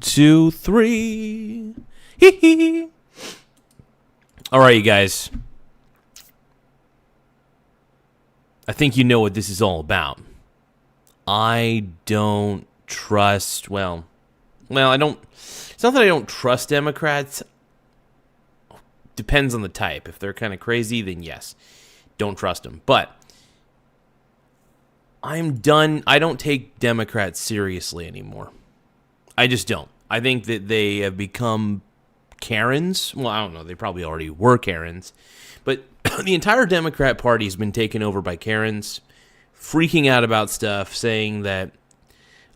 2, 3. Hee hee. All right, you guys. I think you know what this is all about. I don't trust, I don't, it's not that I don't trust Democrats. Depends on the type. If they're kind of crazy, then yes, don't trust them. But I'm done. I don't take Democrats seriously anymore. I just don't. I think that they have become Karens. Well, I don't know. They probably already were Karens. But the entire Democrat Party has been taken over by Karens, freaking out about stuff, saying that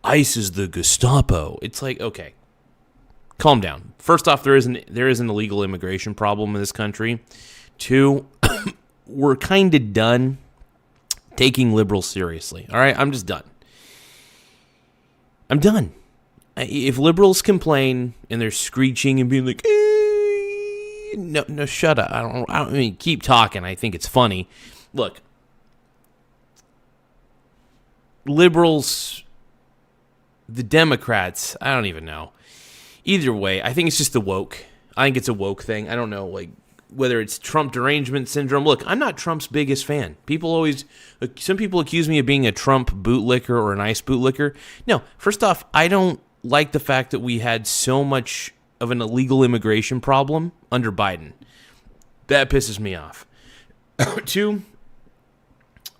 ICE is the Gestapo. It's like, okay, calm down. First off, there is an illegal immigration problem in this country. 2, we're kind of done taking liberals seriously. All right, I'm just done. I'm done. If liberals complain and they're screeching and being like, no, shut up. I mean, keep talking. I think it's funny. Look, liberals, the Democrats, I don't even know. Either way, I think it's just the woke. I think it's a woke thing. I don't know, like, whether it's Trump derangement syndrome. Look, I'm not Trump's biggest fan. Some people accuse me of being a Trump bootlicker or an ICE bootlicker. No, first off, I don't like the fact that we had so much of an illegal immigration problem under Biden. That pisses me off. 2,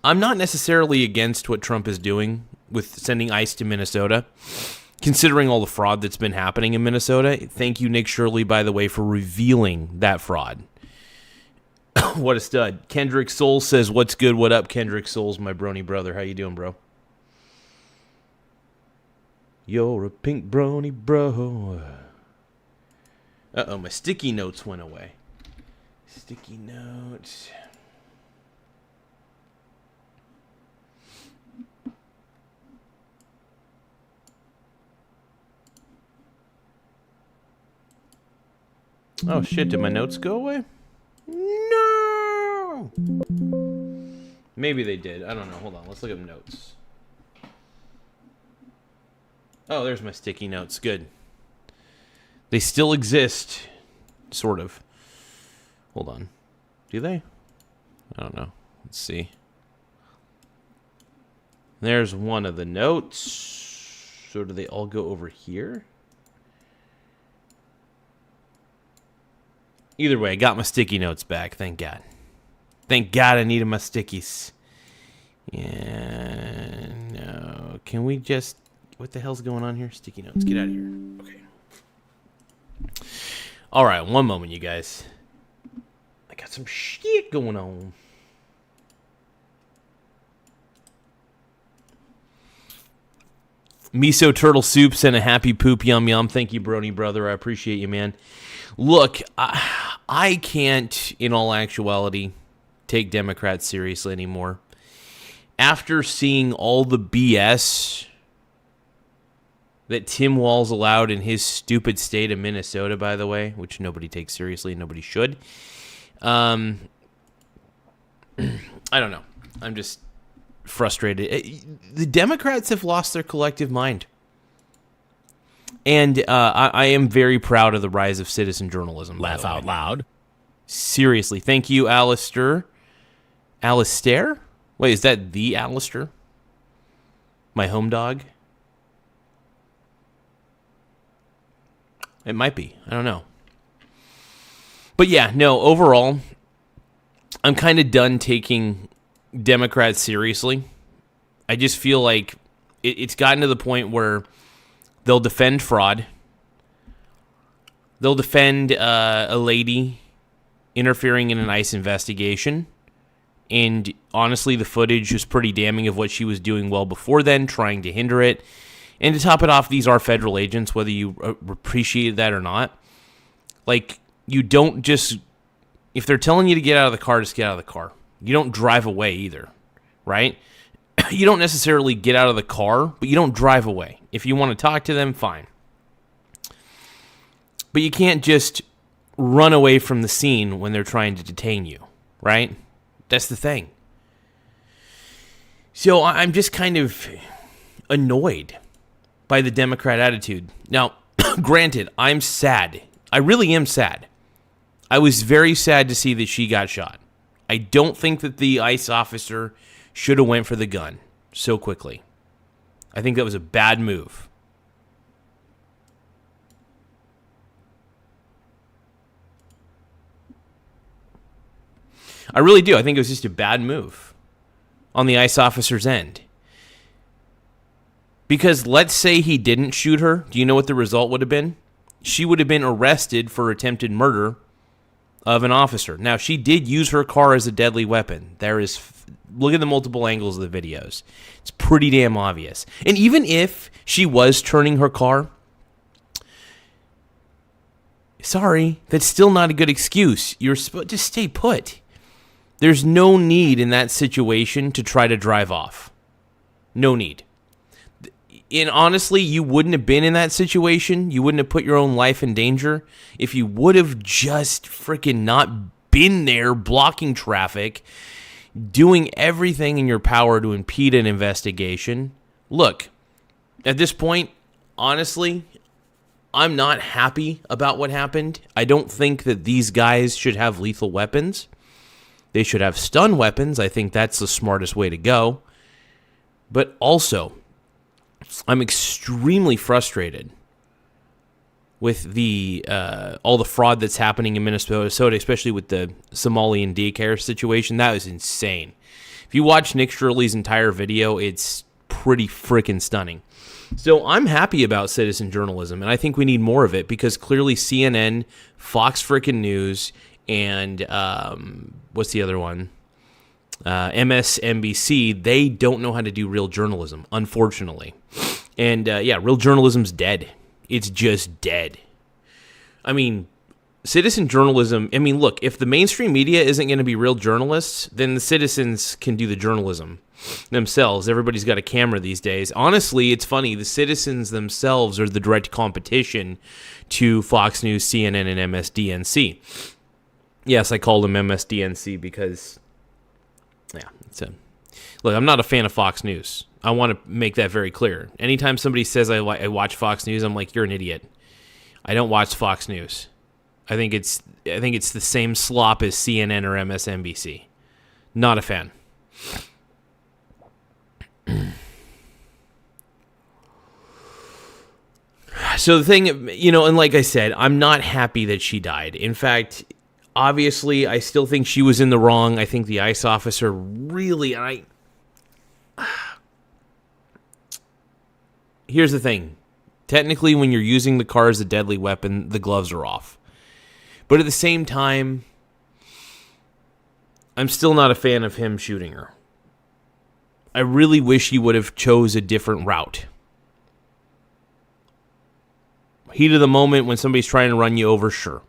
I'm not necessarily against what Trump is doing with sending ICE to Minnesota, considering all the fraud that's been happening in Minnesota. Thank you, Nick Shirley, by the way, for revealing that fraud. What a stud. Kendrick Souls says, what's good? What up, Kendrick Souls, my brony brother? How you doing, bro? You're a pink brony, bro. Uh-oh, my sticky notes went away. Sticky notes. Oh, shit, did my notes go away? No! Maybe they did. I don't know. Hold on, let's look up notes. Oh, there's my sticky notes. Good. They still exist. Sort of. Hold on. Do they? I don't know. Let's see. There's one of the notes. So do they all go over here? Either way, I got my sticky notes back. Thank God. Thank God I needed my stickies. Yeah, no. Can we just... What the hell's going on here? Sticky notes. Get out of here. Okay. All right, one moment, you guys. I got some shit going on. Miso Turtle Soup sent a happy poop yum yum. Thank you, Brony brother. I appreciate you, man. Look, I can't, in all actuality, take Democrats seriously anymore. After seeing all the BS that Tim Walz allowed in his stupid state of Minnesota, by the way, which nobody takes seriously and nobody should. I don't know. I'm just frustrated. The Democrats have lost their collective mind. And I am very proud of the rise of citizen journalism. Laugh out loud. Seriously. Thank you, Alistair. Alistair? Wait, is that the Alistair? My home dog? It might be. I don't know. But yeah, no, overall, I'm kind of done taking Democrats seriously. I just feel like it's gotten to the point where they'll defend fraud. They'll defend a lady interfering in an ICE investigation. And honestly, the footage is pretty damning of what she was doing well before then, trying to hinder it. And to top it off, these are federal agents, whether you appreciate that or not. Like, you don't just... If they're telling you to get out of the car, just get out of the car. You don't drive away either, right? You don't necessarily get out of the car, but you don't drive away. If you want to talk to them, fine. But you can't just run away from the scene when they're trying to detain you, right? That's the thing. So I'm just kind of annoyed by the Democrat attitude. Now, Granted, I'm sad. I really am sad. I was very sad to see that she got shot. I don't think that the ICE officer should have went for the gun so quickly. I think that was a bad move. I really do. I think it was just a bad move on the ICE officer's end. Because let's say he didn't shoot her. Do you know what the result would have been? She would have been arrested for attempted murder of an officer. Now, she did use her car as a deadly weapon. Look at the multiple angles of the videos. It's pretty damn obvious. And even if she was turning her car, sorry, that's still not a good excuse. You're supposed to stay put. There's no need in that situation to try to drive off. No need. And honestly, you wouldn't have been in that situation. You wouldn't have put your own life in danger if you would have just freaking not been there blocking traffic, doing everything in your power to impede an investigation. Look, at this point, honestly, I'm not happy about what happened. I don't think that these guys should have lethal weapons. They should have stun weapons. I think that's the smartest way to go. But also, I'm extremely frustrated with all the fraud that's happening in Minnesota, especially with the Somalian daycare situation. That was insane. If you watch Nick Shirley's entire video, it's pretty freaking stunning. So I'm happy about citizen journalism, and I think we need more of it because clearly CNN, Fox freaking News, and what's the other one? MSNBC, they don't know how to do real journalism, unfortunately. And real journalism's dead. It's just dead. I mean, citizen journalism, look, if the mainstream media isn't going to be real journalists, then the citizens can do the journalism themselves. Everybody's got a camera these days. Honestly, it's funny. The citizens themselves are the direct competition to Fox News, CNN, and MSDNC. Yes, I called them MSDNC because, look, I'm not a fan of Fox News. I want to make that very clear. Anytime somebody says I watch Fox News, I'm like, you're an idiot. I don't watch Fox News. I think it's the same slop as CNN or MSNBC. Not a fan. So the thing, and like I said, I'm not happy that she died. In fact, obviously, I still think she was in the wrong. I think the ICE officer really, here's the thing. Technically, when you're using the car as a deadly weapon, the gloves are off. But at the same time, I'm still not a fan of him shooting her. I really wish he would have chose a different route. Heat of the moment when somebody's trying to run you over, sure.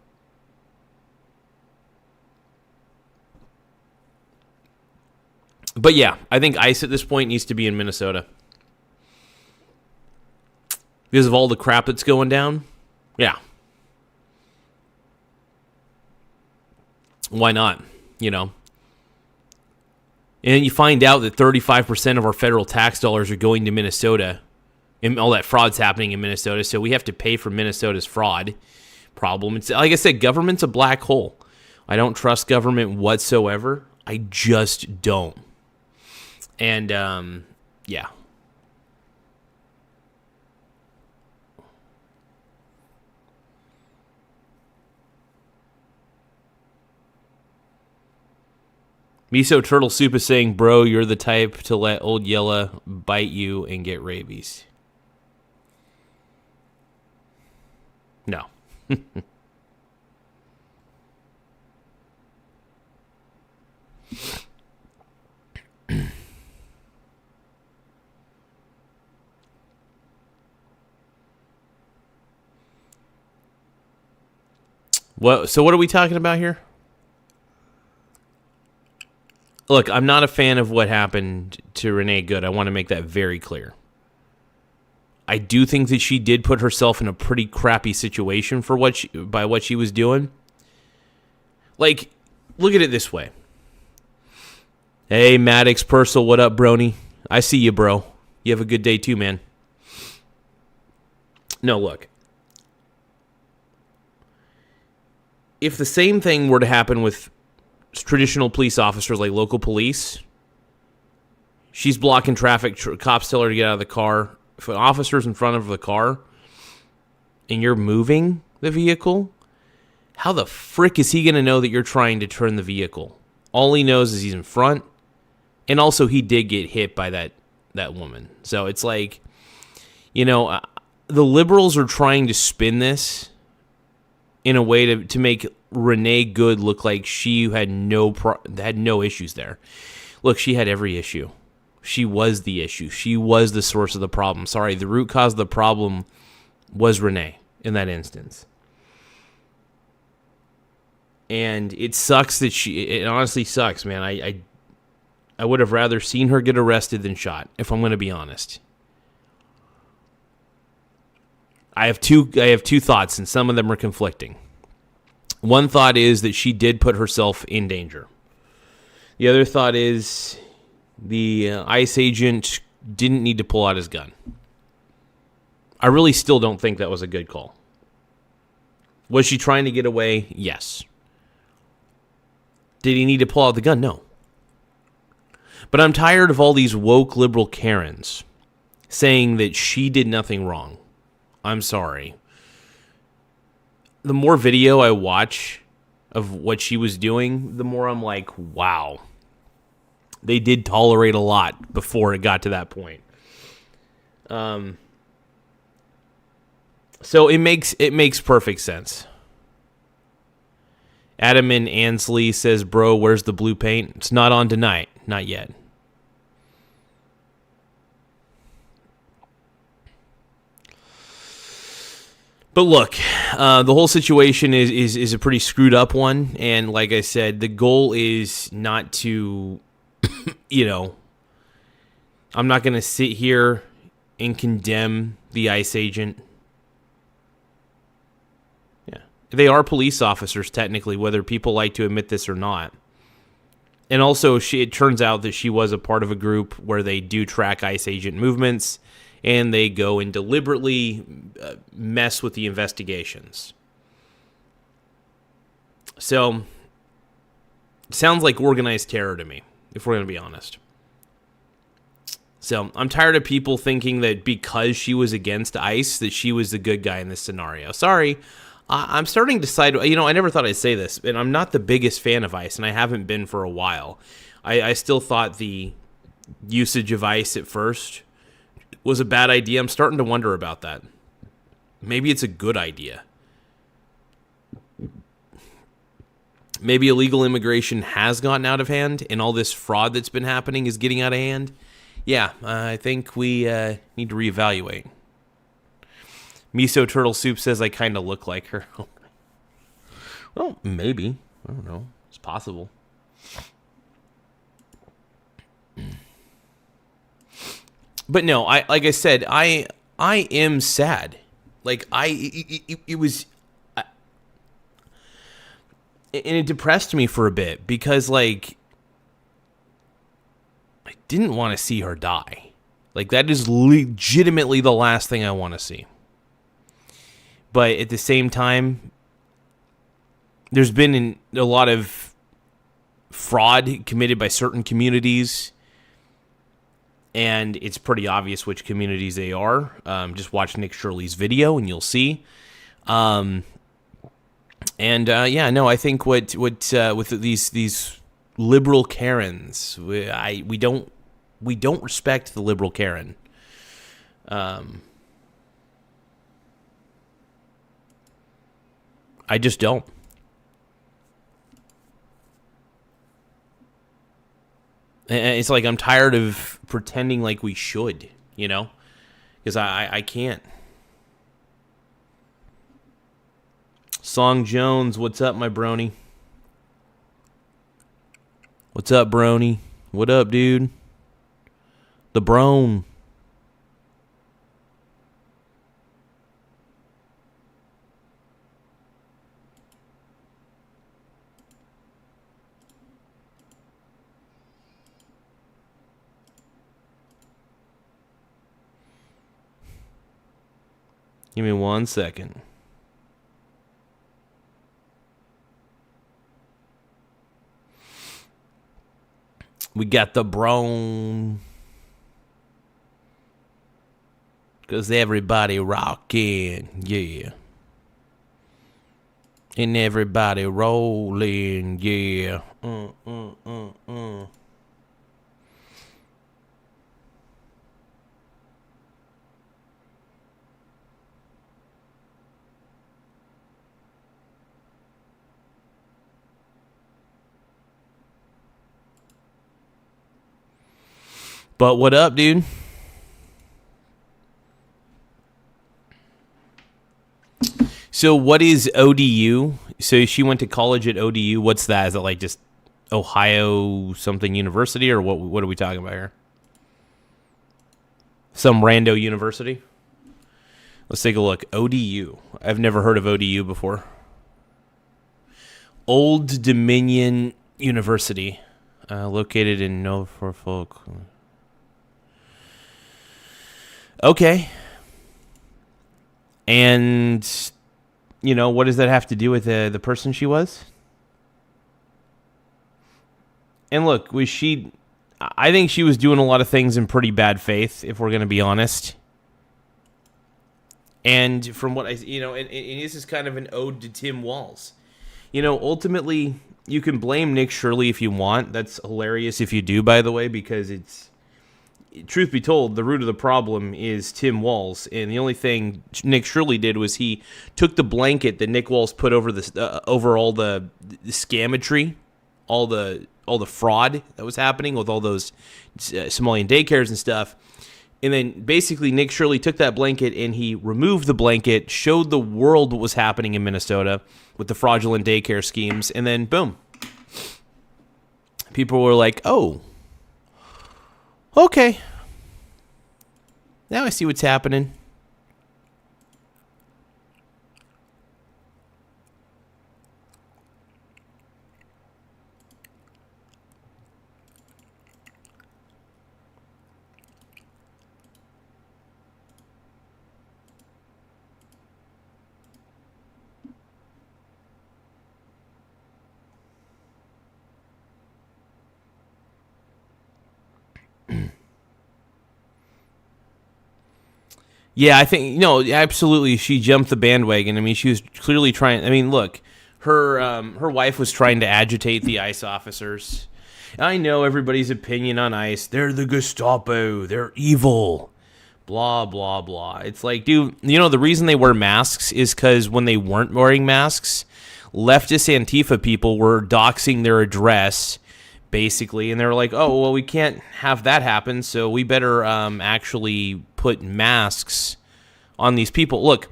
But yeah, I think ICE at this point needs to be in Minnesota. Because of all the crap that's going down? Yeah. Why not? And you find out that 35% of our federal tax dollars are going to Minnesota. And all that fraud's happening in Minnesota. So we have to pay for Minnesota's fraud problem. It's, like I said, government's a black hole. I don't trust government whatsoever. I just don't. And, yeah. Miso Turtle Soup is saying, bro, you're the type to let old Yella bite you and get rabies. No. So what are we talking about here? Look, I'm not a fan of what happened to Renee Good. I want to make that very clear. I do think that she did put herself in a pretty crappy situation for by what she was doing. Like, look at it this way. Hey, Maddox Purcell, what up, brony? I see you, bro. You have a good day too, man. No, look. if the same thing were to happen with traditional police officers like local police, she's blocking traffic, cops tell her to get out of the car. If an officer's in front of the car and you're moving the vehicle, how the frick is he going to know that you're trying to turn the vehicle? All he knows is he's in front, and also he did get hit by that woman. So it's like, the liberals are trying to spin this in a way to make Renee Good look like she had no issues there. Look, she had every issue. She was the issue. She was the source of the problem. Sorry, the root cause of the problem was Renee in that instance. And it sucks that it honestly sucks, man. I would have rather seen her get arrested than shot, if I'm going to be honest. I have two thoughts, and some of them are conflicting. One thought is that she did put herself in danger. The other thought is the ICE agent didn't need to pull out his gun. I really still don't think that was a good call. Was she trying to get away? Yes. Did he need to pull out the gun? No. But I'm tired of all these woke liberal Karens saying that she did nothing wrong. I'm sorry. The more video I watch of what she was doing, the more I'm like, wow. They did tolerate a lot before it got to that point. So it makes perfect sense. Adam in Ansley says, bro, where's the blue paint? It's not on tonight. Not yet. But look, the whole situation is a pretty screwed up one. And like I said, the goal is not to, I'm not going to sit here and condemn the ICE agent. Yeah. They are police officers, technically, whether people like to admit this or not. And also, it turns out that she was a part of a group where they do track ICE agent movements, and they go and deliberately mess with the investigations. So, sounds like organized terror to me, if we're going to be honest. So, I'm tired of people thinking that because she was against ICE, that she was the good guy in this scenario. Sorry, I'm starting to side. I never thought I'd say this, and I'm not the biggest fan of ICE, and I haven't been for a while. I still thought the usage of ICE at first was a bad idea. I'm starting to wonder about that. Maybe it's a good idea. Maybe illegal immigration has gotten out of hand, and all this fraud that's been happening is getting out of hand. Yeah, I think we need to reevaluate. Miso Turtle Soup says I kind of look like her. Well, maybe. I don't know. It's possible. But no, like I said, I am sad. Like it was, and it depressed me for a bit because like I didn't want to see her die. Like that is legitimately the last thing I want to see. But at the same time, there's been a lot of fraud committed by certain communities. And it's pretty obvious which communities they are. Just watch Nick Shirley's video and you'll see. I think what with these liberal Karens, we don't respect the liberal Karen. I just don't. And it's like I'm tired of pretending like we should, because I can't. Song Jones, what's up, my brony? What's up, brony? What up, dude? The brone. Give me 1 second. We got the Brown. Because everybody rocking, yeah. And everybody rolling, yeah. But what up, dude? So what is ODU? So she went to college at ODU. What's that? Is it like just Ohio something university, or what are we talking about here? Some rando university? Let's take a look. ODU. I've never heard of ODU before. Old Dominion University, located in Norfolk. Okay. And, you know, what does that have to do with the person she was? And look, I think she was doing a lot of things in pretty bad faith, if we're going to be honest. And from what and this is kind of an ode to Tim Walz. You know, ultimately, you can blame Nick Shirley if you want. That's hilarious if you do, by the way, because truth be told, the root of the problem is Tim Walz, and the only thing Nick Shirley did was he took the blanket that Nick Walz put over over all the scametry, all the fraud that was happening with all those Somalian daycares and stuff, and then basically Nick Shirley took that blanket and he removed the blanket, showed the world what was happening in Minnesota with the fraudulent daycare schemes, and then boom, people were like, "Oh, okay. Now I see what's happening." Yeah, I think, no, absolutely, she jumped the bandwagon. I mean, she was clearly trying. I mean, look, her wife was trying to agitate the ICE officers. I know everybody's opinion on ICE. They're the Gestapo. They're evil. Blah, blah, blah. It's like, dude, you know, the reason they wear masks is because when they weren't wearing masks, leftist Antifa people were doxing their address, basically, and they were like, oh, well, we can't have that happen, so we better actually put masks on these people. Look,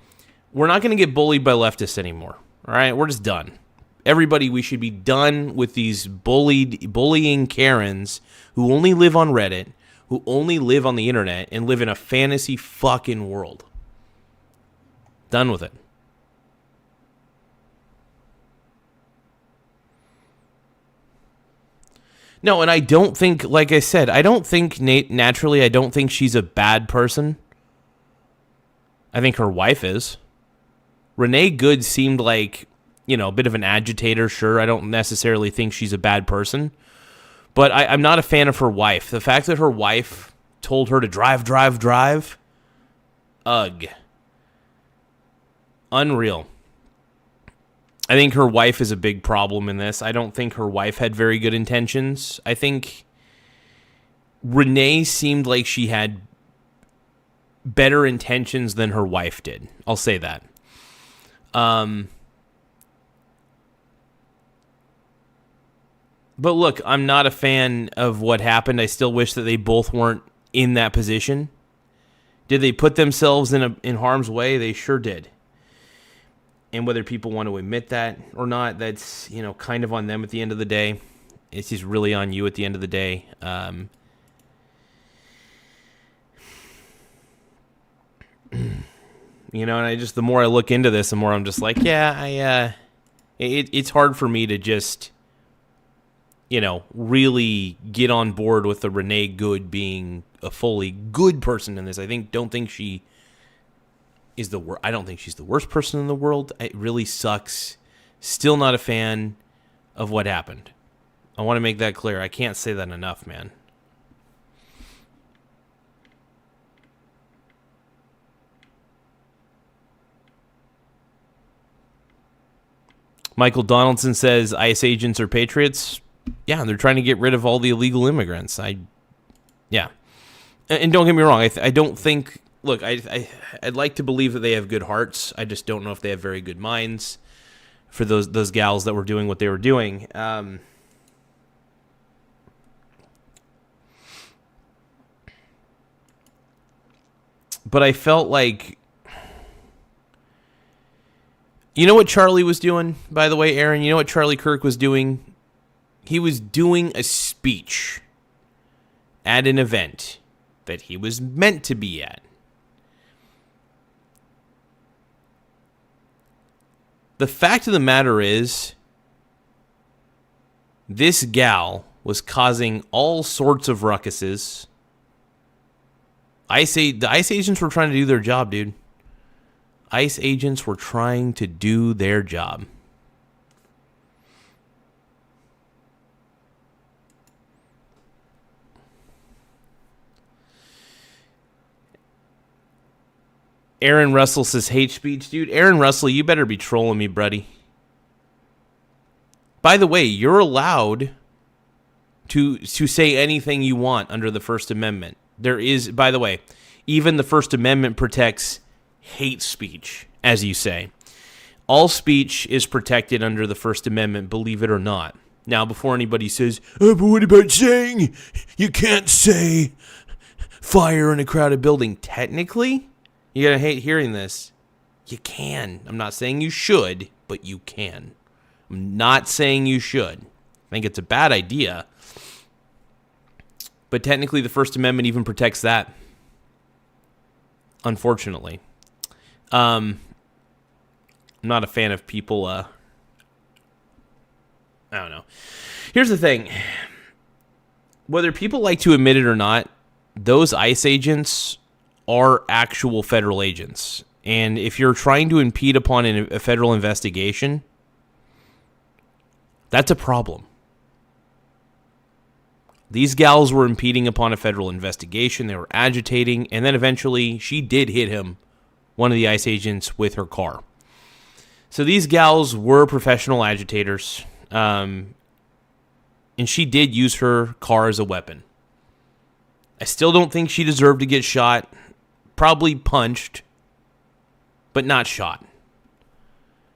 we're not going to get bullied by leftists anymore, all right? We're just done. Everybody, we should be done with these bullying Karens who only live on Reddit, who only live on the internet, and live in a fantasy fucking world. Done with it. No, and I don't think, like I said, I don't think, naturally, I don't think she's a bad person. I think her wife is. Renee Good seemed like, you know, a bit of an agitator, sure. I don't necessarily think she's a bad person. But I'm not a fan of her wife. The fact that her wife told her to drive. Ugh. Unreal. I think her wife is a big problem in this. I don't think her wife had very good intentions. I think Renee seemed like she had better intentions than her wife did. I'll say that. But look, I'm not a fan of what happened. I still wish that they both weren't in that position. Did they put themselves in harm's way? They sure did. And whether people want to admit that or not, that's, you know, kind of on them at the end of the day. It's just really on you at the end of the day. You know, and the more I look into this, the more I'm just like, yeah, it's hard for me to just, you know, really get on board with the Renee Good being a fully good person in this. Don't think she is I don't think she's the worst person in the world. It really sucks. Still not a fan of what happened. I want to make that clear. I can't say that enough, man. Michael Donaldson says ICE agents are patriots. Yeah, they're trying to get rid of all the illegal immigrants. Yeah. And don't get me wrong. I don't think... Look, I'd like to believe that they have good hearts. I just don't know if they have very good minds for those gals that were doing what they were doing. But I felt like... You know what Charlie was doing, by the way, Aaron? You know what Charlie Kirk was doing? He was doing a speech at an event that he was meant to be at. The fact of the matter is, this gal was causing all sorts of ruckuses. The ICE agents were trying to do their job, dude. ICE agents were trying to do their job. Aaron Russell says hate speech, dude. Aaron Russell, you better be trolling me, buddy. By the way, you're allowed to say anything you want under the First Amendment. There is, by the way, even the First Amendment protects hate speech, as you say. All speech is protected under the First Amendment, believe it or not. Now, before anybody says, oh, but what about saying you can't say fire in a crowded building? Technically, you're going to hate hearing this. You can. I'm not saying you should, but you can. I'm not saying you should. I think it's a bad idea. But technically, the First Amendment even protects that. Unfortunately. I'm not a fan of people, I don't know. Here's the thing. Whether people like to admit it or not, those ICE agents are actual federal agents. And if you're trying to impede upon a federal investigation, that's a problem. These gals were impeding upon a federal investigation. They were agitating. And then eventually she did hit him, one of the ICE agents, with her car. So these gals were professional agitators. And she did use her car as a weapon. I still don't think she deserved to get shot. Probably punched, but not shot.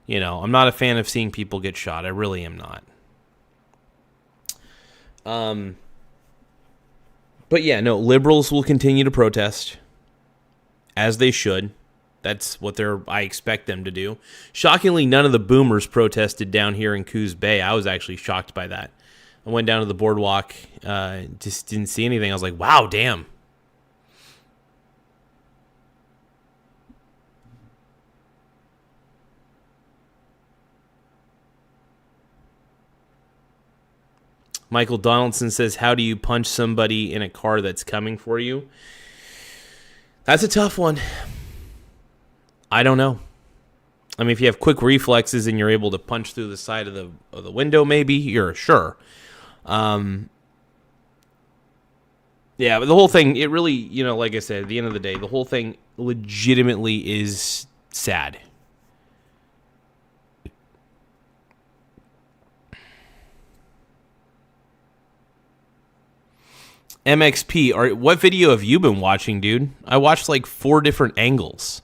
You know, I'm not a fan of seeing people get shot. I really am not. But yeah, no, liberals will continue to protest, as they should. That's what I expect them to do. Shockingly, none of the boomers protested down here in Coos Bay. I was actually shocked by that. I went down to the boardwalk, just didn't see anything. I was like, wow, damn. Michael Donaldson says, how do you punch somebody in a car that's coming for you? That's a tough one. I don't know. I mean, if you have quick reflexes and you're able to punch through the side of the window, maybe, you're sure. Yeah, but the whole thing, it really, you know, like I said, at the end of the day, the whole thing legitimately is sad. MXP, what video have you been watching, dude? I watched like 4 different angles.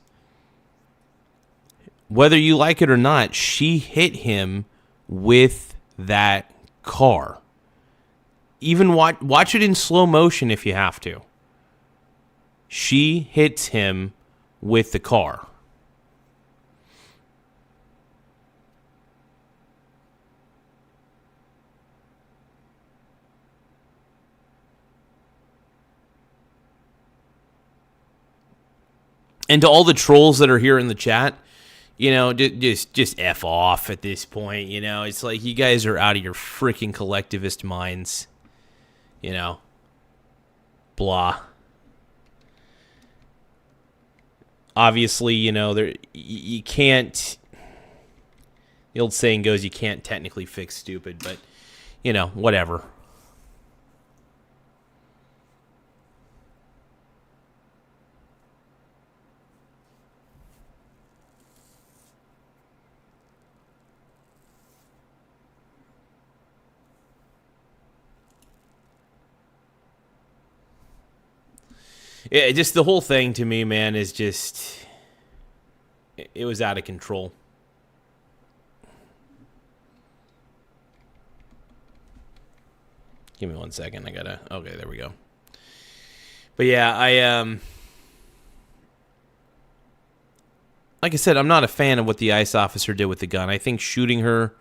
Whether you like it or not, she hit him with that car. Even watch it in slow motion if you have to. She hits him with the car. And to all the trolls that are here in the chat, you know, just F off at this point, you know. It's like you guys are out of your freaking collectivist minds, you know. Blah. Obviously, you know, you can't, the old saying goes, you can't technically fix stupid, but, whatever. Just the whole thing to me, man, is just, it was out of control. Give me 1 second. Okay, there we go. But yeah, like I said, I'm not a fan of what the ICE officer did with the gun. I think shooting her,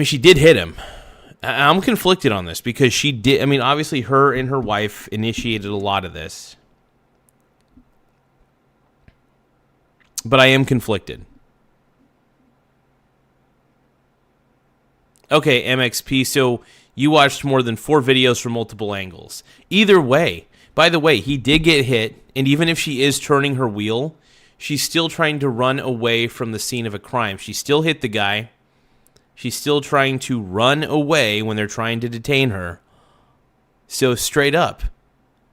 she did hit him. I'm conflicted on this because she did. Obviously, her and her wife initiated a lot of this. But I am conflicted. Okay, MXP, so you watched more than 4 videos from multiple angles. Either way, by the way, he did get hit, and even if she is turning her wheel, she's still trying to run away from the scene of a crime. She still hit the guy. She's still trying to run away when they're trying to detain her. So straight up,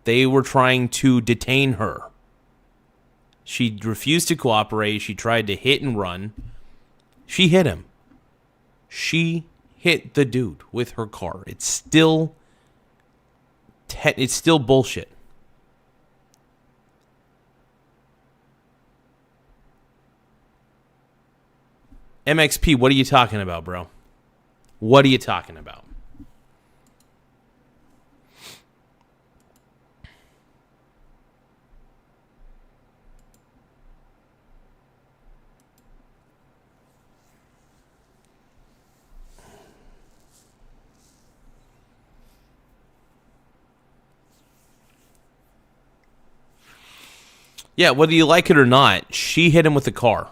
they were trying to detain her. She refused to cooperate. She tried to hit and run. She hit him. She hit the dude with her car. It's still bullshit. MXP, what are you talking about, bro? What are you talking about? Yeah, whether you like it or not, she hit him with the car.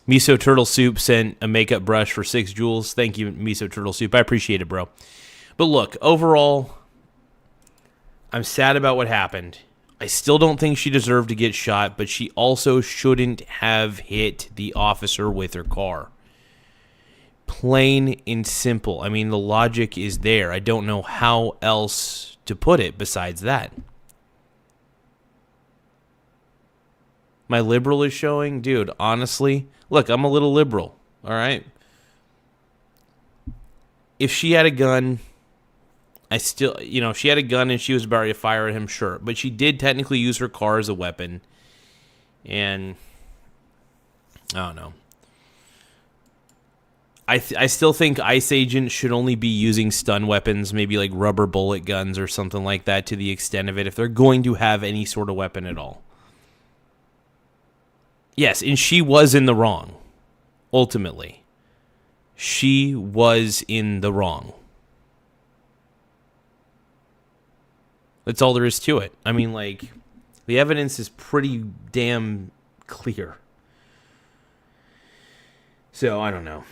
Miso Turtle Soup sent a makeup brush for 6 joules. Thank you, Miso Turtle Soup. I appreciate it, bro. But look, overall, I'm sad about what happened. I still don't think she deserved to get shot, but she also shouldn't have hit the officer with her car. Plain and simple. The logic is there. I don't know how else to put it besides that. My liberal is showing? Dude, honestly, look, I'm a little liberal, all right? If she had a gun, if she had a gun and she was about to fire at him, sure. But she did technically use her car as a weapon. And, I don't know. I still think ICE agents should only be using stun weapons, maybe like rubber bullet guns or something like that to the extent of it, if they're going to have any sort of weapon at all. Yes, and she was in the wrong, ultimately. She was in the wrong. That's all there is to it. The evidence is pretty damn clear. So, I don't know.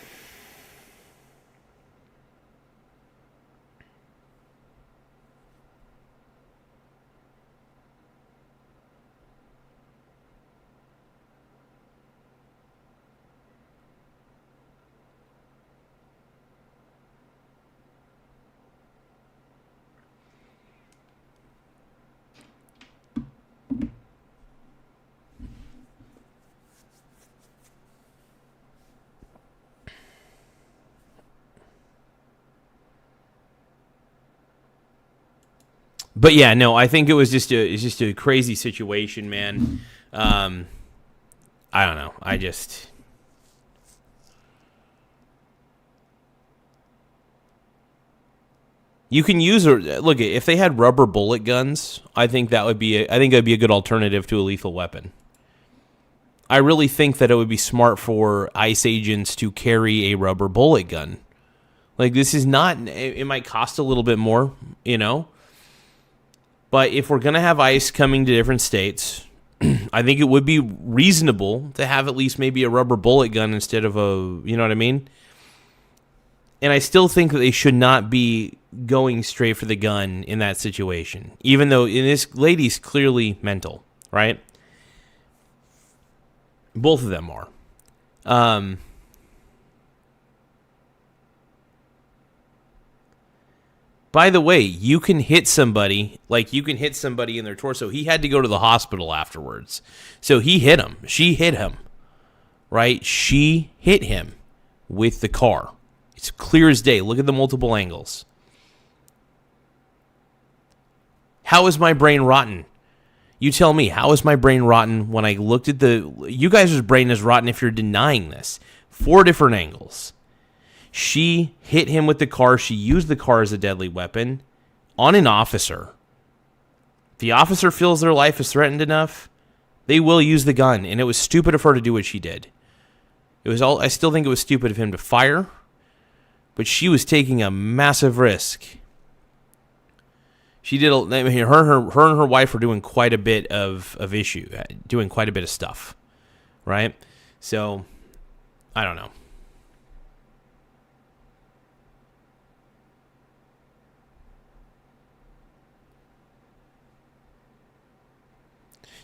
But yeah, no, I think it's just a crazy situation, man. I don't know. You can use look, if they had rubber bullet guns, I think that would be a good alternative to a lethal weapon. I really think that it would be smart for ICE agents to carry a rubber bullet gun. This is not, it might cost a little bit more, But if we're going to have ICE coming to different states, I think it would be reasonable to have at least maybe a rubber bullet gun instead of you know what I mean? And I still think that they should not be going straight for the gun in that situation, even though this lady's clearly mental, right? Both of them are. By the way, you can hit somebody, in their torso. He had to go to the hospital afterwards. So he hit him. She hit him, right? She hit him with the car. It's clear as day. Look at the multiple angles. How is my brain rotten? You tell me, how is my brain rotten when I looked at you guys' brain is rotten if you're denying this. 4 different angles. She hit him with the car. She used the car as a deadly weapon on an officer. If the officer feels their life is threatened enough, they will use the gun. And it was stupid of her to do what she did. I still think it was stupid of him to fire, but she was taking a massive risk. She did. Her and her wife were doing quite a bit of issue, doing quite a bit of stuff, right? So, I don't know.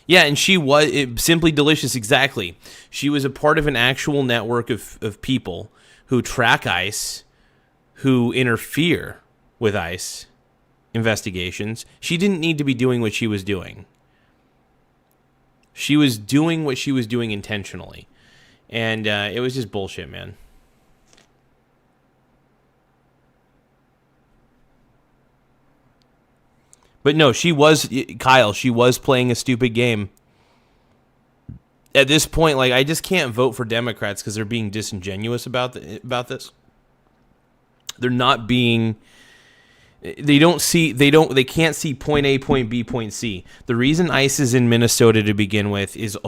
Yeah, and she was Simply Delicious, exactly. She was a part of an actual network of people who track ICE, who interfere with ICE investigations. She didn't need to be doing what she was doing. She was doing what she was doing intentionally. And it was just bullshit, man. But no, she was playing a stupid game. At this point, I just can't vote for Democrats because they're being disingenuous about this. They're not being. They can't see point A, point B, point C. The reason ICE is in Minnesota to begin with is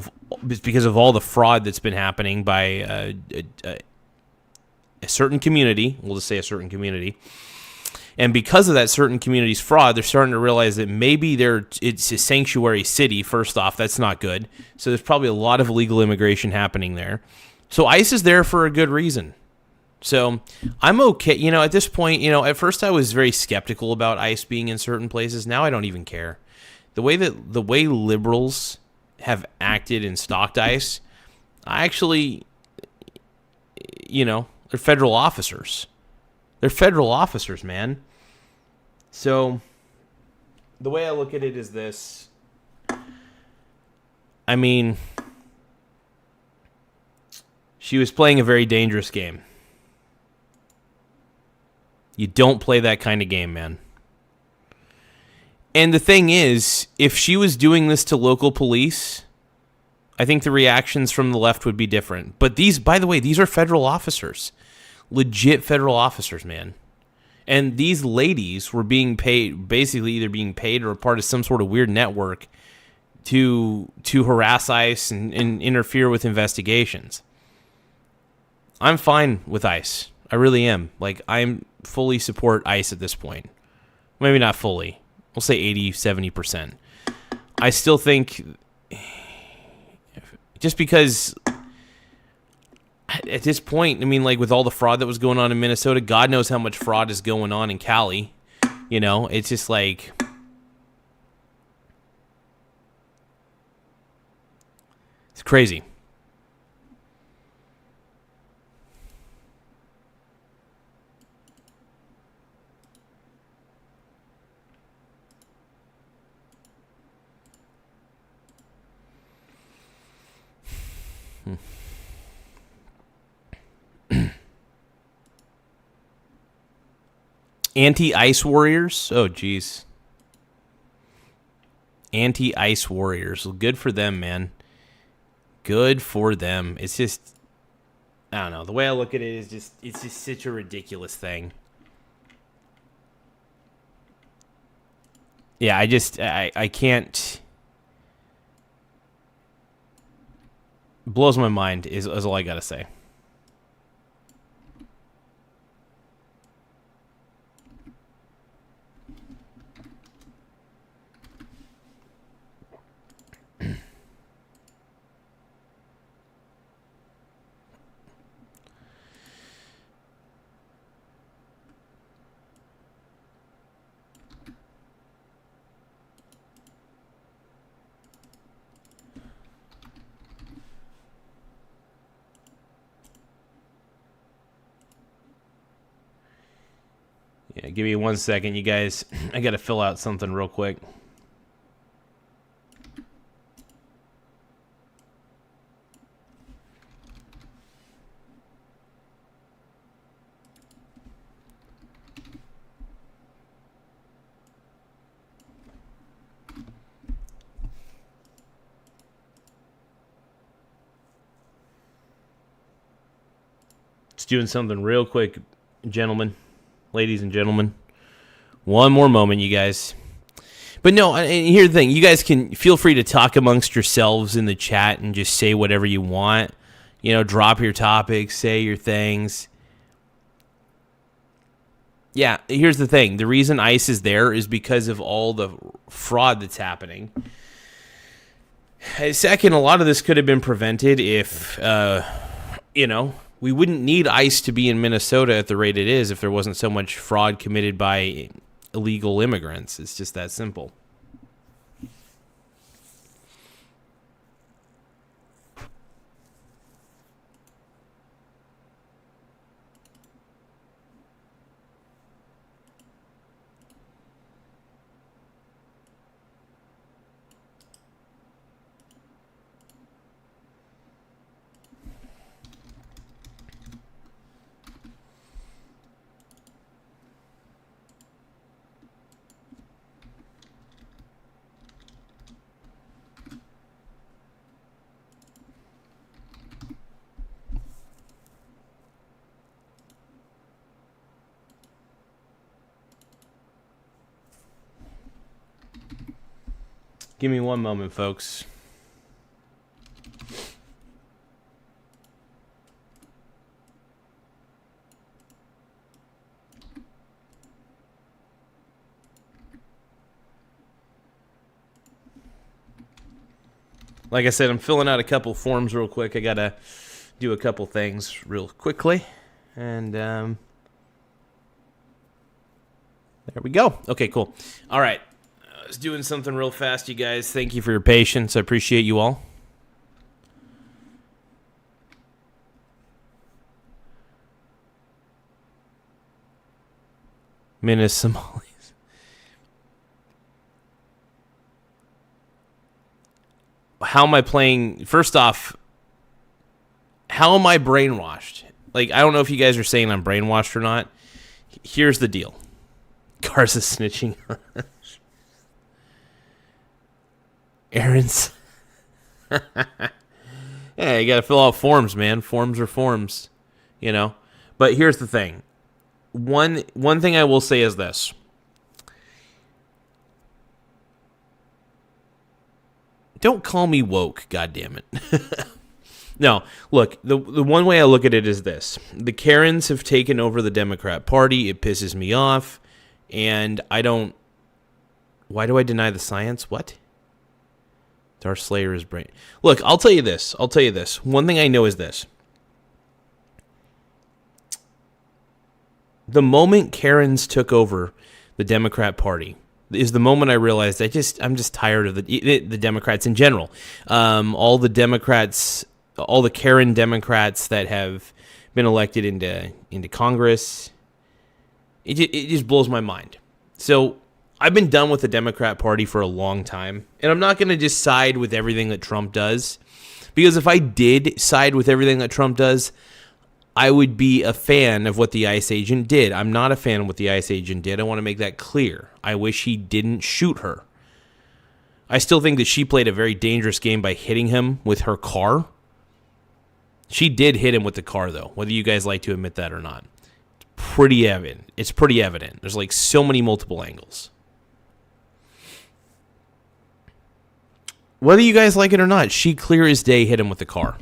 because of all the fraud that's been happening by a certain community. We'll just say a certain community. And because of that certain community's fraud, they're starting to realize that maybe it's a sanctuary city. First off, that's not good. So there's probably a lot of illegal immigration happening there. So ICE is there for a good reason. So I'm okay. At this point, at first I was very skeptical about ICE being in certain places. Now I don't even care. The way liberals have acted and stalked ICE, I actually, they're federal officers. They're federal officers, man. So the way I look at it is this. I mean, she was playing a very dangerous game. You don't play that kind of game, man. And the thing is, if she was doing this to local police, I think the reactions from the left would be different. But by the way, these are federal officers. Legit federal officers, man. And these ladies were being paid, basically either being paid or a part of some sort of weird network to harass ICE and interfere with investigations. I'm fine with ICE. I really am. I'm fully support ICE at this point. Maybe not fully. We'll say 80, 70%. I still think just because at this point, with all the fraud that was going on in Minnesota, God knows how much fraud is going on in Cali. It's just it's crazy. Anti-ICE warriors? Oh, geez. Anti-ICE warriors. Well, good for them, man. Good for them. It's just, I don't know. The way I look at it is it's just such a ridiculous thing. Yeah, I can't. Blows my mind is all I gotta say. Give me 1 second, you guys. I got to fill out something real quick. Just doing something real quick, gentlemen, ladies and gentlemen. One more moment, you guys. But no, and here's the thing. You guys can feel free to talk amongst yourselves in the chat and just say whatever you want. You know, drop your topics, say your things. Yeah, here's the thing. The reason ICE is there is because of all the fraud that's happening. Second, a lot of this could have been prevented if, we wouldn't need ICE to be in Minnesota at the rate it is if there wasn't so much fraud committed by illegal immigrants. It's just that simple. Give me one moment, folks. Like I said, I'm filling out a couple forms real quick. I got to do a couple things real quickly. And there we go. Okay, cool. All right. I was doing something real fast, you guys. Thank you for your patience. I appreciate you all. Somalis. How am I playing? First off, how am I brainwashed? Like, I don't know if you guys are saying I'm brainwashed or not. Here's the deal. Garza snitching. Aaron's. Yeah, you got to fill out forms, man. Forms are forms, you know. But here's the thing. One thing I will say is this. Don't call me woke, goddammit. No, look, the one way I look at it is this. The Karens have taken over the Democrat Party. It pisses me off. And I don't... Why do I deny the science? What? Darth Slayer is brain. Look, I'll tell you this. One thing I know is this. The moment Karens took over the Democrat Party is the moment I realized I'm just tired of the Democrats in general. All the Democrats, all the Karen Democrats that have been elected into Congress. It just blows my mind. So I've been done with the Democrat Party for a long time, and I'm not going to just side with everything that Trump does, because if I did side with everything that Trump does, I would be a fan of what the ICE agent did. I'm not a fan of what the ICE agent did. I want to make that clear. I wish he didn't shoot her. I still think that she played a very dangerous game by hitting him with her car. She did hit him with the car, though, whether you guys like to admit that or not. It's pretty evident. There's like so many multiple angles. Whether you guys like it or not, she clear as day hit him with the car.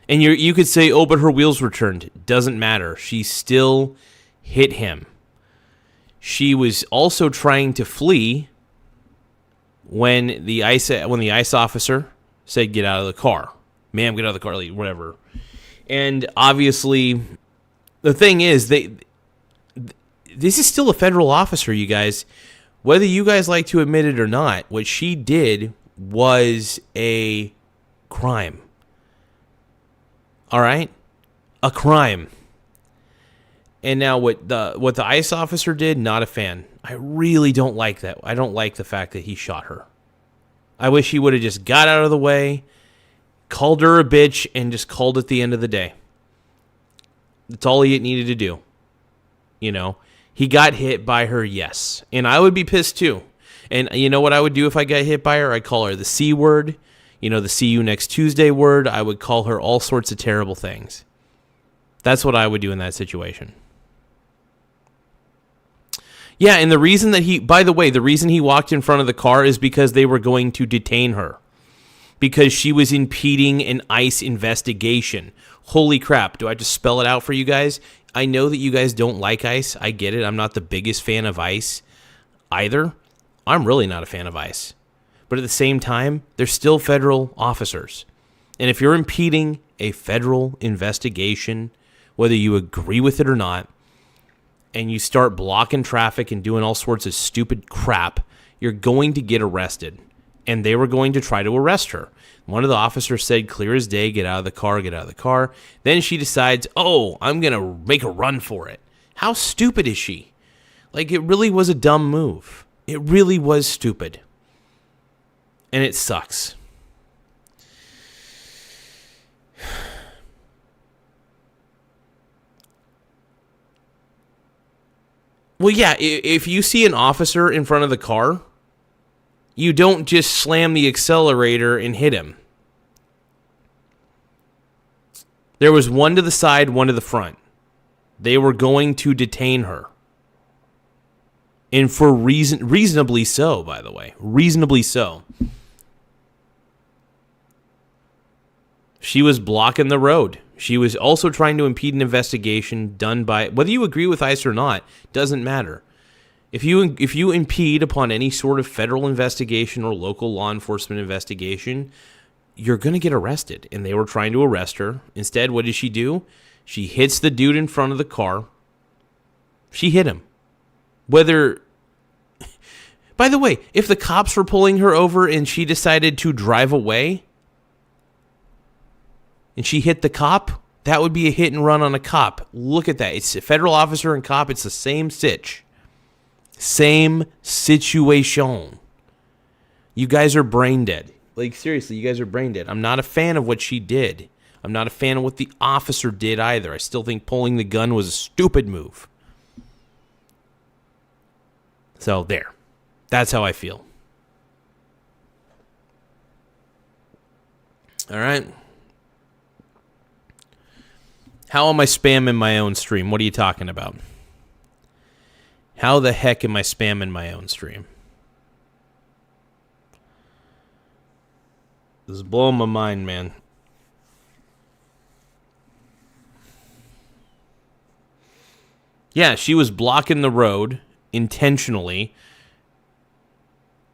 And you could say, oh, but her wheels were turned. Doesn't matter. She still hit him. She was also trying to flee when the ICE officer said, get out of the car. Ma'am, get out of the car, whatever. And obviously, the thing is, this is still a federal officer, you guys. Whether you guys like to admit it or not, what she did was a crime. All right? A crime. And now what the ICE officer did, not a fan. I really don't like that. I don't like the fact that he shot her. I wish he would have just got out of the way, called her a bitch, and just called it the end of the day. That's all he needed to do. You know, he got hit by her, yes. And I would be pissed too. And you know what I would do if I got hit by her? I'd call her the C word, you know, the see you next Tuesday word. I would call her all sorts of terrible things. That's what I would do in that situation. Yeah, and the reason that by the way, the reason he walked in front of the car is because they were going to detain her. Because she was impeding an ICE investigation. Holy crap. Do I just spell it out for you guys? I know that you guys don't like ICE. I get it. I'm not the biggest fan of ICE either. I'm really not a fan of ICE. But at the same time, they're still federal officers. And if you're impeding a federal investigation, whether you agree with it or not, and you start blocking traffic and doing all sorts of stupid crap, you're going to get arrested. And they were going to try to arrest her. One of the officers said, clear as day, get out of the car, get out of the car. Then she decides, oh, I'm going to make a run for it. How stupid is she? Like, it really was a dumb move. It really was stupid. And it sucks. Well, yeah, if you see an officer in front of the car, you don't just slam the accelerator and hit him. There was one to the side, one to the front. They were going to detain her. And for reasonably so, by the way. Reasonably so. She was blocking the road. She was also trying to impede an investigation done by, whether you agree with ICE or not, doesn't matter. If you impede upon any sort of federal investigation or local law enforcement investigation, you're going to get arrested. And they were trying to arrest her. Instead, what does she do? She hits the dude in front of the car. She hit him. Whether, by the way, if the cops were pulling her over and she decided to drive away, and she hit the cop, that would be a hit and run on a cop. Look at that. It's a federal officer and cop. It's the same sitch. Same situation. You guys are brain dead. Like, seriously, you guys are brain dead. I'm not a fan of what she did. I'm not a fan of what the officer did either. I still think pulling the gun was a stupid move. So, there. That's how I feel. All right. How am I spamming my own stream? What are you talking about? How the heck am I spamming my own stream? This is blowing my mind, man. Yeah, she was blocking the road intentionally.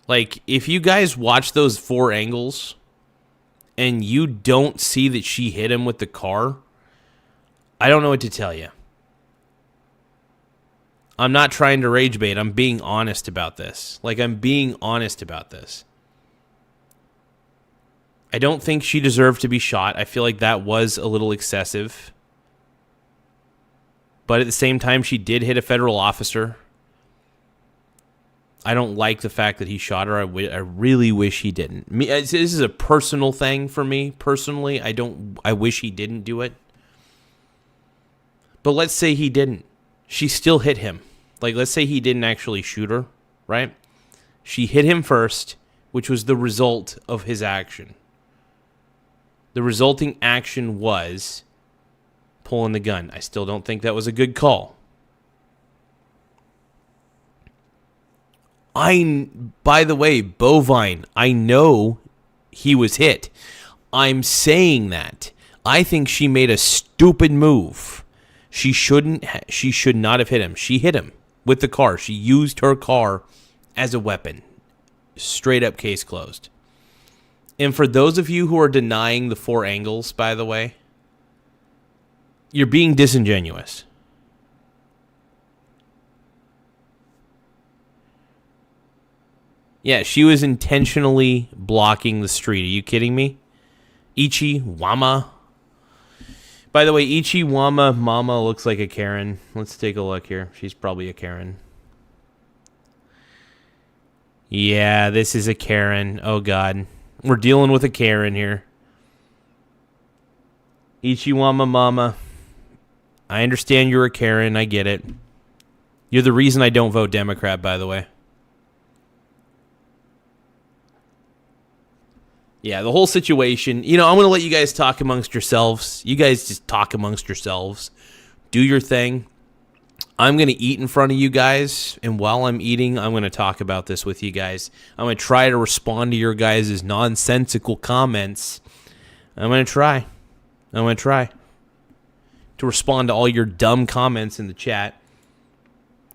Like, if you guys watch those 4 angles and you don't see that she hit him with the car, I don't know what to tell you. I'm not trying to rage bait. I'm being honest about this. Like, I'm being honest about this. I don't think she deserved to be shot. I feel like that was a little excessive. But at the same time, she did hit a federal officer. I don't like the fact that he shot her. I really wish he didn't. This is a personal thing for me. Personally, I wish he didn't do it. But let's say he didn't. She still hit him. Like, let's say he didn't actually shoot her, right? She hit him first, which was the result of his action. The resulting action was pulling the gun. I still don't think that was a good call. By the way, Bovine, I know he was hit. I'm saying that. I think she made a stupid move. She should not have hit him. She hit him with the car. She used her car as a weapon. Straight up, case closed. And for those of you who are denying the 4 angles, by the way, you're being disingenuous. Yeah, she was intentionally blocking the street. Are you kidding me? Ichi Wama. By the way, Ichiwama Mama looks like a Karen. Let's take a look here. She's probably a Karen. Yeah, this is a Karen. Oh, God. We're dealing with a Karen here. Ichiwama Mama. I understand you're a Karen. I get it. You're the reason I don't vote Democrat, by the way. Yeah, the whole situation. I'm going to let you guys talk amongst yourselves. You guys just talk amongst yourselves. Do your thing. I'm going to eat in front of you guys, and while I'm eating, I'm going to talk about this with you guys. I'm going to try to respond to your guys' nonsensical comments. I'm going to try to respond to all your dumb comments in the chat.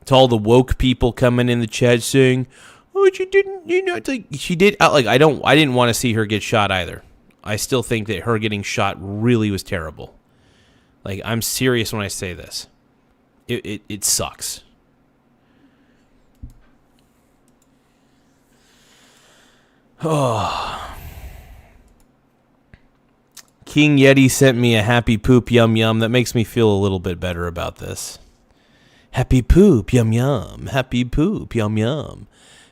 To all the woke people coming in the chat saying, "Oh, she didn't," it's like she did. I didn't want to see her get shot either. I still think that her getting shot really was terrible. Like, I'm serious when I say this. It sucks. Oh. King Yeti sent me a happy poop yum yum. That makes me feel a little bit better about this. Happy poop yum yum. Happy poop yum yum.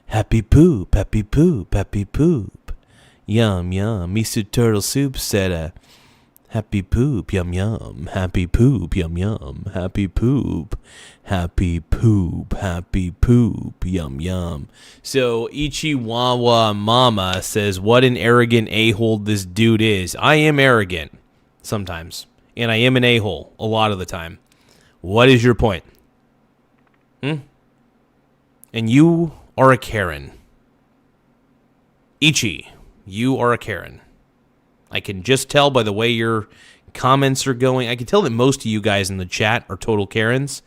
Happy poop, happy poop, happy poop. Yum yum. Miso Turtle Soup said happy poop yum yum. Happy poop yum yum. Happy poop. Happy poop. Happy poop yum yum. So Ichiwawa Mama says, what an arrogant a-hole this dude is. I am arrogant sometimes. And I am an a-hole a lot of the time. What is your point? And you are a Karen. Ichi, you are a Karen. I can just tell by the way your comments are going. I can tell that most of you guys in the chat are total Karens.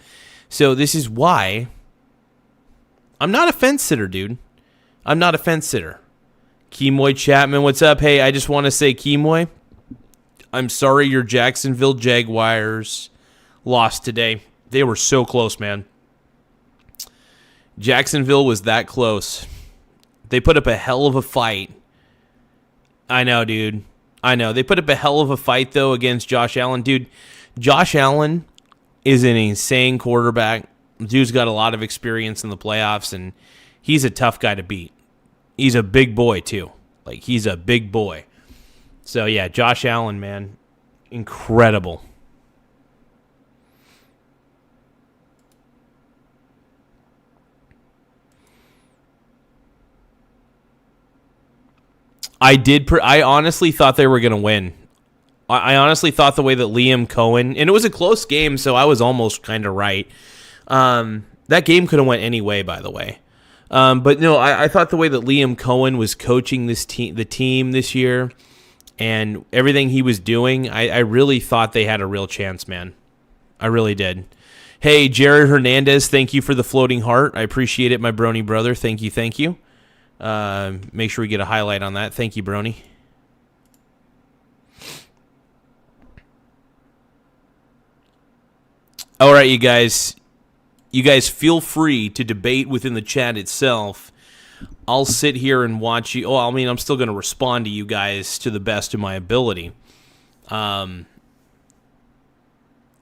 So this is why I'm not a fence sitter, dude. I'm not a fence sitter. Kemoy Chapman, what's up? Hey, I just want to say, Kemoy, I'm sorry your Jacksonville Jaguars lost today. They were so close, man. Jacksonville was that close. They put up a hell of a fight. I know, dude. I know. They put up a hell of a fight, though, against Josh Allen. Dude, Josh Allen is an insane quarterback. Dude's got a lot of experience in the playoffs, and he's a tough guy to beat. He's a big boy, too. Like, he's a big boy. So, yeah, Josh Allen, man, incredible. I honestly thought they were going to win. I honestly thought the way that Liam Cohen, and it was a close game, so I was almost kind of right. That game could have went any way, by the way. But no, I thought the way that Liam Cohen was coaching the team this year, and everything he was doing, I really thought they had a real chance, man. I really did. Hey, Jared Hernandez, thank you for the floating heart. I appreciate it, my brony brother. Thank you, thank you. Make sure we get a highlight on that. Thank you, Brony. All right, you guys. You guys feel free to debate within the chat itself. I'll sit here and watch you. Oh, I mean, I'm still going to respond to you guys to the best of my ability. I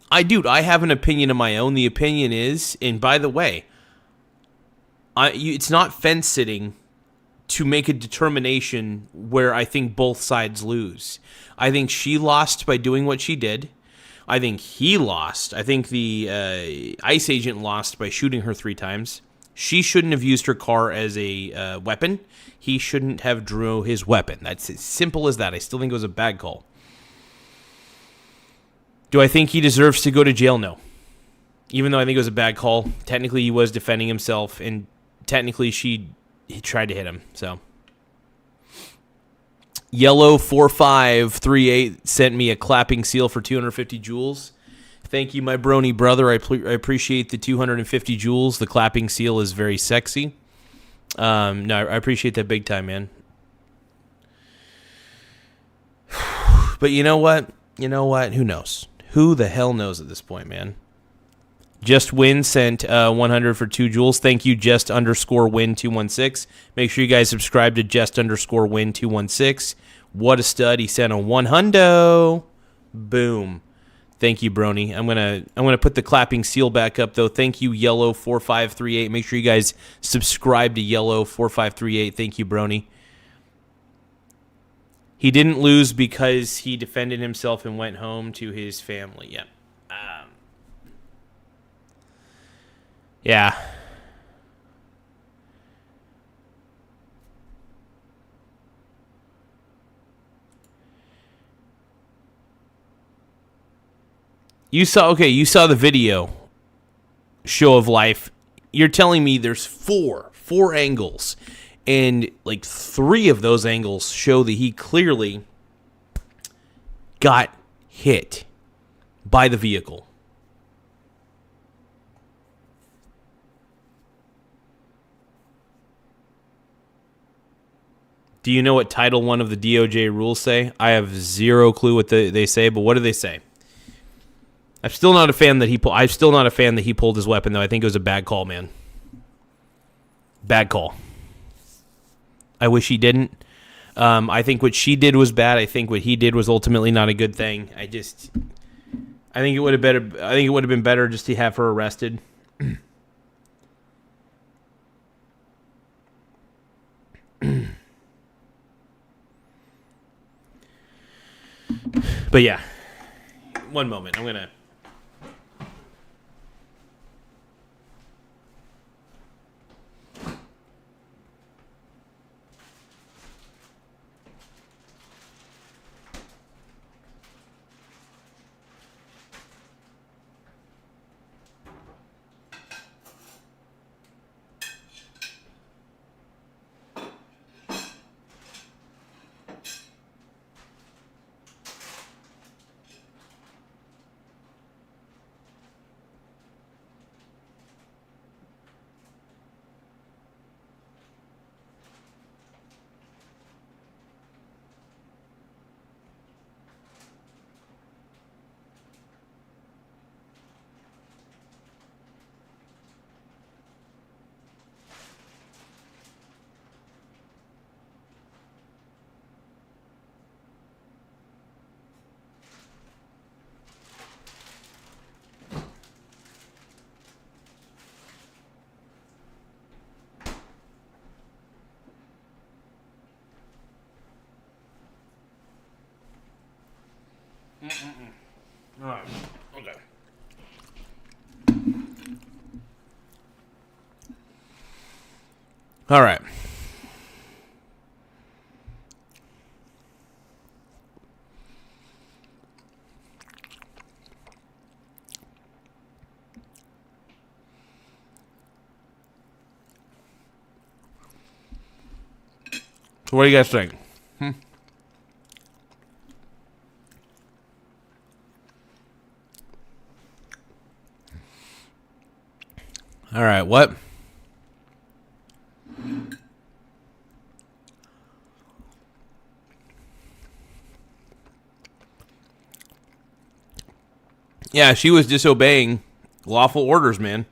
have an opinion of my own. The opinion is, and by the way, it's not fence sitting to make a determination where I think both sides lose. I think she lost by doing what she did. I think he lost. I think the ICE agent lost by shooting her 3 times. She shouldn't have used her car as a weapon. He shouldn't have drew his weapon. That's as simple as that. I still think it was a bad call. Do I think he deserves to go to jail? No. Even though I think it was a bad call, technically he was defending himself, and technically he tried to hit him. So Yellow 4538 sent me a clapping seal for 250 joules. Thank you, my brony brother. I appreciate the 250 joules. The clapping seal is very sexy. No, I appreciate that big time, man. But you know what? Who knows? Who the hell knows at this point, man? Just Win sent 100 for 2 joules. Thank you, Just_Win216. Make sure you guys subscribe to Just_Win216. What a stud. He sent a 100. Boom. Thank you, Brony. I'm gonna put the clapping seal back up though. Thank you, Yellow4538. Make sure you guys subscribe to Yellow4538. Thank you, Brony. He didn't lose because he defended himself and went home to his family. Yep. Yeah. You saw the video show of life. You're telling me there's four angles, and like 3 of those angles show that he clearly got hit by the vehicle. Do you know what Title 1 of the DOJ rules say? I have zero clue what they say, but what do they say? I'm still not a fan that he pulled his weapon, though. I think it was a bad call, man. Bad call. I wish he didn't. I think what she did was bad. I think what he did was ultimately not a good thing. I think it would have been better just to have her arrested. But yeah, one moment. I'm gonna. All right. Okay. All right. So what do you guys think? All right, what? Yeah, she was disobeying lawful orders, man.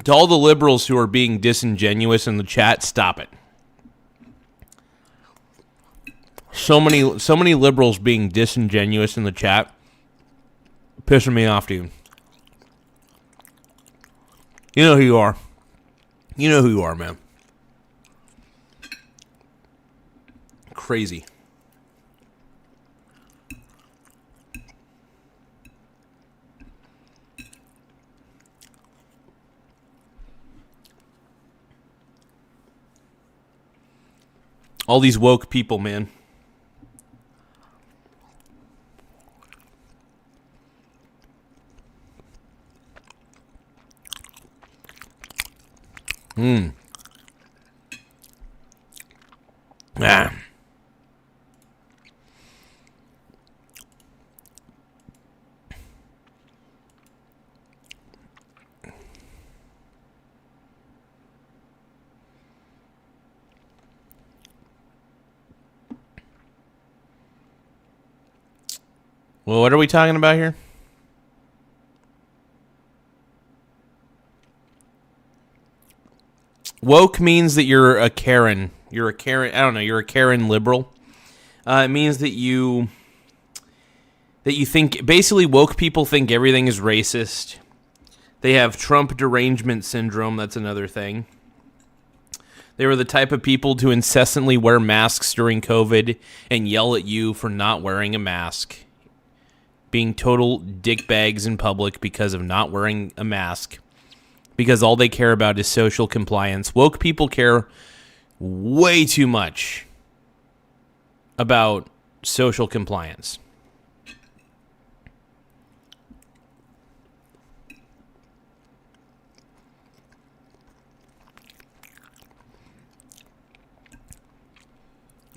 To all the liberals who are being disingenuous in the chat, stop it. So many liberals being disingenuous in the chat, pissing me off, dude. You know who you are. You know who you are, man. Crazy. All these woke people, man. Ah. Well, what are we talking about here? Woke means that you're a Karen. You're a Karen. I don't know. You're a Karen liberal. It means that you think, basically, woke people think everything is racist. They have Trump derangement syndrome. That's another thing. They were the type of people to incessantly wear masks during COVID and yell at you for not wearing a mask. Being total dickbags in public because of not wearing a mask. Because all they care about is social compliance. Woke people care way too much about social compliance.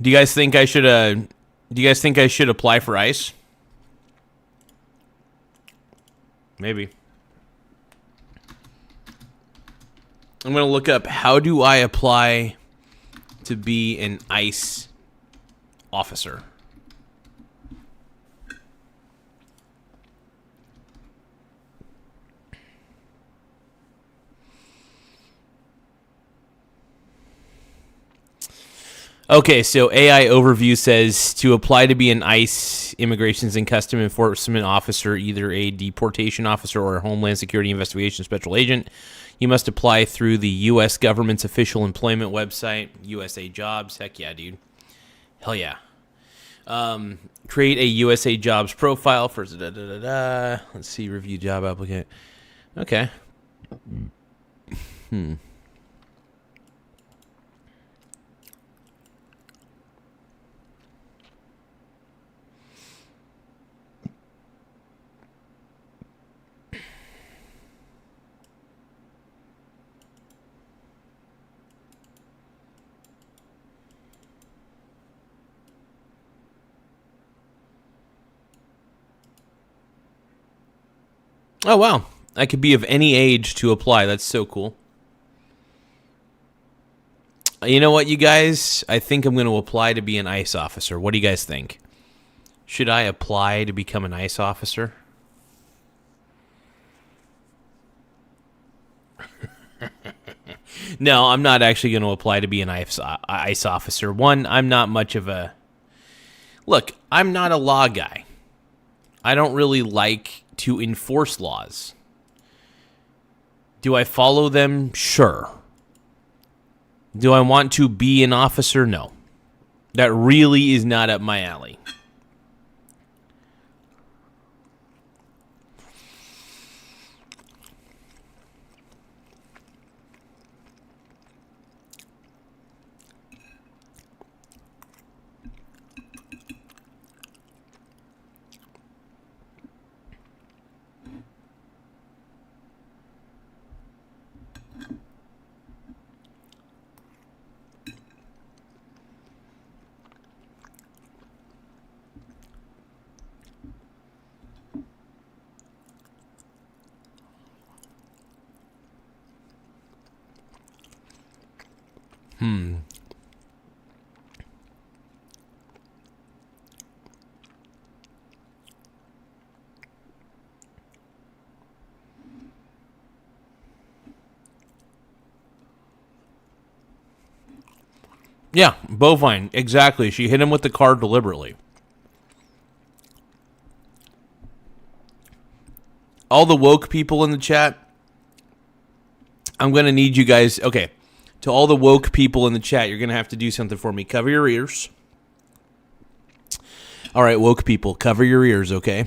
Do you guys think I should apply for ICE? Maybe. I'm going to look up, how do I apply to be an ICE officer? Okay, so AI Overview says to apply to be an ICE, Immigrations and Custom Enforcement Officer, either a deportation officer or a Homeland Security Investigation Special Agent, you must apply through the U.S. government's official employment website, USA Jobs. Heck yeah, dude. Hell yeah. Create a USA Jobs profile for Let's see, review job applicant. Okay. Oh, wow. I could be of any age to apply. That's so cool. You know what, you guys? I think I'm going to apply to be an ICE officer. What do you guys think? Should I apply to become an ICE officer? No, I'm not actually going to apply to be an ICE officer. One, I'm not much of a... Look, I'm not a law guy. I don't really like to enforce laws. Do I follow them? Sure. Do I want to be an officer? No. That really is not up my alley. Yeah, bovine. Exactly. She hit him with the car deliberately. All the woke people in the chat, I'm going to need you guys... Okay, to all the woke people in the chat, you're going to have to do something for me. Cover your ears. All right, woke people, cover your ears, okay?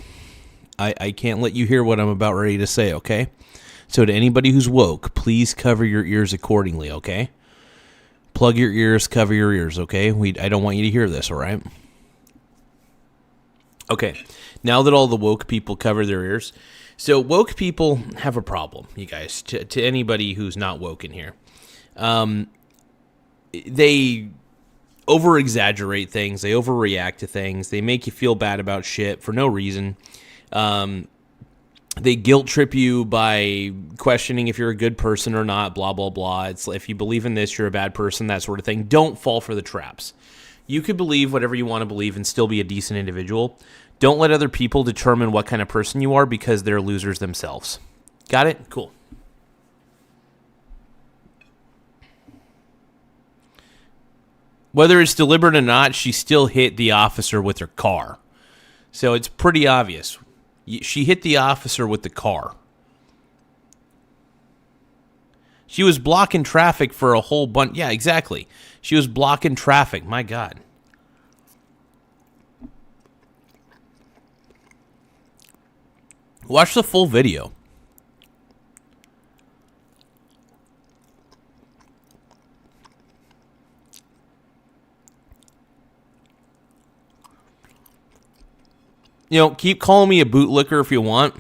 I can't let you hear what I'm about ready to say, okay? So to anybody who's woke, please cover your ears accordingly, okay? Plug your ears, cover your ears, okay? I don't want you to hear this, all right? Okay, now that all the woke people cover their ears, so woke people have a problem, you guys, to anybody who's not woke in here. They over-exaggerate things, they overreact to things, they make you feel bad about shit for no reason. They guilt trip you by questioning if you're a good person or not, blah, blah, blah. It's if you believe in this, you're a bad person, that sort of thing. Don't fall for the traps. You could believe whatever you want to believe and still be a decent individual. Don't let other people determine what kind of person you are because they're losers themselves. Got it? Cool. Whether it's deliberate or not, she still hit the officer with her car. So it's pretty obvious. She hit the officer with the car. She was blocking traffic for a whole bunch. Yeah, exactly. She was blocking traffic. My God. Watch the full video. You know, keep calling me a bootlicker if you want.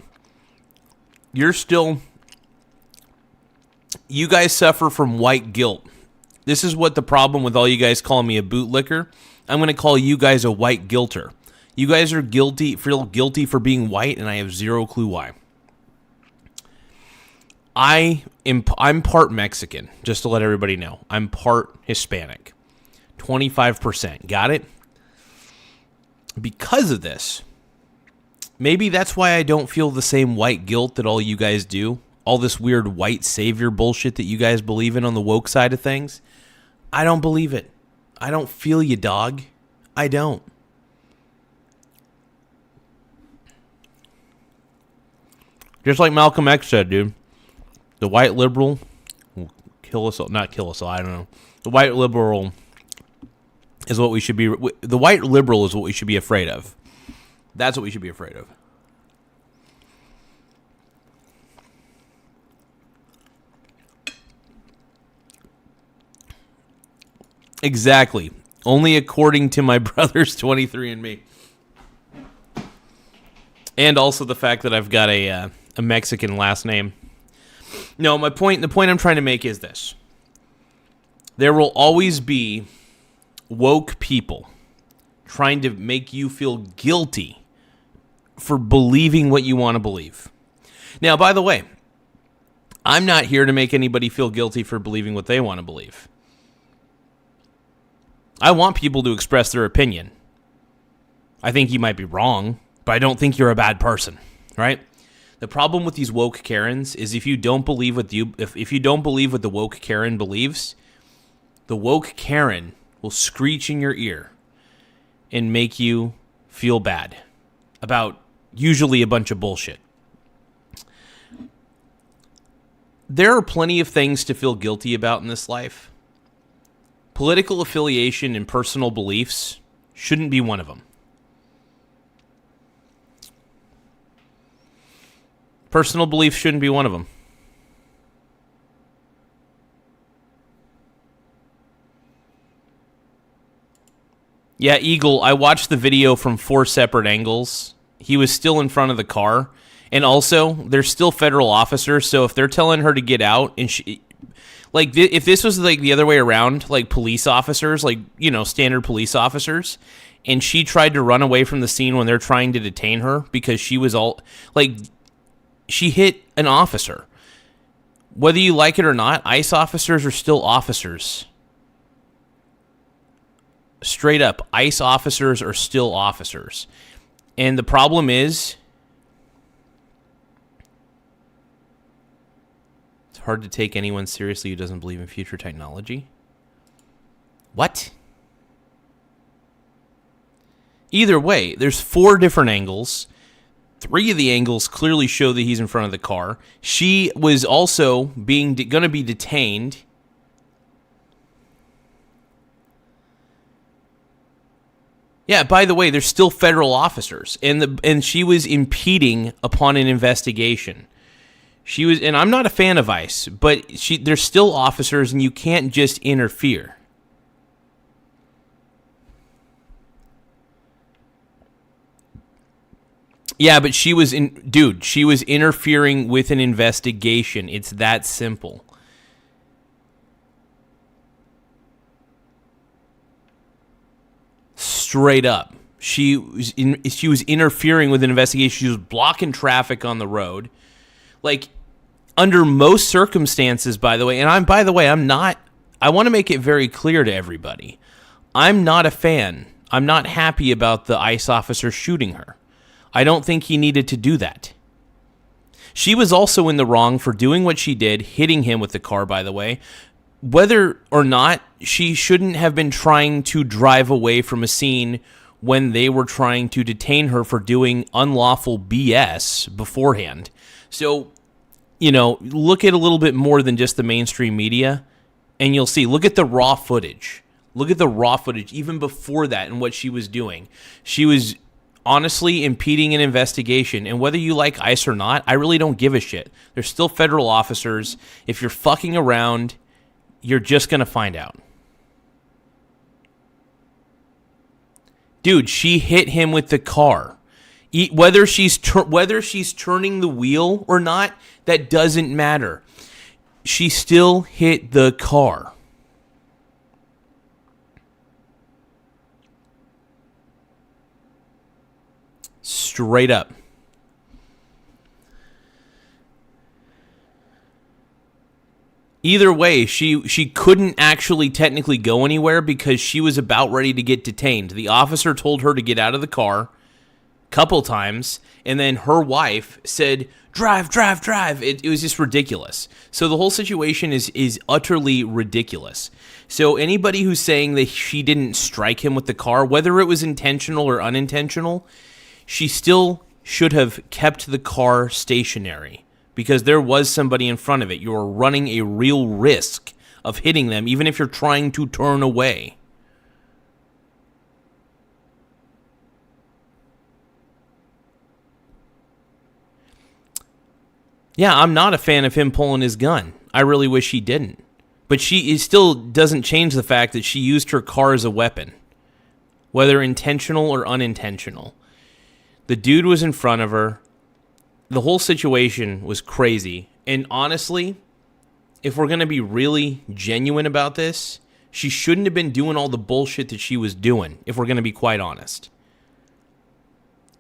You guys suffer from white guilt. This is what the problem with all you guys calling me a bootlicker. I'm going to call you guys a white guilter. You guys are feel guilty for being white, and I have zero clue why. I'm part Mexican, just to let everybody know. I'm part Hispanic. 25%. Got it? Because of this, maybe that's why I don't feel the same white guilt that all you guys do. All this weird white savior bullshit that you guys believe in on the woke side of things. I don't believe it. I don't feel you, dog. I don't. Just like Malcolm X said, dude. The white liberal will kill us all. Not kill us all, I don't know. The white liberal is what we should be. The white liberal is what we should be afraid of. That's what we should be afraid of. Exactly. Only according to my brother's 23andMe. And also the fact that I've got a Mexican last name. No, the point I'm trying to make is this. There will always be woke people trying to make you feel guilty for believing what you want to believe. Now, by the way, I'm not here to make anybody feel guilty for believing what they want to believe. I want people to express their opinion. I think you might be wrong, but I don't think you're a bad person, right? The problem with these woke Karens is if you don't believe what if you don't believe what the woke Karen believes, the woke Karen will screech in your ear and make you feel bad about usually a bunch of bullshit. There are plenty of things to feel guilty about in this life. Political affiliation and personal beliefs shouldn't be one of them. Personal beliefs shouldn't be one of them. Yeah, Eagle, I watched the video from 4 separate angles. He was still in front of the car. And also, there's still federal officers, so if they're telling her to get out, and she... Like, if this was, like, the other way around, like, police officers, like, you know, standard police officers, and she tried to run away from the scene when they're trying to detain her because she was all... Like, she hit an officer. Whether you like it or not, ICE officers are still officers. Straight up, ICE officers are still officers. And the problem is... hard to take anyone seriously who doesn't believe in future technology. What? Either way, there's 4 different angles. 3 of the angles clearly show that he's in front of the car. She was also going to be detained. Yeah, by the way, there's still federal officers, and she was impeding upon an investigation. She was, and I'm not a fan of ICE, but there's still officers, and you can't just interfere. Yeah, but she was interfering with an investigation. It's that simple. Straight up. She was interfering with an investigation. She was blocking traffic on the road. Like, under most circumstances, by the way, and I want to make it very clear to everybody, I'm not a fan. I'm not happy about the ICE officer shooting her. I don't think he needed to do that. She was also in the wrong for doing what she did, hitting him with the car, by the way. Whether or not she shouldn't have been trying to drive away from a scene when they were trying to detain her for doing unlawful BS beforehand. So, look at a little bit more than just the mainstream media, and you'll see. Look at the raw footage. Look at the raw footage, even before that, and what she was doing. She was honestly impeding an investigation, and whether you like ICE or not, I really don't give a shit. They're still federal officers. If you're fucking around, you're just going to find out. Dude, she hit him with the car. Whether she's turning the wheel or not, that doesn't matter. She still hit the car. Straight up. Either way, she couldn't actually technically go anywhere because she was about ready to get detained. The officer told her to get out of the car a couple times, and then her wife said, drive, drive, drive. It was just ridiculous. So the whole situation is utterly ridiculous. So anybody who's saying that she didn't strike him with the car, whether it was intentional or unintentional, she still should have kept the car stationary. Because there was somebody in front of it. You're running a real risk of hitting them, even if you're trying to turn away. Yeah, I'm not a fan of him pulling his gun. I really wish he didn't. But it still doesn't change the fact that she used her car as a weapon, whether intentional or unintentional. The dude was in front of her. The whole situation was crazy. And honestly, if we're going to be really genuine about this, she shouldn't have been doing all the bullshit that she was doing, if we're going to be quite honest.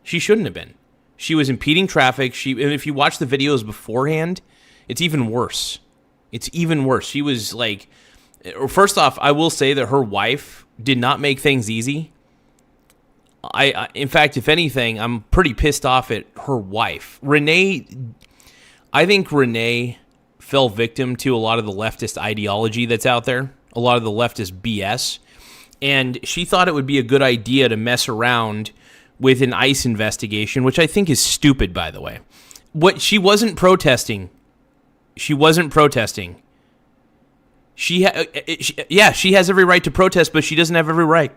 She shouldn't have been. She was impeding traffic. And if you watch the videos beforehand, it's even worse. It's even worse. She was like, first off, I will say that her wife did not make things easy. In fact, if anything, I'm pretty pissed off at her wife. I think Renee fell victim to a lot of the leftist ideology that's out there, a lot of the leftist BS, and she thought it would be a good idea to mess around with an ICE investigation, which I think is stupid, by the way. She wasn't protesting. She has every right to protest, but she doesn't have every right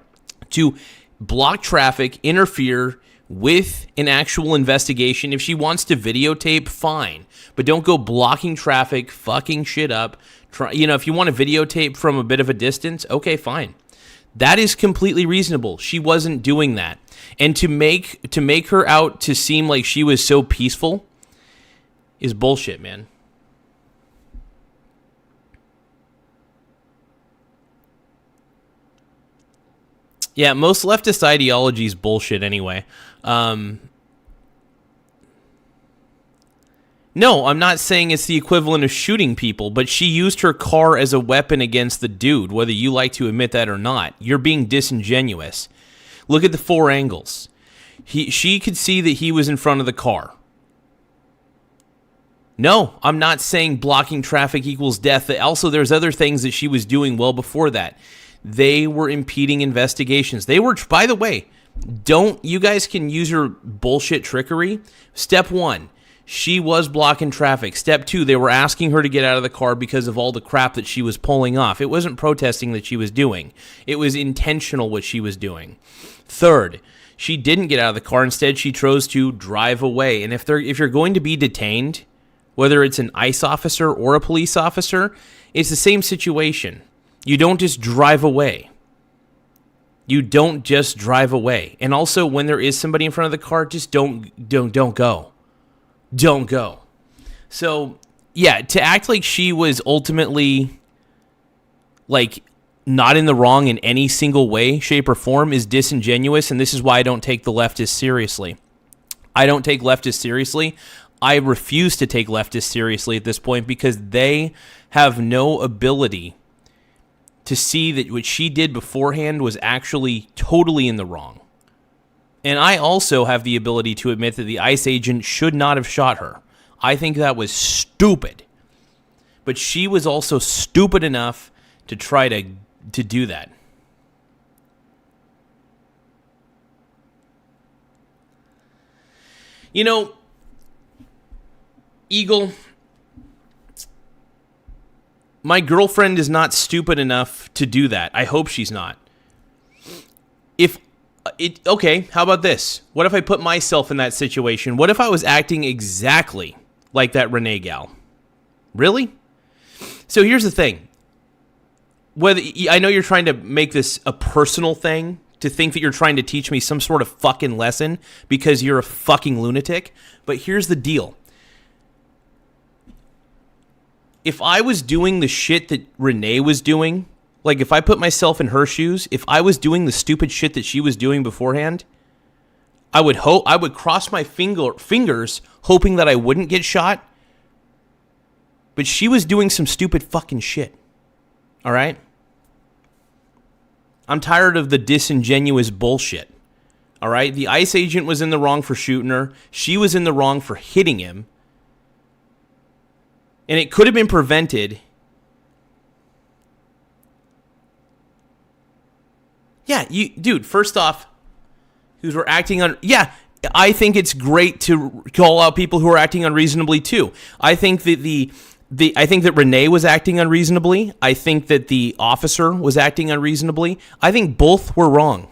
to block traffic, interfere with an actual investigation. If she wants to videotape, fine. But don't go blocking traffic, fucking shit up. If you want to videotape from a bit of a distance, okay, fine. That is completely reasonable. She wasn't doing that. And to make her out to seem like she was so peaceful is bullshit, man. Yeah, most leftist ideology is bullshit anyway. No, I'm not saying it's the equivalent of shooting people, but she used her car as a weapon against the dude, whether you like to admit that or not. You're being disingenuous. Look at the four angles. She could see that he was in front of the car. No, I'm not saying blocking traffic equals death. Also, there's other things that she was doing well before that. They were impeding investigations. They were, by the way, you guys can use your bullshit trickery. Step 1, she was blocking traffic. Step 2, they were asking her to get out of the car because of all the crap that she was pulling off. It wasn't protesting that she was doing. It was intentional what she was doing. Third, she didn't get out of the car. Instead, she chose to drive away. And if you're going to be detained, whether it's an ICE officer or a police officer, it's the same situation. You don't just drive away. You don't just drive away. And also, when there is somebody in front of the car, just don't go. Don't go. So, yeah, to act like she was ultimately, like, not in the wrong in any single way, shape, or form is disingenuous, and this is why I don't take the leftists seriously. I don't take leftists seriously. I refuse to take leftists seriously at this point because they have no ability to see that what she did beforehand was actually totally in the wrong. And I also have the ability to admit that the ICE agent should not have shot her. I think that was stupid. But she was also stupid enough to try to do that. You know, Eagle, my girlfriend is not stupid enough to do that. I hope she's not. Okay, how about this? What if I put myself in that situation? What if I was acting exactly like that Renee gal? Really? So here's the thing. I know you're trying to make this a personal thing, to think that you're trying to teach me some sort of fucking lesson because you're a fucking lunatic, but here's the deal. If I was doing the shit that Renee was doing, like if I put myself in her shoes, if I was doing the stupid shit that she was doing beforehand, I would cross my fingers hoping that I wouldn't get shot. But she was doing some stupid fucking shit. All right? I'm tired of the disingenuous bullshit. All right? The ICE agent was in the wrong for shooting her. She was in the wrong for hitting him. And it could have been prevented. Yeah, dude, first off, who were acting on... Yeah, I think it's great to call out people who are acting unreasonably, too. I think that I think that Renee was acting unreasonably. I think that the officer was acting unreasonably. I think both were wrong.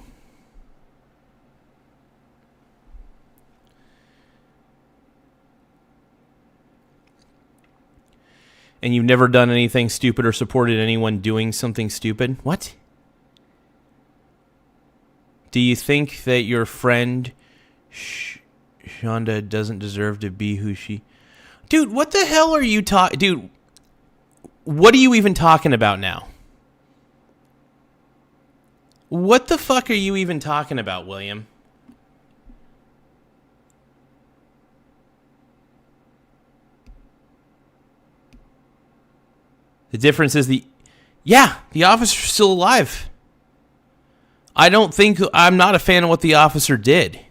And you've never done anything stupid or supported anyone doing something stupid? What? Do you think that your friend Shonda doesn't deserve to be who she... Dude, what the hell are you talking... Dude, what are you even talking about now? What the fuck are you even talking about, William? The difference is the officer's still alive. I'm not a fan of what the officer did.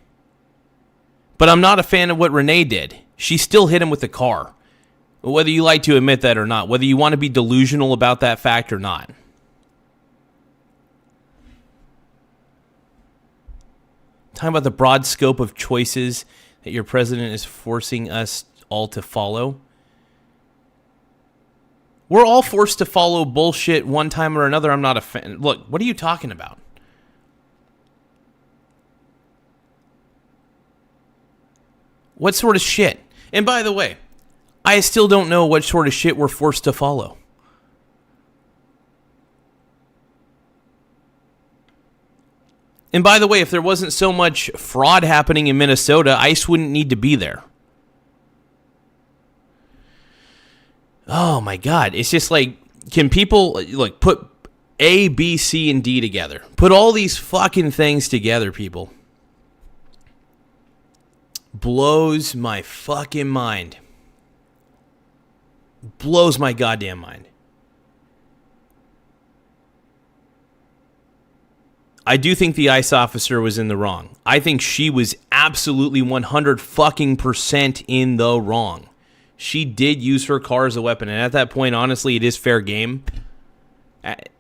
But I'm not a fan of what Renee did. She still hit him with the car. Whether you like to admit that or not. Whether you want to be delusional about that fact or not. Talking about the broad scope of choices that your president is forcing us all to follow. We're all forced to follow bullshit one time or another. I'm not a fan. Look, what are you talking about? What sort of shit? And by the way, I still don't know what sort of shit we're forced to follow. And by the way, if there wasn't so much fraud happening in Minnesota, ICE wouldn't need to be there. Oh my God. It's just like, can people put A, B, C, and D together? Put all these fucking things together, people. Blows my fucking mind. Blows my goddamn mind. I do think the ICE officer was in the wrong. I think she was absolutely 100 fucking % in the wrong. She did use her car as a weapon, and at that point, honestly, it is fair game.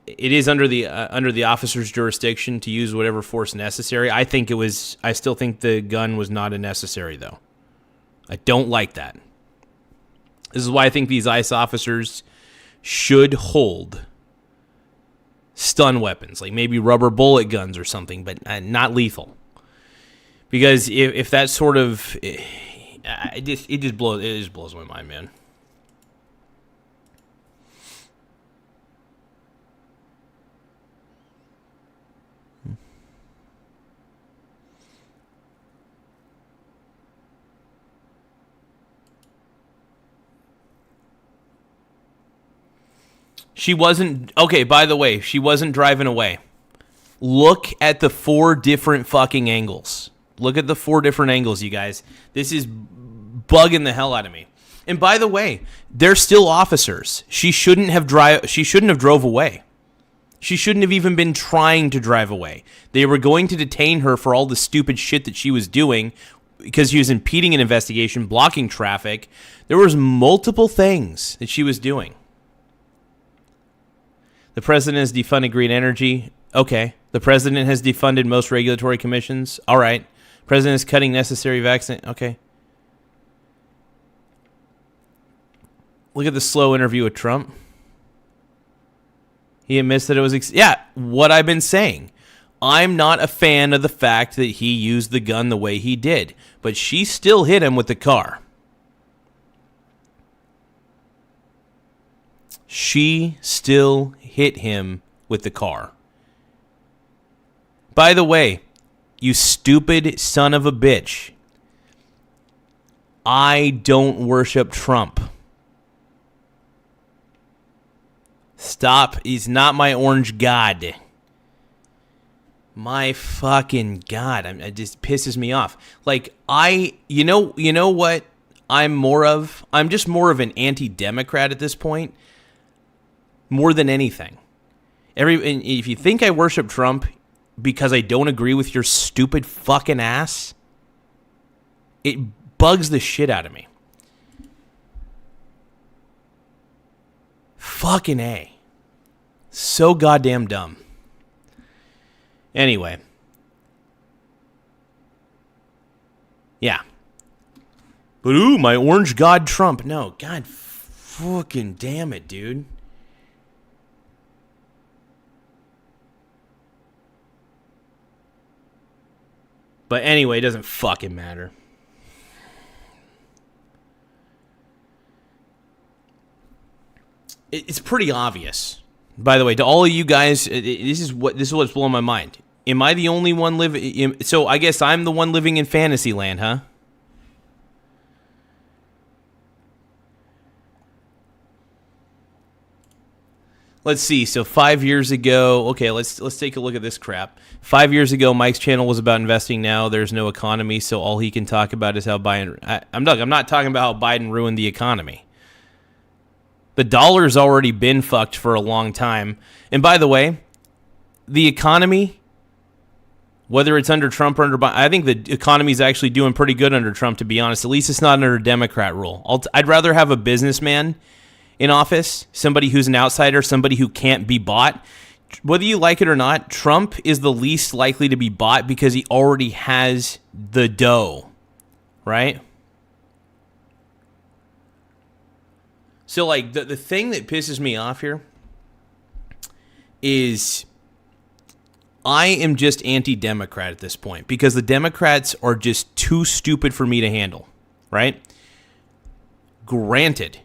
It is under the officer's jurisdiction to use whatever force necessary. I still think the gun was not necessary, though. I don't like that. This is why I think these ICE officers should hold stun weapons, like maybe rubber bullet guns or something, but not lethal. Because if that sort of... It just blows my mind, man. She wasn't... Okay, by the way, she wasn't driving away. Look at the 4 different fucking angles. Look at the 4 different angles, you guys. This is bugging the hell out of me. And by the way, they're still officers. She shouldn't have drove away. She shouldn't have even been trying to drive away. They were going to detain her for all the stupid shit that she was doing because she was impeding an investigation, blocking traffic. There was multiple things that she was doing. The president has defunded green energy. Okay. The president has defunded most regulatory commissions. All right. President is cutting necessary vaccine. Okay. Look at the slow interview with Trump. He admits that it was... what I've been saying. I'm not a fan of the fact that he used the gun the way he did. But she still hit him with the car. She still hit him with the car. By the way, you stupid son of a bitch. I don't worship Trump. Stop. He's not my orange god. My fucking god. It just pisses me off. Like, you know what I'm more of? I'm just more of an anti-democrat at this point. More than anything. If you think I worship Trump because I don't agree with your stupid fucking ass, it bugs the shit out of me. Fucking A. So goddamn dumb. Anyway. Yeah. But ooh, my orange god Trump. No, god fucking damn it, dude. But anyway, it doesn't fucking matter. It's pretty obvious. By the way, to all of you guys, this is what's blowing my mind. Am I the only one living? So I guess I'm the one living in fantasy land, huh? Let's see. So 5 years ago, okay, let's take a look at this crap. 5 years ago, Mike's channel was about investing. Now there's no economy, so all he can talk about is how Biden. I'm not talking about how Biden ruined the economy. The dollar's already been fucked for a long time. And by the way, the economy, whether it's under Trump or under Biden, I think the economy's actually doing pretty good under Trump, to be honest. At least it's not under Democrat rule. I'd rather have a businessman in office, somebody who's an outsider, somebody who can't be bought. Whether you like it or not, Trump is the least likely to be bought because he already has the dough, right? So, like, the thing that pisses me off here is I am just anti-Democrat at this point because the Democrats are just too stupid for me to handle, right? Granted,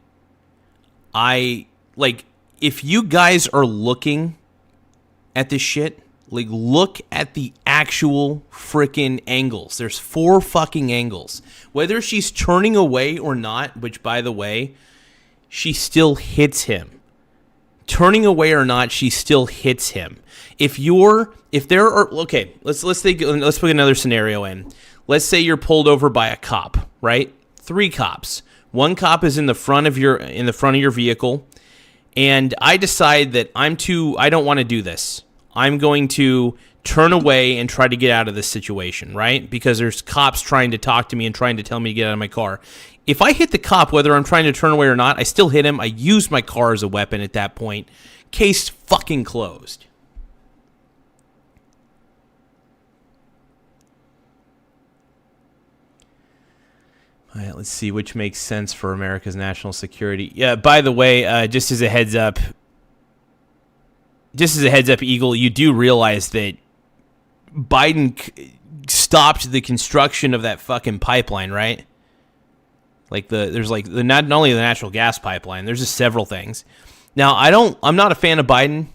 if you guys are looking at this shit, like, look at the actual freaking angles. There's 4 fucking angles. Whether she's turning away or not, which, by the way, she still hits him. Turning away or not, she still hits him. Let's put another scenario in. Let's say you're pulled over by a cop, right? 3 cops. 1 cop is in the front of your vehicle, and I decide that I don't want to do this. I'm going to turn away and try to get out of this situation, right? Because there's cops trying to talk to me and trying to tell me to get out of my car. If I hit the cop, whether I'm trying to turn away or not, I still hit him. I use my car as a weapon at that point. Case fucking closed. All right, let's see which makes sense for America's national security. Yeah, by the way, just as a heads up, Eagle, you do realize that Biden stopped the construction of that fucking pipeline, right? There's not only the natural gas pipeline, there's just several things. Now, I'm not a fan of Biden.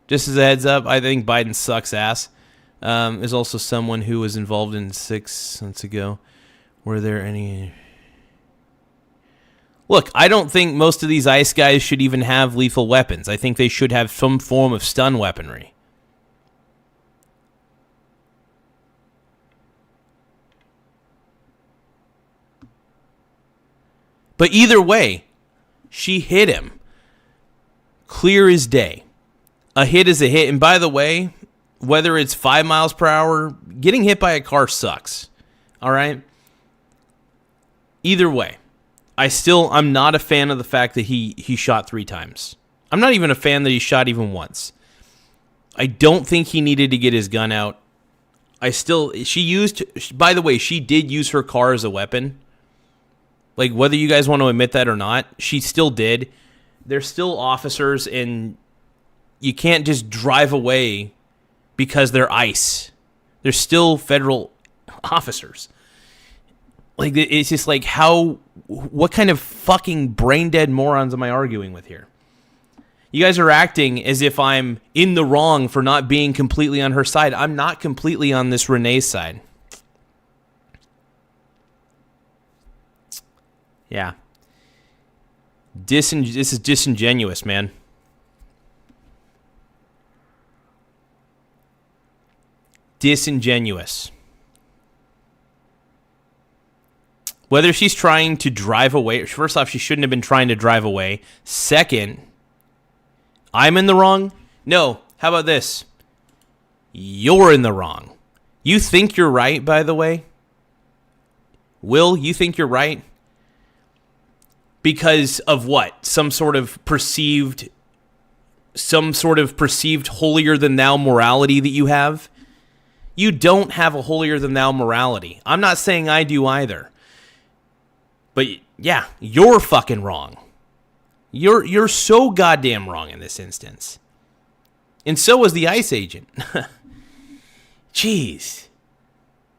Just as a heads up, I think Biden sucks ass. There's also someone who was involved in 6 months ago. Were there any... Look, I don't think most of these ICE guys should even have lethal weapons. I think they should have some form of stun weaponry. But either way, she hit him. Clear as day. a hit is a hit. And by the way, whether it's 5 miles per hour, getting hit by a car sucks. All right? Either way, I'm not a fan of the fact that he shot 3 times. I'm not even a fan that he shot even once. I don't think he needed to get his gun out. By the way, she did use her car as a weapon. Like, whether you guys want to admit that or not, she still did. They're still officers, and you can't just drive away because they're ICE. They're still federal officers. Like, it's just like, what kind of fucking brain-dead morons am I arguing with here? You guys are acting as if I'm in the wrong for not being completely on her side. I'm not completely on this Renee's side. Yeah. This is disingenuous, man. Disingenuous. Whether she's trying to drive away, first off, she shouldn't have been trying to drive away. Second, I'm in the wrong? No. How about this? You're in the wrong. You think you're right, by the way? Will, you think you're right? Because of what? Some sort of perceived holier-than-thou morality that you have? You don't have a holier-than-thou morality. I'm not saying I do either. But yeah, you're fucking wrong. You're so goddamn wrong in this instance. And so was the ICE agent. Jeez.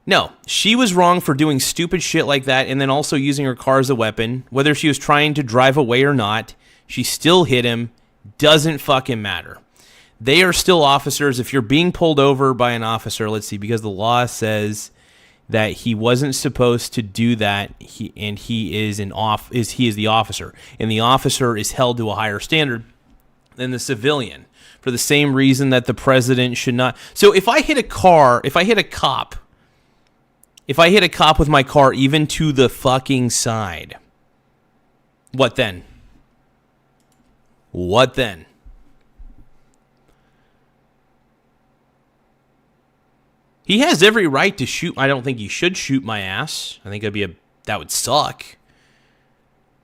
No, she was wrong for doing stupid shit like that and then also using her car as a weapon. Whether she was trying to drive away or not, she still hit him. Doesn't fucking matter. They are still officers. If you're being pulled over by an officer, let's see, because the law says that he wasn't supposed to do that, he is the officer, and the officer is held to a higher standard than the civilian for the same reason that the president should not. So if I hit a cop with my car even to the fucking side, what then? What then? He has every right to shoot. I don't think he should shoot my ass. I think that would suck.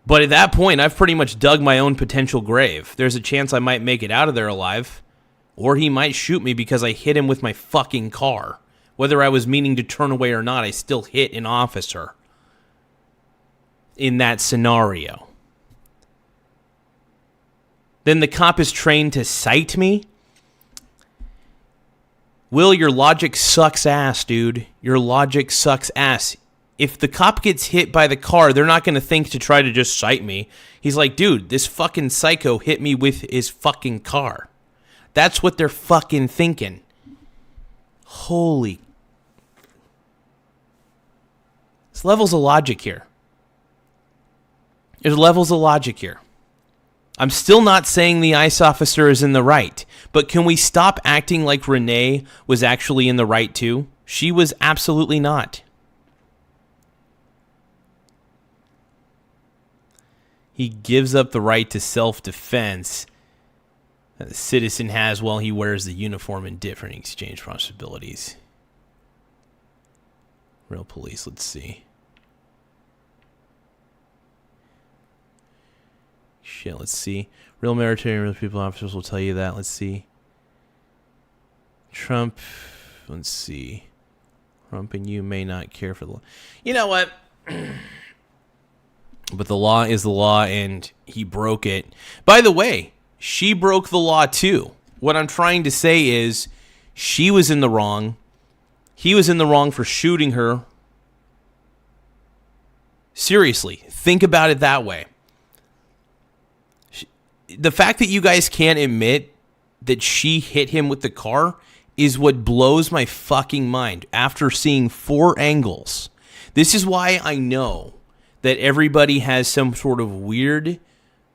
But at that point, I've pretty much dug my own potential grave. There's a chance I might make it out of there alive. Or he might shoot me because I hit him with my fucking car. Whether I was meaning to turn away or not, I still hit an officer in that scenario. Then the cop is trained to cite me? Will, your logic sucks ass, dude. Your logic sucks ass. If the cop gets hit by the car, they're not going to think to try to just cite me. He's like, dude, this fucking psycho hit me with his fucking car. That's what they're fucking thinking. Holy. There's levels of logic here. There's levels of logic here. I'm still not saying the ICE officer is in the right, but can we stop acting like Renee was actually in the right too? She was absolutely not. He gives up the right to self-defense that the citizen has while he wears the uniform in different exchange responsibilities. Real police, let's see. Shit, let's see. Real military and real people officers will tell you that. Let's see. Trump, let's see. Trump and you may not care for the law. You know what? But the law is the law, and he broke it. By the way, she broke the law too. What I'm trying to say is she was in the wrong. He was in the wrong for shooting her. Seriously, think about it that way. The fact that you guys can't admit that she hit him with the car is what blows my fucking mind after seeing 4 angles. This is why I know that everybody has some sort of weird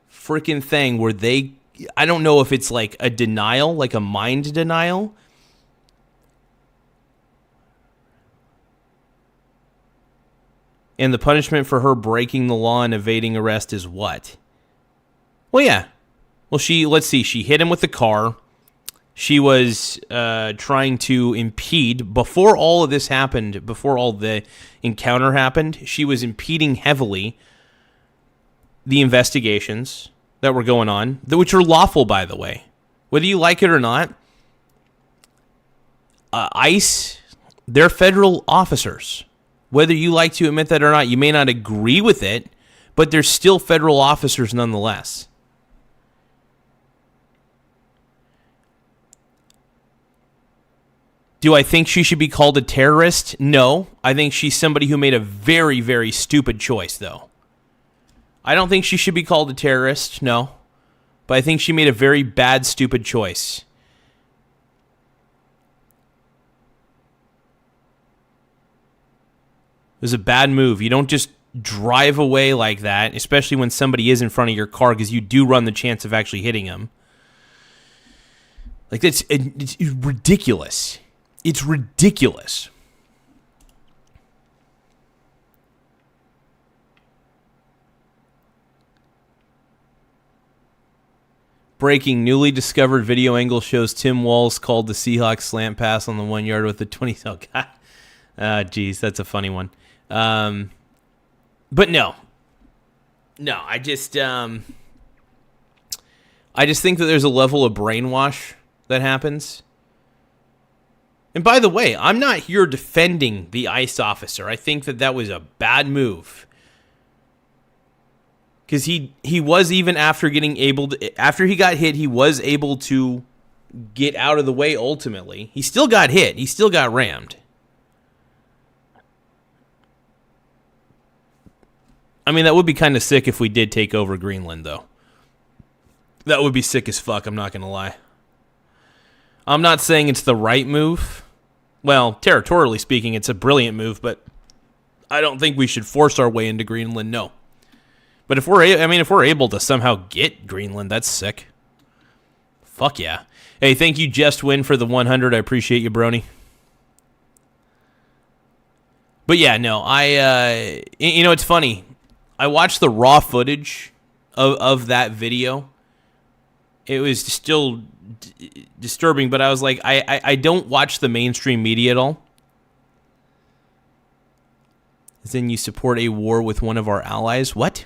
freaking thing where I don't know if it's like a denial, like a mind denial. And the punishment for her breaking the law and evading arrest is what? Well, yeah. Well, let's see. She hit him with the car. She was trying to impede, before all of this happened, before all the encounter happened, she was impeding heavily the investigations that were going on, which are lawful, by the way. Whether you like it or not, ICE, they're federal officers. Whether you like to admit that or not, you may not agree with it, but they're still federal officers nonetheless. Do I think she should be called a terrorist? No. I think she's somebody who made a very, very stupid choice, though. I don't think she should be called a terrorist, no. But I think she made a very bad, stupid choice. It was a bad move. You don't just drive away like that, especially when somebody is in front of your car, because you do run the chance of actually hitting them. Like, it's ridiculous. It's ridiculous. Breaking, newly discovered video angle shows Tim Walz called the Seahawks slant pass on the 1 yard with the 20. Oh, God. Geez, that's a funny one. But no. No, I just think that there's a level of brainwash that happens. And by the way, I'm not here defending the ICE officer. I think that was a bad move. Because he was, even after after he got hit, he was able to get out of the way ultimately. He still got hit. He still got rammed. I mean, that would be kind of sick if we did take over Greenland, though. That would be sick as fuck, I'm not going to lie. I'm not saying it's the right move. Well, territorially speaking, it's a brilliant move, but I don't think we should force our way into Greenland, no. But if we're able to somehow get Greenland, that's sick. Fuck yeah. Hey, thank you, Just Win, for the 100. I appreciate you, Brony. But yeah, no, it's funny. I watched the raw footage of that video. It was still disturbing, but I was like, I don't watch the mainstream media at all. Then you support a war with one of our allies. What?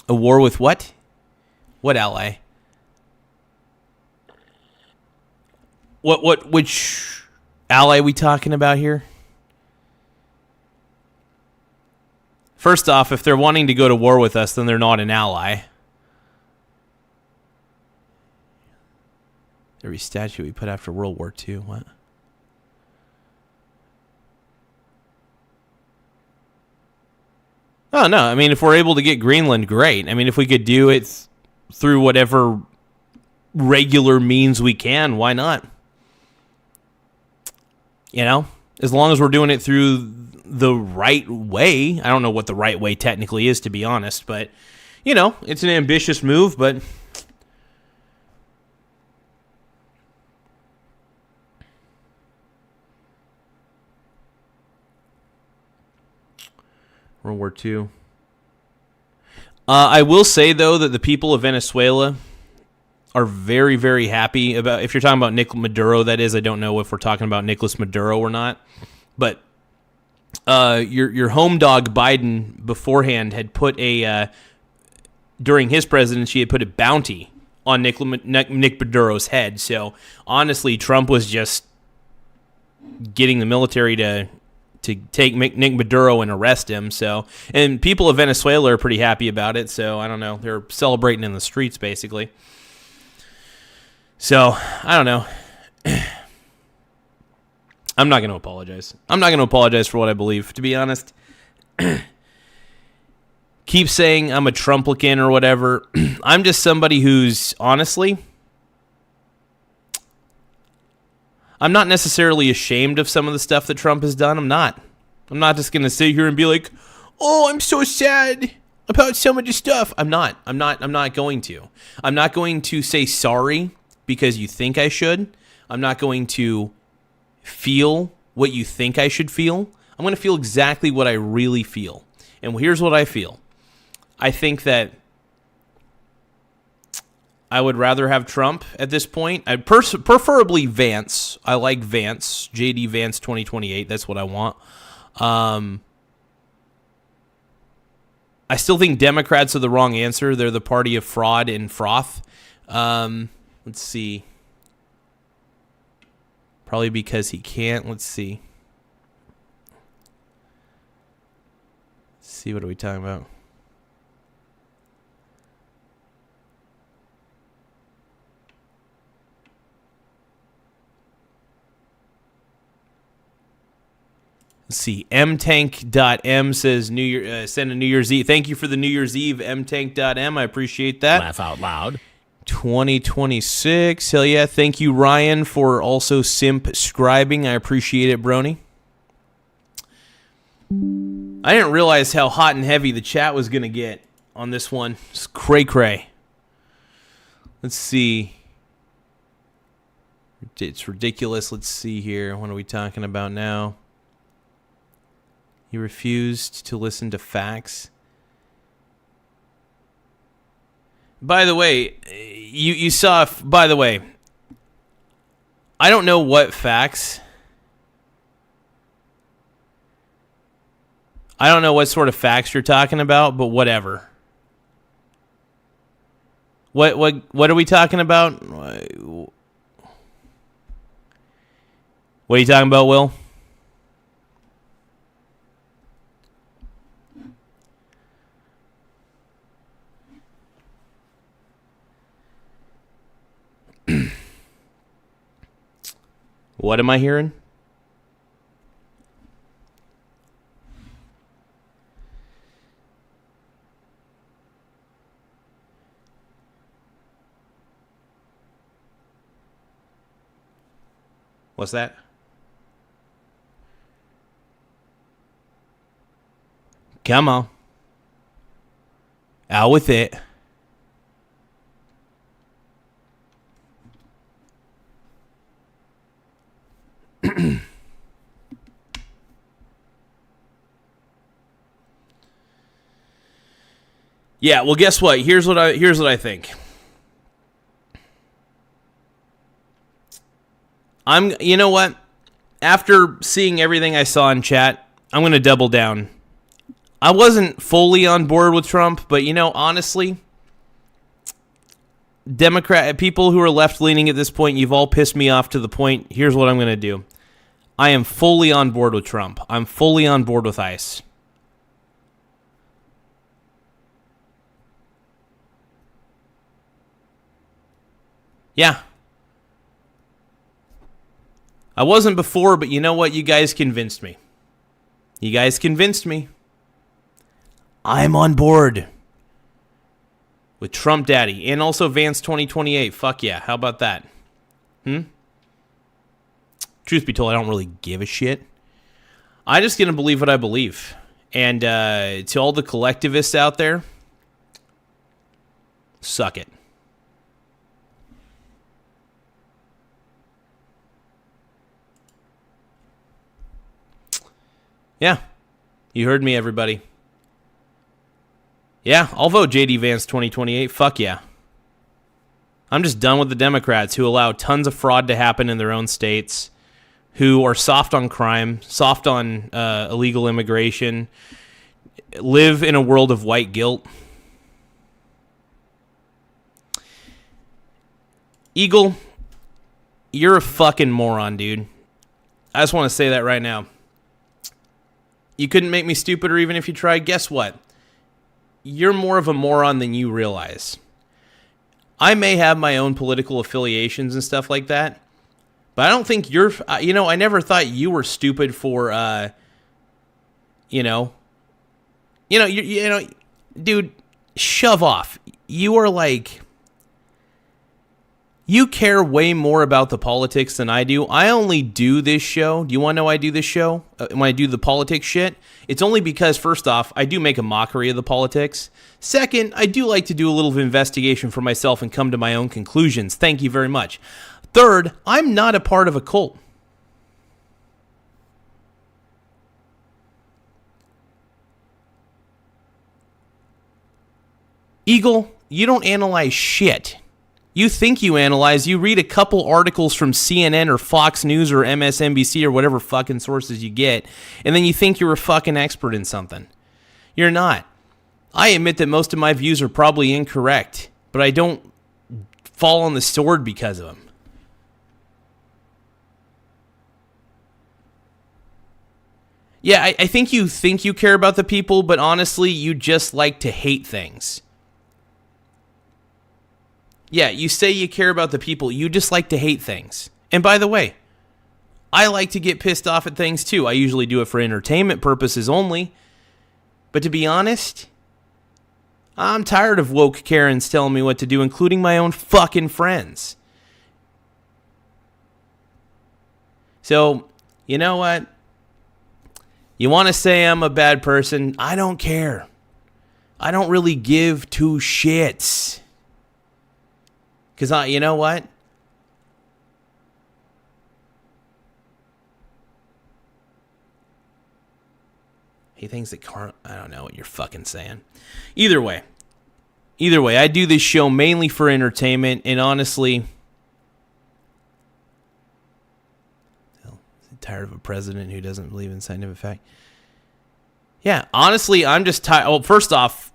A war with what? What ally? Which ally are we talking about here? First off, if they're wanting to go to war with us, then they're not an ally. Every statue we put after World War II. What? Oh, no. I mean, if we're able to get Greenland, great. I mean, if we could do it through whatever regular means we can, why not? You know? As long as we're doing it through the right way. I don't know what the right way technically is, to be honest. But, you know, it's an ambitious move, but... World War II. I will say, though, that the people of Venezuela are very, very happy about, if you're talking about Nicolas Maduro, that is. I don't know if we're talking about Nicolas Maduro or not. But your home dog, Biden, beforehand had put during his presidency, he had put a bounty on Nick Maduro's head. So, honestly, Trump was just getting the military to take Nick Maduro and arrest him. So, and people of Venezuela are pretty happy about it. So, I don't know. They're celebrating in the streets, basically. So, I don't know. I'm not going to apologize. I'm not going to apologize for what I believe, to be honest. Keep saying I'm a Trumplican or whatever. I'm just somebody who's, honestly, I'm not necessarily ashamed of some of the stuff that Trump has done. I'm not. I'm not just going to sit here and be like, oh, I'm so sad about some of the stuff. I'm not going to. I'm not going to say sorry because you think I should. I'm not going to feel what you think I should feel. I'm going to feel exactly what I really feel. And here's what I feel. I think that I would rather have Trump at this point. I'd preferably Vance. I like Vance, JD Vance 2028. That's what I want. I still think Democrats are the wrong answer. They're the party of fraud and froth. Let's see. Probably because he can't. Let's see. What are we talking about? Let's see. mtank.m says send a New Year's Eve. Thank you for the New Year's Eve, mtank.m. I appreciate that. Laugh out loud. 2026. Hell yeah. Thank you, Ryan, for also simp-scribing. I appreciate it, Brony. I didn't realize how hot and heavy the chat was going to get on this one. It's cray-cray. Let's see. It's ridiculous. Let's see here. What are we talking about now? He refused to listen to facts. By the way, you saw... By the way, I don't know what facts... I don't know what sort of facts you're talking about, but whatever. What are we talking about? What are you talking about, Will? What am I hearing? What's that? Come on. Out with it. Yeah, well, guess what? Here's what I think. You know what? After seeing everything I saw in chat, I'm going to double down. I wasn't fully on board with Trump, but honestly, people who are left-leaning at this point, you've all pissed me off to the point. Here's what I'm going to do. I am fully on board with Trump. I'm fully on board with ICE. Yeah. I wasn't before, but you know what? You guys convinced me. I'm on board with Trump Daddy and also Vance 2028. Fuck yeah. How about that? Truth be told, I don't really give a shit. I'm just going to believe what I believe. And to all the collectivists out there, suck it. Yeah, you heard me, everybody. Yeah, I'll vote JD Vance 2028. Fuck yeah. I'm just done with the Democrats who allow tons of fraud to happen in their own states, who are soft on crime, soft on illegal immigration, live in a world of white guilt. Eagle, you're a fucking moron, dude. I just want to say that right now. You couldn't make me stupider even if you tried. Guess what? You're more of a moron than you realize. I may have my own political affiliations and stuff like that, but I don't think you're... I never thought you were stupid for, dude, shove off. You are like... You care way more about the politics than I do. I only do this show. Do you want to know why I do this show? When I do the politics shit? It's only because, first off, I do make a mockery of the politics. Second, I do like to do a little investigation for myself and come to my own conclusions. Thank you very much. Third, I'm not a part of a cult. Eagle, you don't analyze shit. You think you analyze. You read a couple articles from CNN or Fox News or MSNBC or whatever fucking sources you get, and then you think you're a fucking expert in something. You're not. I admit that most of my views are probably incorrect, but I don't fall on the sword because of them. Yeah, I think you care about the people, but honestly, you just like to hate things. Yeah, you say you care about the people, you just like to hate things. And by the way, I like to get pissed off at things too. I usually do it for entertainment purposes only. But to be honest, I'm tired of woke Karens telling me what to do, including my own fucking friends. So, you know what? You want to say I'm a bad person? I don't care. I don't really give two shits. Because, you know what? He thinks that I don't know what you're fucking saying. Either way, I do this show mainly for entertainment, and honestly, I'm tired of a president who doesn't believe in scientific fact. Yeah, honestly, I'm just tired. Well, first off,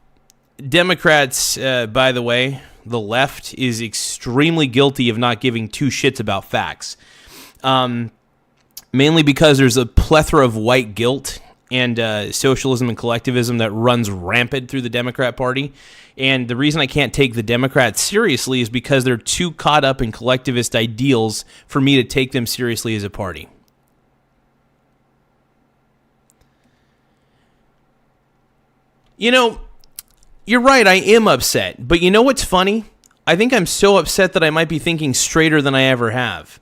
Democrats, by the way, the left is extremely guilty of not giving two shits about facts. Mainly because there's a plethora of white guilt and socialism and collectivism that runs rampant through the Democrat Party. And the reason I can't take the Democrats seriously is because they're too caught up in collectivist ideals for me to take them seriously as a party. You know, you're right, I am upset. But you know what's funny? I think I'm so upset that I might be thinking straighter than I ever have.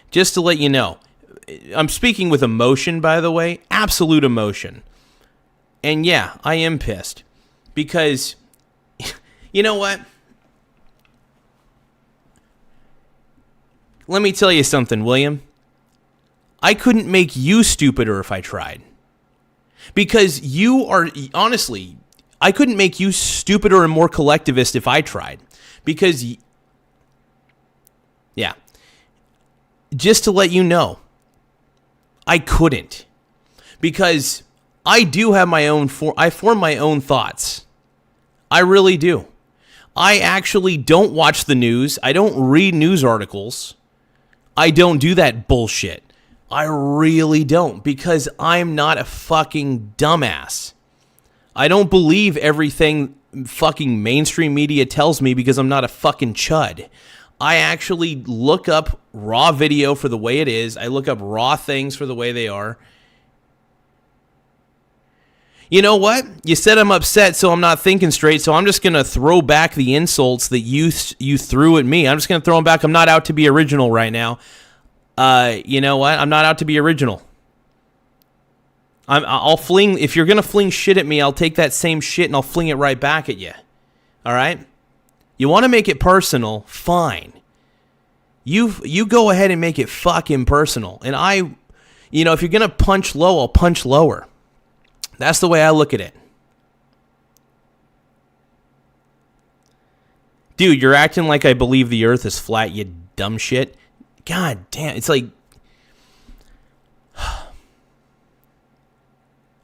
Just to let you know. I'm speaking with emotion, by the way. Absolute emotion. And yeah, I am pissed. Because, you know what? Let me tell you something, William. I couldn't make you stupider if I tried. Because you are, honestly, I couldn't make you stupider and more collectivist if I tried. Because, yeah. Just to let you know, I couldn't. Because I do have my own, I form my own thoughts. I really do. I actually don't watch the news. I don't read news articles. I don't do that bullshit. I really don't, because I'm not a fucking dumbass. I don't believe everything fucking mainstream media tells me because I'm not a fucking chud. I actually look up raw video for the way it is. I look up raw things for the way they are. You know what? You said I'm upset, so I'm not thinking straight, so I'm just going to throw back the insults that you threw at me. I'm just going to throw them back. I'm not out to be original right now. You know what? I'm not out to be original. I'll fling, if you're going to fling shit at me, I'll take that same shit and I'll fling it right back at you. All right? You want to make it personal, fine. You go ahead and make it fucking personal. And if you're going to punch low, I'll punch lower. That's the way I look at it. Dude, you're acting like I believe the earth is flat, you dumb shit. God damn, it's like...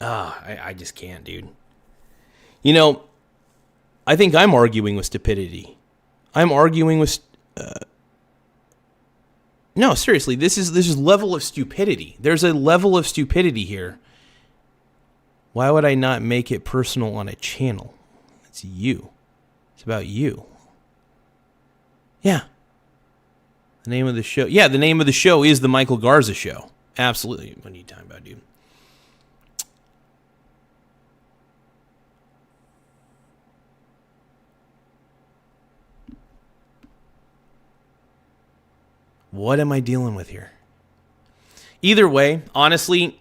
I just can't, dude. You know, I think I'm arguing with stupidity. I'm arguing with... No, seriously, this is level of stupidity. There's a level of stupidity here. Why would I not make it personal on a channel? It's you. It's about you. Yeah. The name of the show. Yeah, the name of the show is The Michael Garza Show. Absolutely. What are you talking about, dude? What am I dealing with here? Either way, honestly,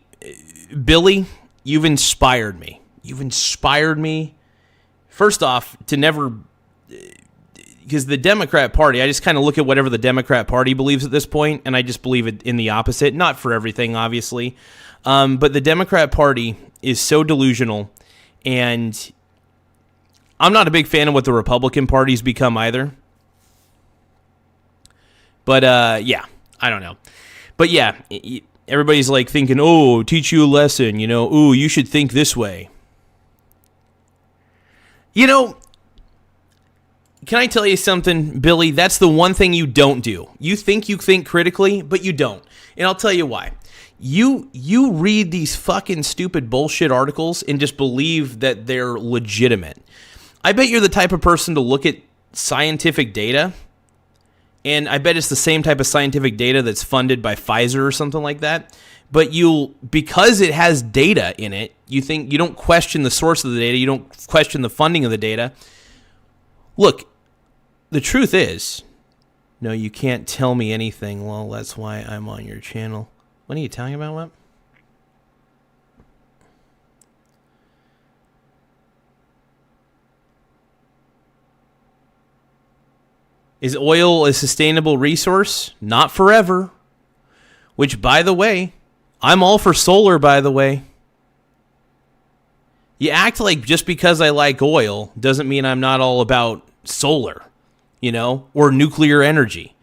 Billy, you've inspired me. You've inspired me, first off, to never... Because the Democrat Party, I just kind of look at whatever the Democrat Party believes at this point, and I just believe it in the opposite. Not for everything, obviously. But the Democrat Party is so delusional, and I'm not a big fan of what the Republican Party's become either. But yeah, I don't know. But yeah, everybody's like thinking, oh, teach you a lesson, you know, ooh, you should think this way. You know, can I tell you something, Billy? That's the one thing you don't do. You think critically, but you don't. And I'll tell you why. You read these fucking stupid bullshit articles and just believe that they're legitimate. I bet you're the type of person to look at scientific data, and I bet it's the same type of scientific data that's funded by Pfizer or something like that. But because it has data in it, you don't question the source of the data, you don't question the funding of the data. Look, the truth is, no, you can't tell me anything. Well, that's why I'm on your channel. What are you talking about, what? Is oil a sustainable resource? Not forever. Which, by the way, I'm all for solar, by the way. You act like just because I like oil doesn't mean I'm not all about solar, you know, or nuclear energy.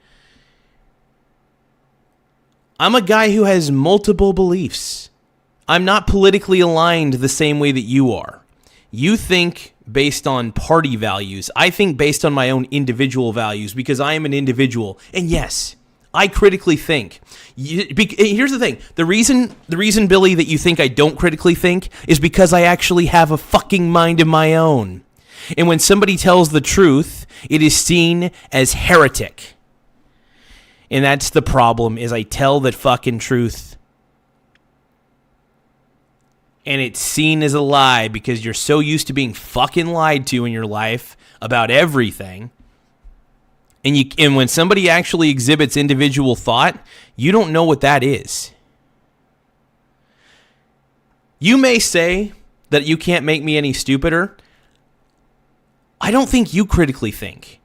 I'm a guy who has multiple beliefs. I'm not politically aligned the same way that you are. You think based on party values. I think based on my own individual values because I am an individual. And yes, I critically think. Here's the thing. The reason, Billy, that you think I don't critically think is because I actually have a fucking mind of my own. And when somebody tells the truth, it is seen as heretic. And that's the problem, is I tell the fucking truth. And it's seen as a lie because you're so used to being fucking lied to in your life about everything. And when somebody actually exhibits individual thought, you don't know what that is. You may say that you can't make me any stupider. I don't think you critically think.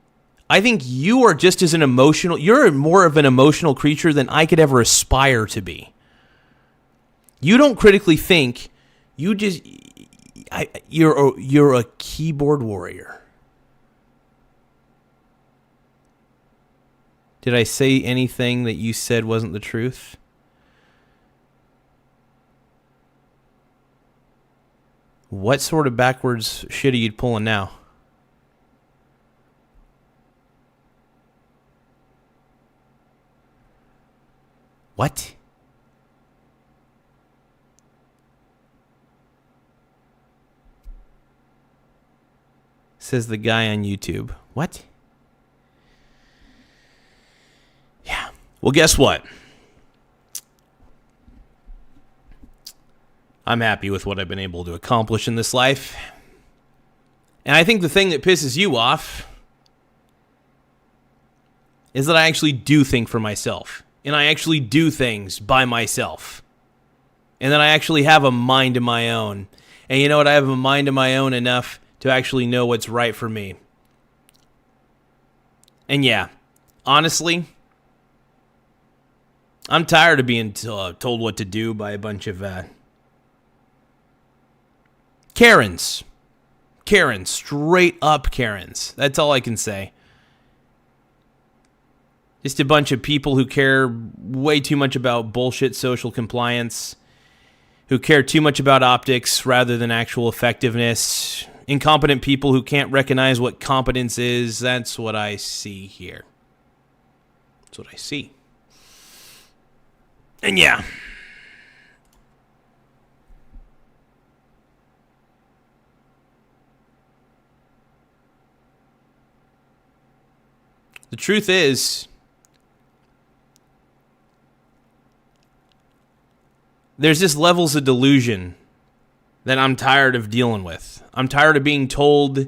I think you are just as you're more of an emotional creature than I could ever aspire to be. You don't critically think. You're a keyboard warrior. Did I say anything that you said wasn't the truth? What sort of backwards shit are you pulling now? What? Says the guy on YouTube. What? Yeah. Well, guess what? I'm happy with what I've been able to accomplish in this life. And I think the thing that pisses you off is that I actually do think for myself. And I actually do things by myself. And that I actually have a mind of my own. And you know what? I have a mind of my own enough to actually know what's right for me. And yeah, honestly, I'm tired of being told what to do by a bunch of Karens. Karens, straight up Karens. That's all I can say. Just a bunch of people who care way too much about bullshit social compliance, who care too much about optics rather than actual effectiveness. Incompetent people who can't recognize what competence is. That's what I see here. That's what I see. And yeah. The truth is, there's just levels of delusion that I'm tired of dealing with. I'm tired of being told.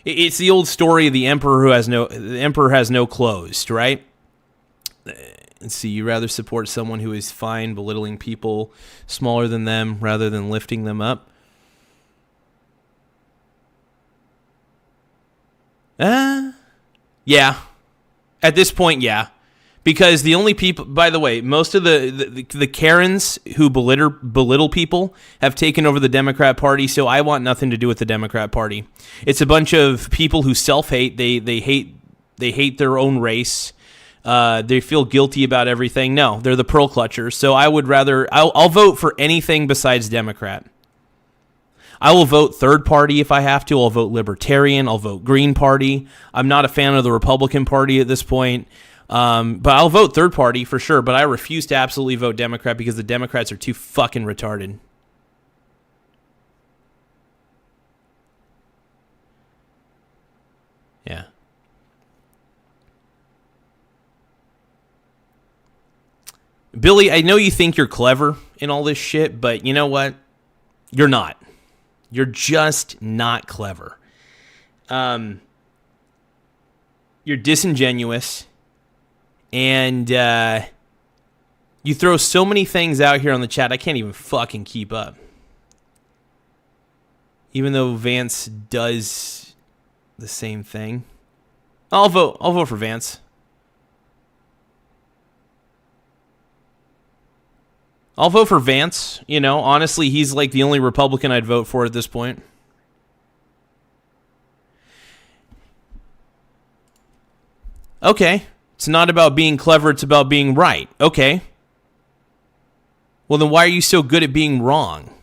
It's the old story of the emperor has no clothes, right? Let's see. You rather support someone who is fine belittling people smaller than them rather than lifting them up? Yeah. At this point, yeah. Because the only people, by the way, most of the Karens who belittle people have taken over the Democrat Party, so I want nothing to do with the Democrat Party. It's a bunch of people who self-hate. They hate their own race. They feel guilty about everything. No, they're the pearl clutchers. So I would rather, I'll vote for anything besides Democrat. I will vote third party if I have to. I'll vote Libertarian. I'll vote Green Party. I'm not a fan of the Republican Party at this point. But I'll vote third party for sure. But I refuse to absolutely vote Democrat because the Democrats are too fucking retarded. Yeah. Billy, I know you think you're clever in all this shit, but you know what? You're not. You're just not clever. You're disingenuous, and you throw so many things out here on the chat, I can't even fucking keep up. Even though Vance does the same thing. I'll vote for Vance. I'll vote for Vance. You know, honestly, he's like the only Republican I'd vote for at this point. Okay. It's not about being clever, it's about being right. Okay. Well, then why are you so good at being wrong?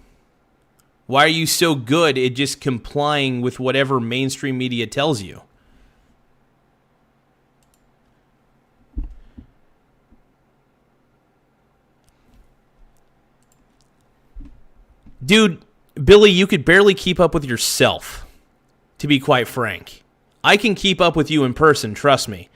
Why are you so good at just complying with whatever mainstream media tells you? Dude, Billy, you could barely keep up with yourself, to be quite frank. I can keep up with you in person, trust me.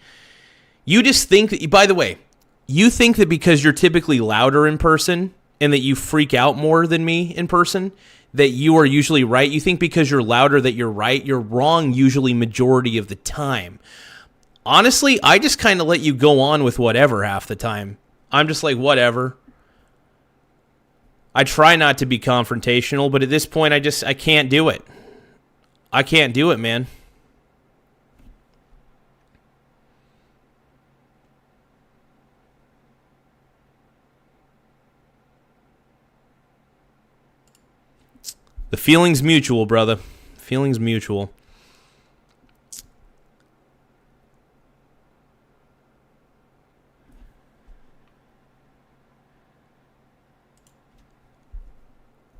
You just think that, by the way, you think that because you're typically louder in person and that you freak out more than me in person, that you are usually right. You think because you're louder that you're right. You're wrong usually majority of the time. Honestly, I just kind of let you go on with whatever half the time. I'm just like, whatever. I try not to be confrontational, but at this point, I can't do it. I can't do it, man. The feeling's mutual, brother. Feeling's mutual.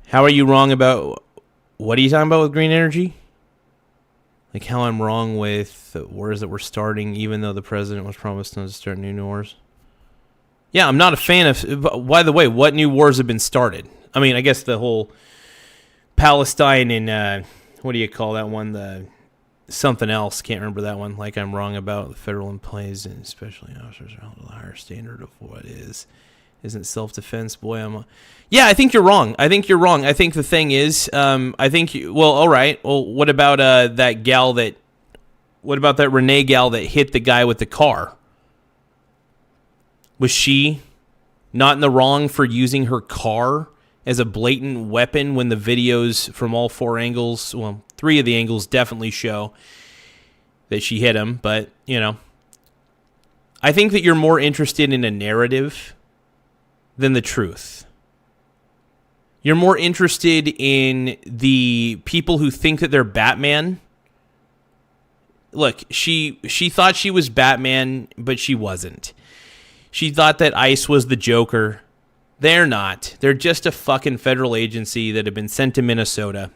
How are you wrong about... What are you talking about with green energy? Like how I'm wrong with the wars that we're starting, even though the president was promised not to start new wars? Yeah, I'm not a fan of... By the way, what new wars have been started? I mean, I guess the whole... Palestine and, what do you call that one? The something else. Can't remember that one. Like I'm wrong about the federal employees and especially officers are held to a higher standard of what isn't self-defense. Boy, yeah, I think you're wrong. I think the thing is, well, all right. Well, what about what about that Renee gal that hit the guy with the car? Was she not in the wrong for using her car as a blatant weapon when the videos from all four angles, well, three of the angles definitely show that she hit him, but, you know. I think that you're more interested in a narrative than the truth. You're more interested in the people who think that they're Batman. Look, she thought she was Batman, but she wasn't. She thought that ICE was the Joker. They're not. They're just a fucking federal agency that have been sent to Minnesota.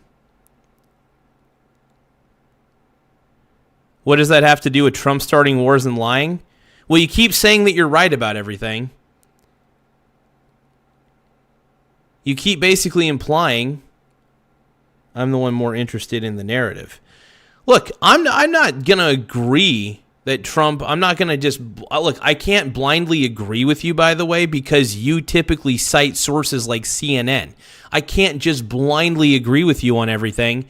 What does that have to do with Trump starting wars and lying? Well, you keep saying that you're right about everything. You keep basically implying I'm the one more interested in the narrative. Look, I'm not going to agree that Trump, I'm not going to just, look, I can't blindly agree with you, by the way, because you typically cite sources like CNN. I can't just blindly agree with you on everything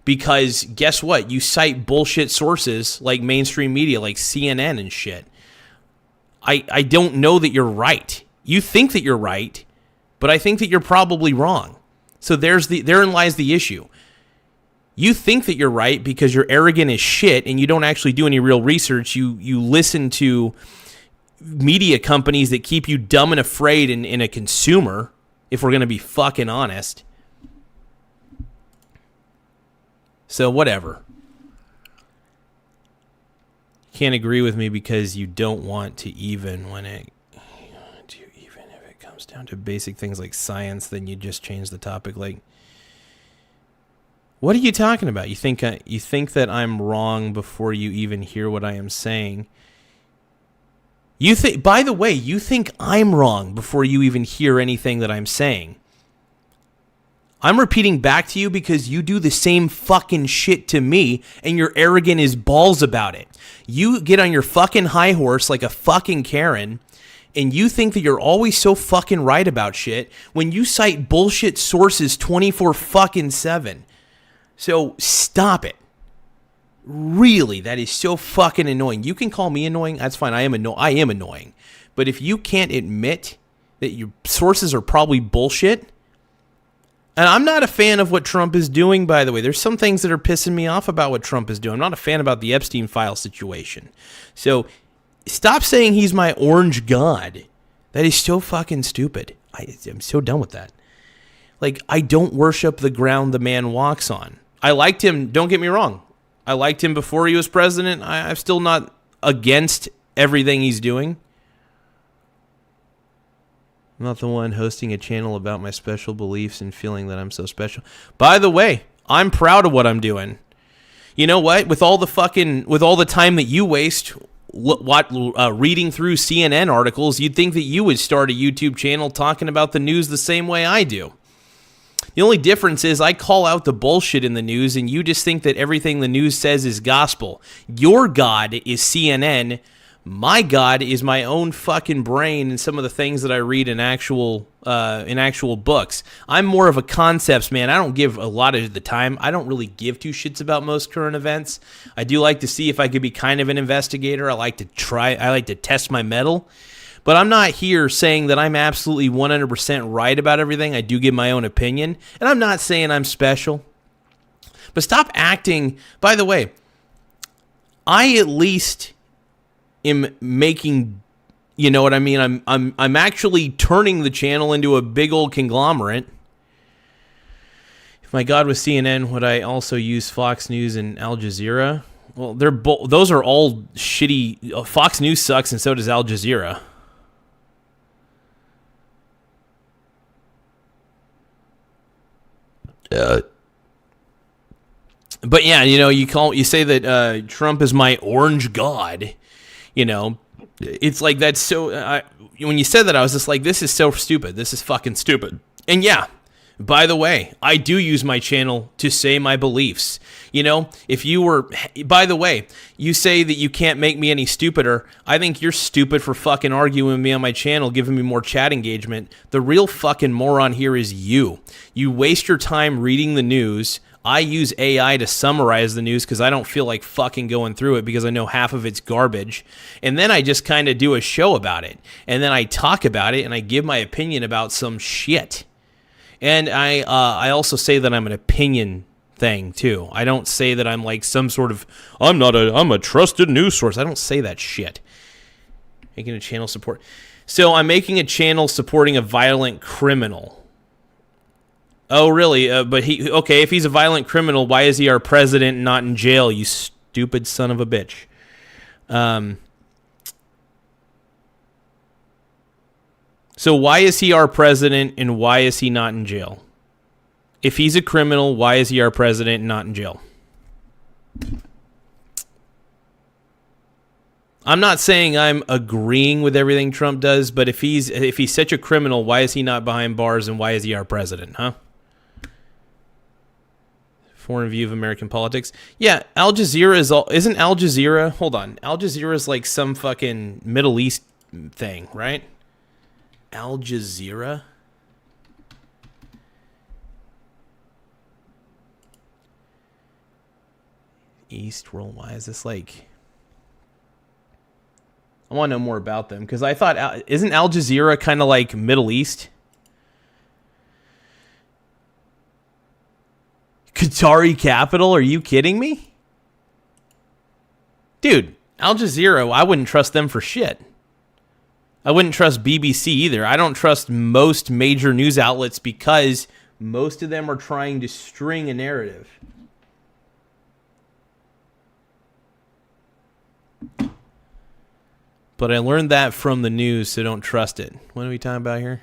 because guess what? You cite bullshit sources like mainstream media, like CNN and shit. I don't know that you're right. You think that you're right, but I think that you're probably wrong. So therein lies the issue. You think that you're right because you're arrogant as shit and you don't actually do any real research. You listen to media companies that keep you dumb and afraid and a consumer, if we're going to be fucking honest. So whatever. can't agree with me because you don't want to even when it even if it comes down to basic things like science, then you just change the topic. Like, what are you talking about? You think that I'm wrong before you even hear what I am saying. By the way, you think I'm wrong before you even hear anything that I'm saying. I'm repeating back to you because you do the same fucking shit to me and you're arrogant as balls about it. You get on your fucking high horse like a fucking Karen and you think that you're always so fucking right about shit when you cite bullshit sources 24/7. So stop it. Really, that is so fucking annoying. You can call me annoying. That's fine. I am annoying. But if you can't admit that your sources are probably bullshit, and I'm not a fan of what Trump is doing, by the way. There's some things that are pissing me off about what Trump is doing. I'm not a fan about the Epstein file situation. So stop saying he's my orange god. That is so fucking stupid. I'm so done with that. Like, I don't worship the ground the man walks on. I liked him. Don't get me wrong. I liked him before he was president. I'm still not against everything he's doing. I'm not the one hosting a channel about my special beliefs and feeling that I'm so special. By the way, I'm proud of what I'm doing. You know what? With all the time that you waste reading through CNN articles, you'd think that you would start a YouTube channel talking about the news the same way I do. The only difference is I call out the bullshit in the news and you just think that everything the news says is gospel. Your God is CNN. My God is my own fucking brain and some of the things that I read in actual books. I'm more of a concepts man. I don't give a lot of the time. I don't really give two shits about most current events. I do like to see if I could be kind of an investigator. I like to test my mettle. But I'm not here saying that I'm absolutely 100% right about everything. I do give my own opinion. And I'm not saying I'm special. But stop acting. By the way, I at least am making, you know what I mean? I'm actually turning the channel into a big old conglomerate. If my God was CNN, would I also use Fox News and Al Jazeera? Well, those are all shitty. Fox News sucks and so does Al Jazeera. But yeah, you know, you say that Trump is my orange god. You know, it's like that's so. When you said that, I was just like, this is so stupid. This is fucking stupid. And yeah, by the way, I do use my channel to say my beliefs. You know, by the way, you say that you can't make me any stupider. I think you're stupid for fucking arguing with me on my channel, giving me more chat engagement. The real fucking moron here is you. You waste your time reading the news. I use AI to summarize the news because I don't feel like fucking going through it because I know half of it's garbage. And then I just kind of do a show about it. And then I talk about it and I give my opinion about some shit. And I also say that I'm an opinion thing too. I don't say that I'm like some sort of I'm a trusted news source. I don't say that shit. Making a channel support. So I'm making a channel supporting a violent criminal. Oh really? But if he's a violent criminal, why is he our president and not in jail? You stupid son of a bitch. So why is he our president and why is he not in jail? If he's a criminal, why is he our president and not in jail? I'm not saying I'm agreeing with everything Trump does, but if he's such a criminal, why is he not behind bars and why is he our president, huh? Foreign view of American politics. Yeah, Al Jazeera isn't Al Jazeera? Hold on. Al Jazeera is like some fucking Middle East thing, right? Al Jazeera? East World. Why is this like... I want to know more about them because I thought, isn't Al Jazeera kind of like Middle East? Qatari capital? Are you kidding me? Dude, Al Jazeera, I wouldn't trust them for shit. I wouldn't trust BBC either. I don't trust most major news outlets because most of them are trying to string a narrative. But I learned that from the news, so don't trust it. What are we talking about here?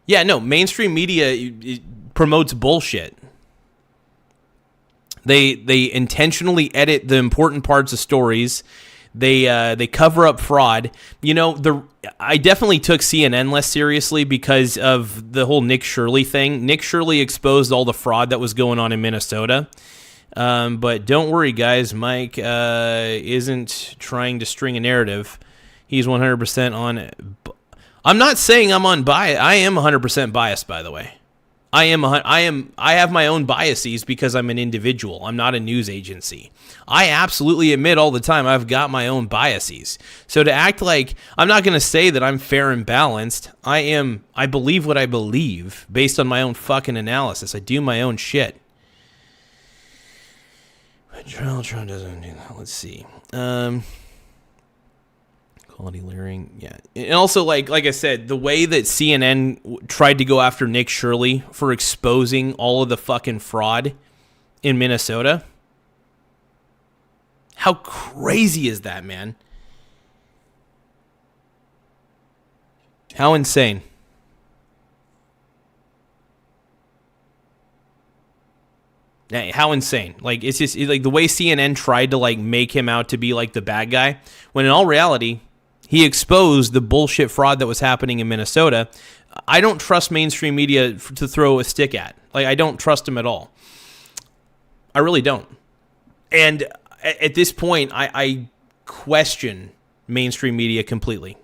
Yeah, no, mainstream media it promotes bullshit. They intentionally edit the important parts of stories. They cover up fraud. You know, I definitely took CNN less seriously because of the whole Nick Shirley thing. Nick Shirley exposed all the fraud that was going on in Minnesota. But don't worry, guys. Mike isn't trying to string a narrative. He's 100% on. I'm not saying I'm unbiased. I am 100% biased, by the way. I have my own biases because I'm an individual. I'm not a news agency. I absolutely admit all the time I've got my own biases. So to act like I'm not going to say that I'm fair and balanced. I believe what I believe based on my own fucking analysis. I do my own shit. But Donald Trump doesn't do that. Let's see. Quality layering, yeah. And also, like I said, the way that CNN tried to go after Nick Shirley for exposing all of the fucking fraud in Minnesota. How crazy is that, man? How insane. How insane. Like, it's just like the way CNN tried to like make him out to be like the bad guy, when in all reality, he exposed the bullshit fraud that was happening in Minnesota. I don't trust mainstream media to throw a stick at. Like, I don't trust them at all. I really don't. And at this point, I question mainstream media completely.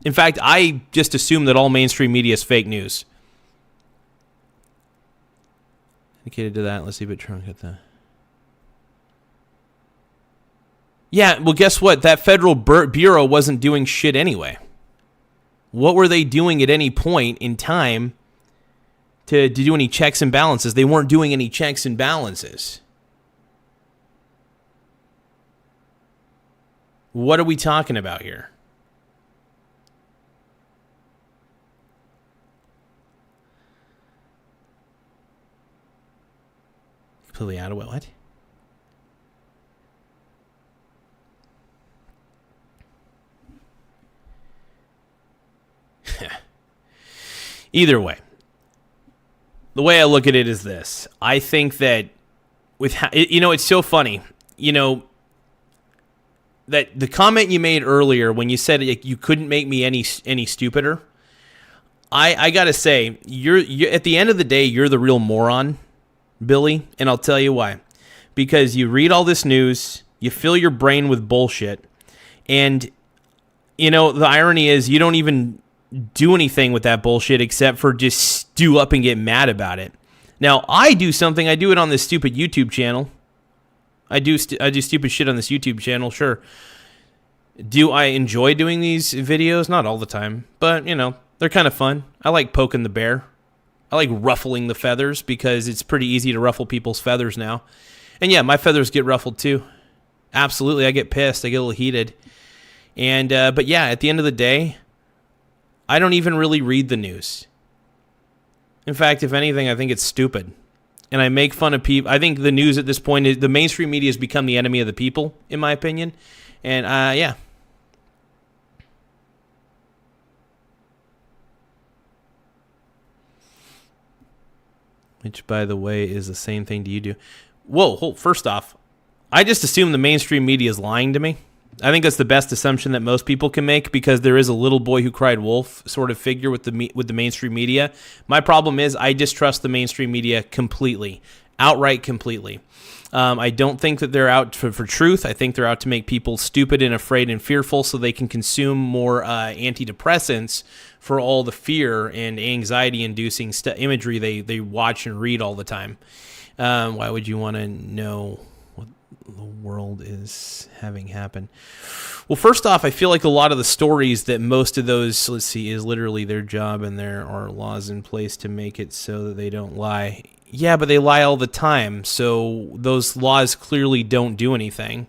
In fact, I just assume that all mainstream media is fake news. Dedicated to that. Let's see if it trunk at the... Yeah, well, guess what? That federal bureau wasn't doing shit anyway. What were they doing at any point in time to do any checks and balances? They weren't doing any checks and balances. What are we talking about here? Completely out of what? Either way, the way I look at it is this. I think that it's so funny, that the comment you made earlier when you said you couldn't make me any stupider. I gotta say, you're at the end of the day, you're the real moron, Billy, and I'll tell you why. Because you read all this news, you fill your brain with bullshit, and the irony is you don't even do anything with that bullshit except for just stew up and get mad about it. Now, I do something. I do it on this stupid YouTube channel. I do stupid shit on this YouTube channel, sure. Do I enjoy doing these videos? Not all the time, but, they're kind of fun. I like poking the bear. I like ruffling the feathers because it's pretty easy to ruffle people's feathers now. And yeah, my feathers get ruffled too. Absolutely, I get pissed. I get a little heated. And but yeah, at the end of the day, I don't even really read the news. In fact, if anything, I think it's stupid. And I make fun of people. I think the news at this point, the mainstream media has become the enemy of the people, in my opinion. And yeah. Which, by the way, is the same thing do you do. Whoa, first off, I just assume the mainstream media is lying to me. I think that's the best assumption that most people can make because there is a little boy who cried wolf sort of figure with the mainstream media. My problem is I distrust the mainstream media completely, outright completely. I don't think that they're out for truth. I think they're out to make people stupid and afraid and fearful so they can consume more antidepressants for all the fear and anxiety-inducing imagery they watch and read all the time. Why would you want to know what the world is having happen? Well, first off, I feel like a lot of the stories that most of those, is literally their job, and there are laws in place to make it so that they don't lie. Yeah, but they lie all the time, so those laws clearly don't do anything.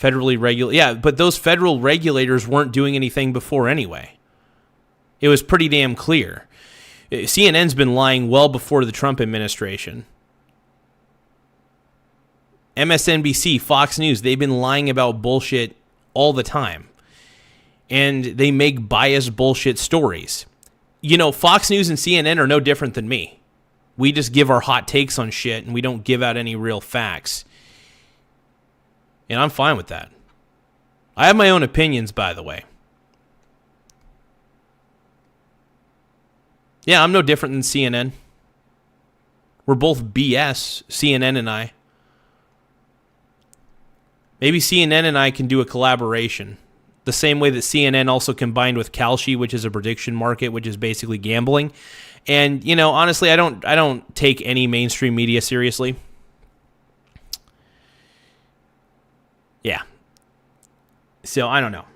But those federal regulators weren't doing anything before anyway. It was pretty damn clear. CNN's been lying well before the Trump administration. MSNBC, Fox News, they've been lying about bullshit all the time. And they make biased bullshit stories. Fox News and CNN are no different than me. We just give our hot takes on shit and we don't give out any real facts. And I'm fine with that. I have my own opinions, by the way. Yeah, I'm no different than CNN. We're both BS, CNN and I. Maybe CNN and I can do a collaboration. The same way that CNN also combined with Kalshi, which is a prediction market, which is basically gambling. And, honestly, I don't take any mainstream media seriously. Yeah. So, I don't know.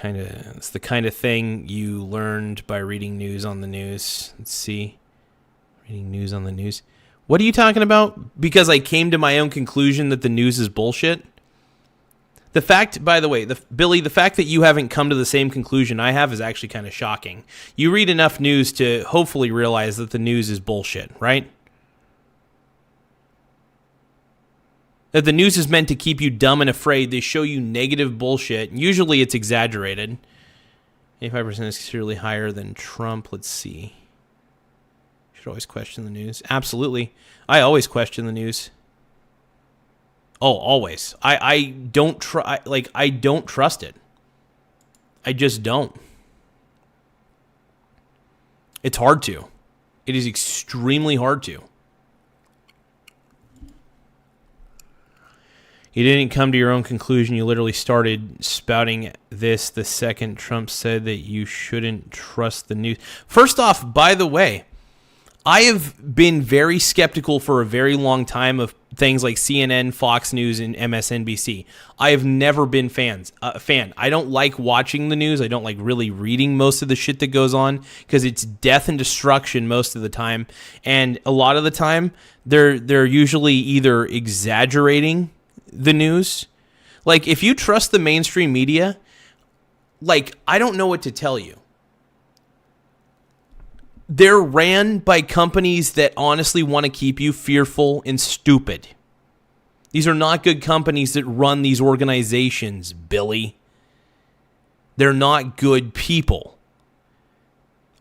It's the kind of thing you learned by reading news on the news. Let's see. Reading news on the news. What are you talking about? Because I came to my own conclusion that the news is bullshit? The fact, by the way, Billy, the fact that you haven't come to the same conclusion I have is actually kind of shocking. You read enough news to hopefully realize that the news is bullshit, right? That the news is meant to keep you dumb and afraid. They show you negative bullshit. Usually it's exaggerated. 85% is clearly higher than Trump. Let's see. Should always question the news. Absolutely. I always question the news. Oh, always. I don't I don't trust it. I just don't. It's hard to. It is extremely hard to. You didn't come to your own conclusion. You literally started spouting this the second Trump said that you shouldn't trust the news. First off, by the way, I have been very skeptical for a very long time of things like CNN, Fox News, and MSNBC. I have never been a fan. I don't like watching the news. I don't like really reading most of the shit that goes on because it's death and destruction most of the time. And a lot of the time, they're usually either exaggerating the news. Like, if you trust the mainstream media, I don't know what to tell you. They're ran by companies that honestly want to keep you fearful and stupid. These are not good companies that run these organizations, Billy. They're not good people.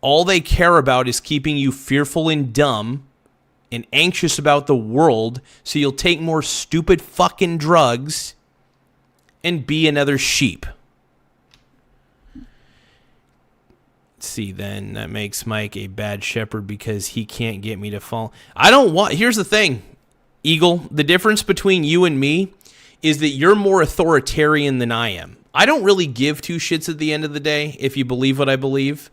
All they care about is keeping you fearful and dumb and anxious about the world so you'll take more stupid fucking drugs and be another sheep. See, then that makes Mike a bad shepherd because he can't get me to fall. Here's the thing, Eagle. The difference between you and me is that you're more authoritarian than I am. I don't really give two shits at the end of the day, if you believe what I believe.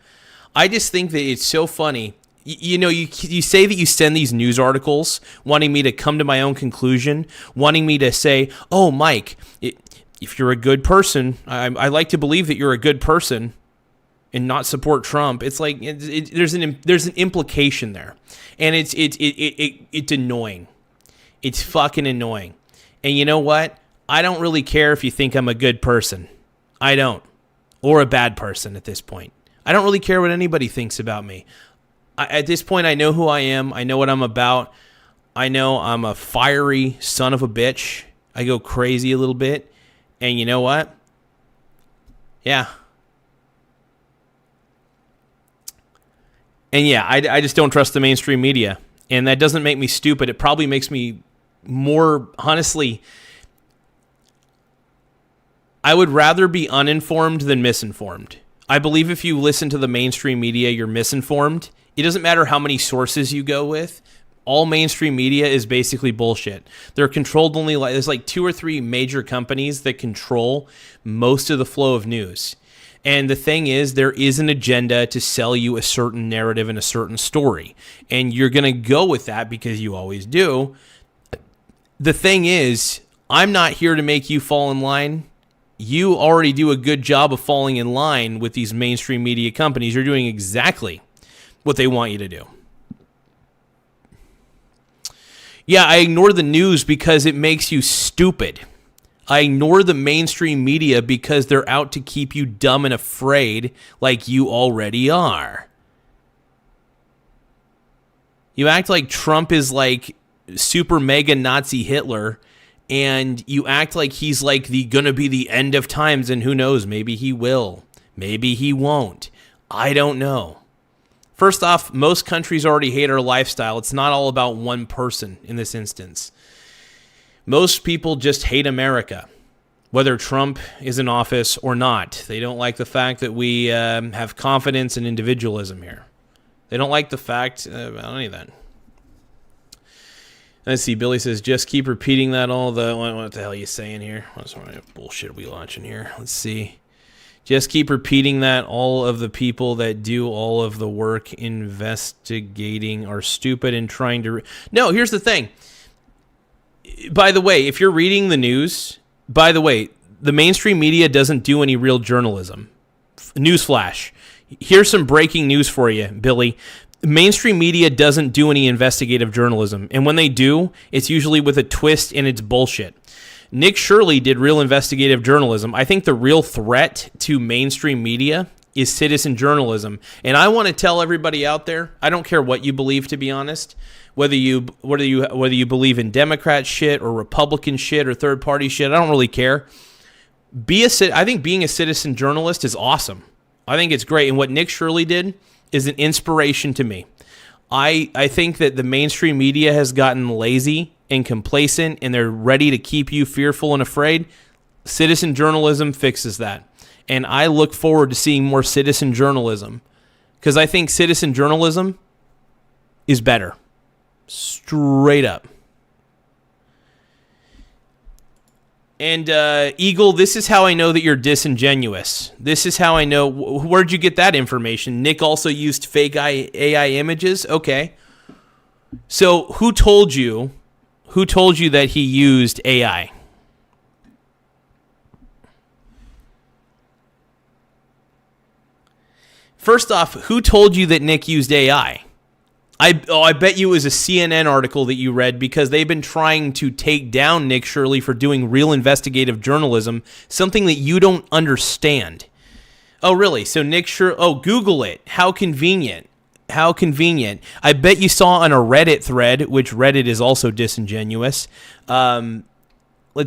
I just think that it's so funny. You say that you send these news articles wanting me to come to my own conclusion, wanting me to say, oh, Mike, if you're a good person, I like to believe that you're a good person and not support Trump. It's like there's an implication there, and it's annoying. It's fucking annoying. And you know what? I don't really care if you think I'm a good person. I don't, or a bad person at this point. I don't really care what anybody thinks about me. At this point, I know who I am. I know what I'm about. I know I'm a fiery son of a bitch. I go crazy a little bit, and you know what? Yeah. And yeah, I just don't trust the mainstream media. And that doesn't make me stupid. It probably makes me more, honestly, I would rather be uninformed than misinformed. I believe if you listen to the mainstream media, you're misinformed. It doesn't matter how many sources you go with. All mainstream media is basically bullshit. They're controlled only, there's like 2 or 3 major companies that control most of the flow of news. And the thing is, there is an agenda to sell you a certain narrative and a certain story. And you're going to go with that because you always do. The thing is, I'm not here to make you fall in line. You already do a good job of falling in line with these mainstream media companies. You're doing exactly what they want you to do. Yeah, I ignore the news because it makes you stupid. I ignore the mainstream media because they're out to keep you dumb and afraid like you already are. You act like Trump is like super mega Nazi Hitler, and you act like he's like gonna be the end of times, and who knows, maybe he will, maybe he won't. I don't know. First off, most countries already hate our lifestyle. It's not all about one person in this instance. Most people just hate America, whether Trump is in office or not. They don't like the fact that we have confidence in individualism here. They don't like the fact about any of that. Let's see. Billy says, just keep repeating that all the... What the hell are you saying here? What sort of bullshit are we launching here? Let's see. Just keep repeating that all of the people that do all of the work investigating are stupid and trying to... No, here's the thing. By the way, if you're reading the news... By the way, the mainstream media doesn't do any real journalism. Newsflash. Here's some breaking news for you, Billy. Mainstream media doesn't do any investigative journalism. And when they do, it's usually with a twist and it's bullshit. Nick Shirley did real investigative journalism. I think the real threat to mainstream media is citizen journalism. And I want to tell everybody out there, I don't care what you believe, to be honest, whether you believe in Democrat shit or Republican shit or third party shit, I don't really care. I think being a citizen journalist is awesome. I think it's great. And what Nick Shirley did is an inspiration to me. I think that the mainstream media has gotten lazy and complacent, and they're ready to keep you fearful and afraid. Citizen journalism fixes that. And I look forward to seeing more citizen journalism, because I think citizen journalism is better. Straight up. And Eagle, this is how I know that you're disingenuous. This is how I know. Where'd you get that information? Nick also used fake AI images? Okay. So who told you that he used AI? First off, who told you that Nick used AI? I bet you it was a CNN article that you read, because they've been trying to take down Nick Shirley for doing real investigative journalism, something that you don't understand. Oh, really? So Nick Shirley... Oh, Google it. How convenient. How convenient. I bet you saw on a Reddit thread, which Reddit is also disingenuous. Let's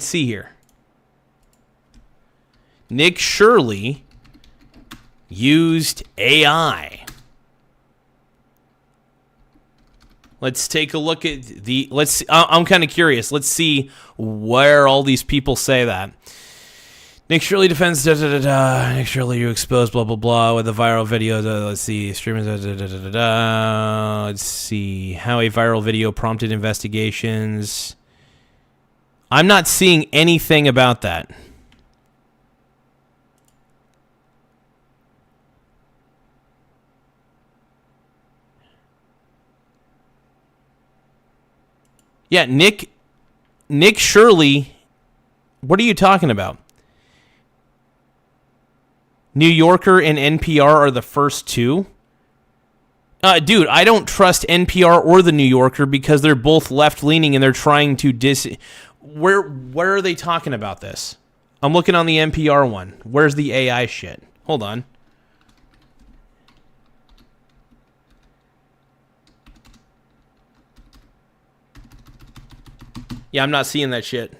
see here. Nick Shirley used AI. Let's take a look at the... I'm kind of curious. Let's see where all these people say that. Nick Shirley defends... Nick Shirley, you exposed blah, blah, blah with a viral video. Let's see. Streamers... Let's see. How a viral video prompted investigations. I'm not seeing anything about that. Yeah, Nick Shirley, what are you talking about? New Yorker and NPR are the first two? Dude, I don't trust NPR or the New Yorker, because they're both left-leaning and they're trying to Where are they talking about this? I'm looking on the NPR one. Where's the AI shit? Hold on. Yeah, I'm not seeing that shit.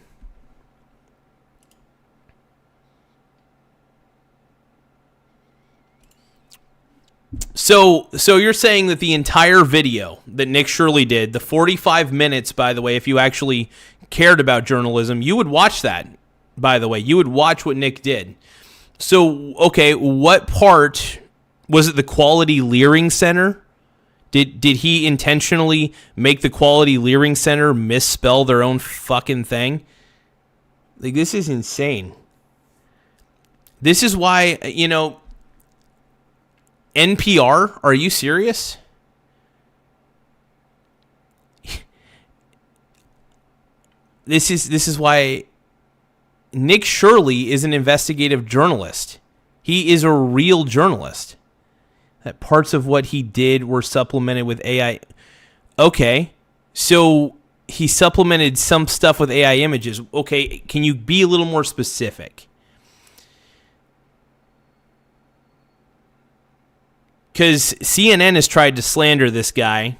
So you're saying that the entire video that Nick Shirley did, the 45 minutes, by the way, if you actually cared about journalism, you would watch that, by the way. You would watch what Nick did. So, okay, what part, was it the Quality Leering Center? Did he intentionally make the Quality Leering Center misspell their own fucking thing? Like, this is insane. This is why, NPR, are you serious? This is why Nick Shirley is an investigative journalist. He is a real journalist. That parts of what he did were supplemented with AI. Okay, so he supplemented some stuff with AI images. Okay, can you be a little more specific? Because CNN has tried to slander this guy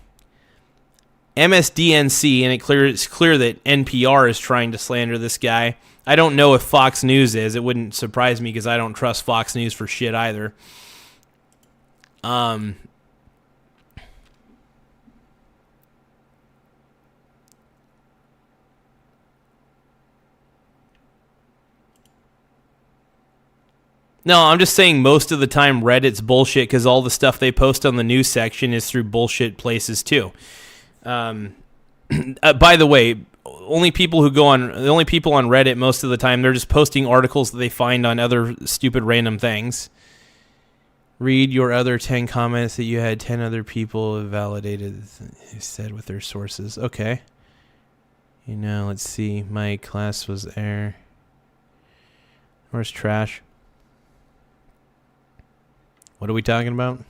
MSDNC, and it's clear that NPR is trying to slander this guy. I don't know if Fox News is. It wouldn't surprise me because I don't trust Fox News for shit either. No, I'm just saying most of the time Reddit's bullshit because all the stuff they post on the news section is through bullshit places too. By the way, the only people on Reddit most of the time, they're just posting articles that they find on other stupid random things. Read your other 10 comments that you had 10 other people validated, said with their sources. Okay. Let's see. My class was there. Where's trash? What are we talking about?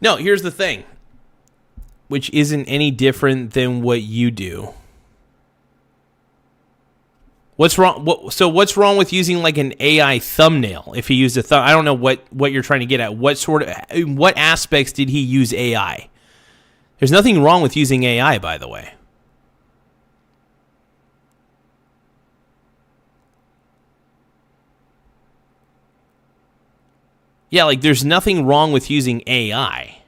No, here's the thing, which isn't any different than what you do. What's wrong? What's wrong with using like an AI thumbnail? If he used a I don't know what you're trying to get at. What aspects did he use AI? There's nothing wrong with using AI, by the way. Yeah, like there's nothing wrong with using AI.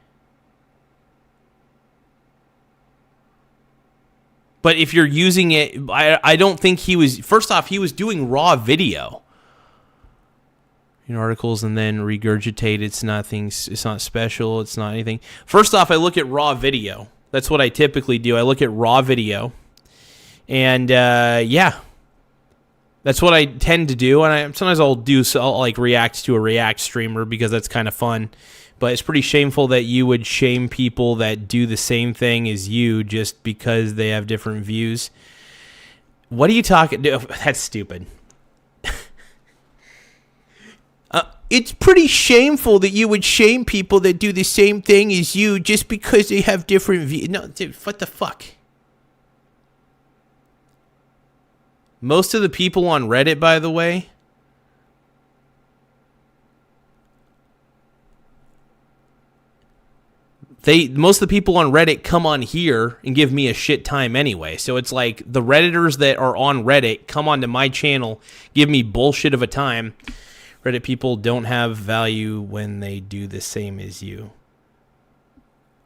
But if you're using it, I don't think he was... First off, he was doing raw video. Articles and then regurgitate. It's nothing. It's not special. It's not anything. First off, I look at raw video. That's what I typically do. I look at raw video, and yeah, that's what I tend to do. And sometimes I'll like react to a React streamer because that's kind of fun. But it's pretty shameful that you would shame people that do the same thing as you just because they have different views. What are you talking? That's stupid. It's pretty shameful that you would shame people that do the same thing as you just because they have different views. No, dude, what the fuck? Most of the people on Reddit, by the way, most of the people on Reddit come on here and give me a shit time anyway. So it's like the Redditors that are on Reddit come onto my channel, give me bullshit of a time. Reddit people don't have value when they do the same as you.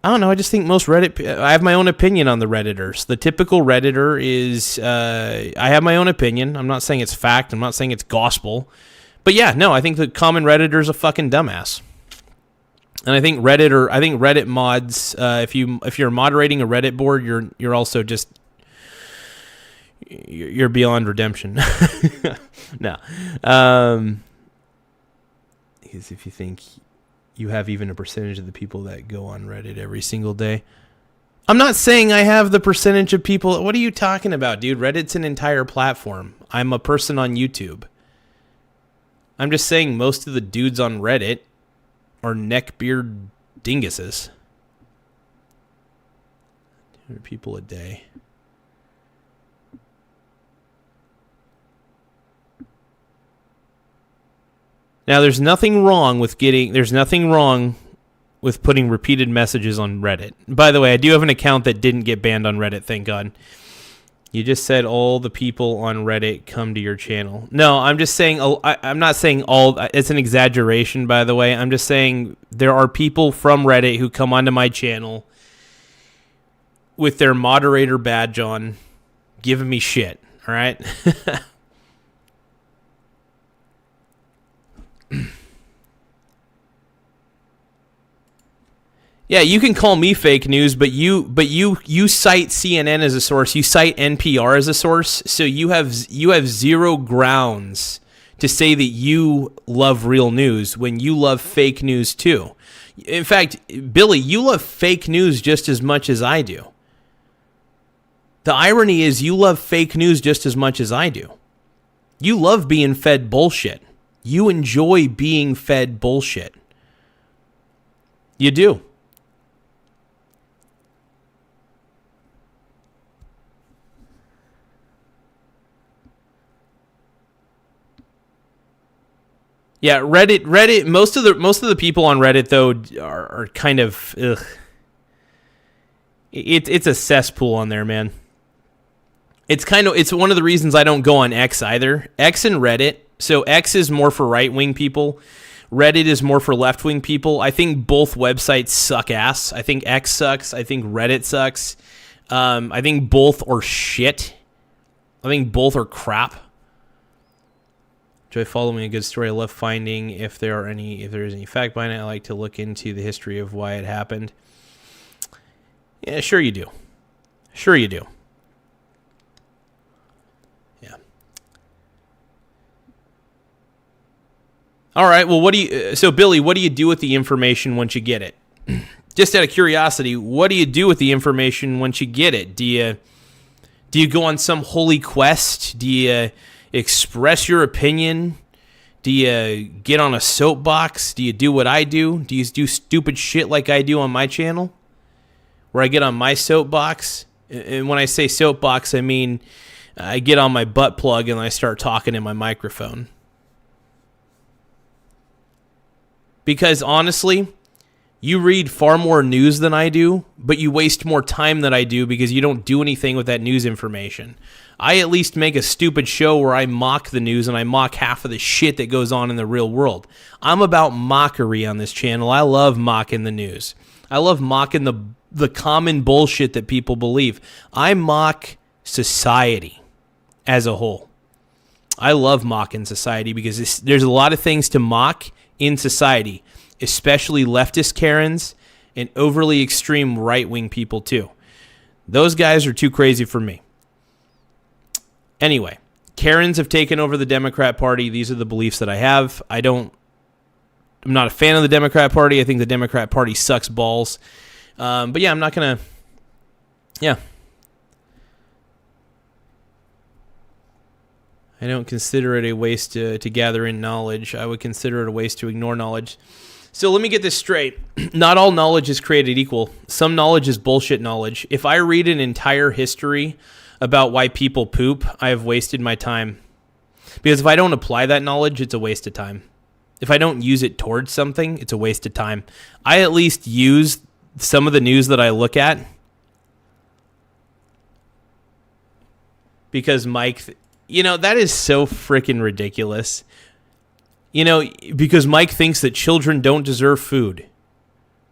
I don't know. I just think most Reddit... I have my own opinion on the Redditors. The typical Redditor is... I have my own opinion. I'm not saying it's fact. I'm not saying it's gospel. But yeah, no, I think the common Redditor is a fucking dumbass. And I think Reddit mods... if you're moderating a Reddit board, you're also just... You're beyond redemption. No. Because if you think you have even a percentage of the people that go on Reddit every single day. I'm not saying I have the percentage of people. What are you talking about, dude? Reddit's an entire platform. I'm a person on YouTube. I'm just saying most of the dudes on Reddit are neckbeard dinguses. 200 people a day. Now, there's nothing wrong with putting repeated messages on Reddit. By the way, I do have an account that didn't get banned on Reddit, thank God. You just said all the people on Reddit come to your channel. No, I'm just saying, I'm not saying all, it's an exaggeration, by the way. I'm just saying there are people from Reddit who come onto my channel with their moderator badge on, giving me shit, all right? Yeah, you can call me fake news, but you cite CNN as a source. You cite NPR as a source, so you have zero grounds to say that you love real news when you love fake news too. In fact, Billy, you love fake news just as much as I do. The irony is you love fake news just as much as I do. You love being fed bullshit. You enjoy being fed bullshit. You do. Yeah, Reddit. Most of the people on Reddit though are kind of ugh. It's a cesspool on there, man. It's one of the reasons I don't go on X either. X and Reddit. So X is more for right wing people. Reddit is more for left wing people. I think both websites suck ass. I think X sucks. I think Reddit sucks. I think both are shit. I think both are crap. Enjoy following a good story. I love finding if there is any fact behind it. I like to look into the history of why it happened. Yeah, sure you do. Sure you do. Yeah. All right. Well, so Billy, what do you do with the information once you get it? Just out of curiosity, what do you do with the information once you get it? Do you go on some holy quest? Do you express your opinion? Do you get on a soapbox? Do you do what I do? Do you do stupid shit like I do on my channel? Where I get on my soapbox? And when I say soapbox, I mean I get on my butt plug and I start talking in my microphone. Because honestly, you read far more news than I do, but you waste more time than I do because you don't do anything with that news information. I at least make a stupid show where I mock the news and I mock half of the shit that goes on in the real world. I'm about mockery on this channel. I love mocking the news. I love mocking the common bullshit that people believe. I mock society as a whole. I love mocking society because there's a lot of things to mock in society, especially leftist Karens and overly extreme right-wing people too. Those guys are too crazy for me. Anyway, Karens have taken over the Democrat Party. These are the beliefs that I have. I'm not a fan of the Democrat Party. I think the Democrat Party sucks balls. But yeah, I'm not going to... Yeah. I don't consider it a waste to gather in knowledge. I would consider it a waste to ignore knowledge. So let me get this straight. Not all knowledge is created equal. Some knowledge is bullshit knowledge. If I read an entire history about why people poop, I have wasted my time. Because if I don't apply that knowledge, it's a waste of time. If I don't use it towards something, it's a waste of time. I at least use some of the news that I look at because Mike, that is so freaking ridiculous. Because Mike thinks that children don't deserve food.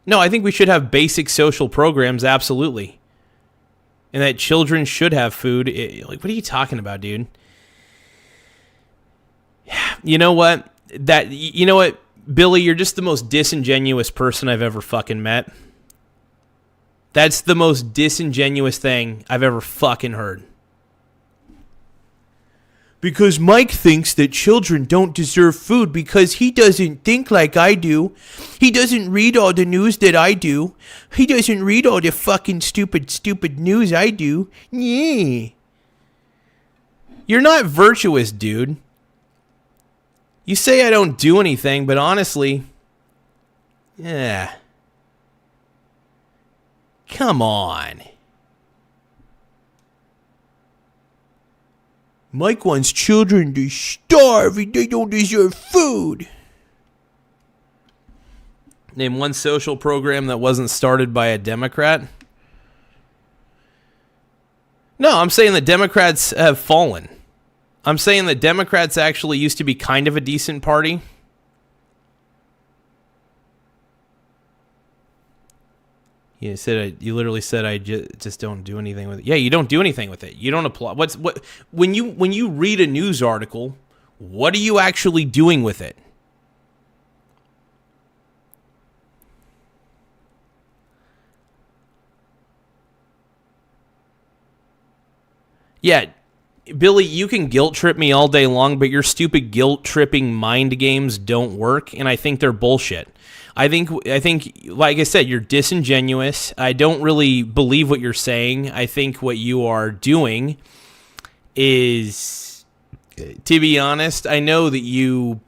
No, I think we should have basic social programs, absolutely. And that children should have food. What are you talking about, dude? You know what? Billy, you're just the most disingenuous person I've ever fucking met. That's the most disingenuous thing I've ever fucking heard. Because Mike thinks that children don't deserve food because he doesn't think like I do. He doesn't read all the news that I do. He doesn't read all the fucking stupid news I do. Yeah. You're not virtuous, dude. You say I don't do anything, but honestly, yeah. Come on. Mike wants children to starve and they don't deserve food. Name one social program that wasn't started by a Democrat. No, I'm saying that Democrats have fallen. I'm saying that Democrats actually used to be kind of a decent party. You literally said I just don't do anything with it. Yeah, you don't do anything with it. You don't apply. When you read a news article, what are you actually doing with it? Yeah, Billy, you can guilt trip me all day long, but your stupid guilt tripping mind games don't work, and I think they're bullshit. I think, like I said, you're disingenuous. I don't really believe what you're saying. I think what you are doing is, to be honest, I know that you,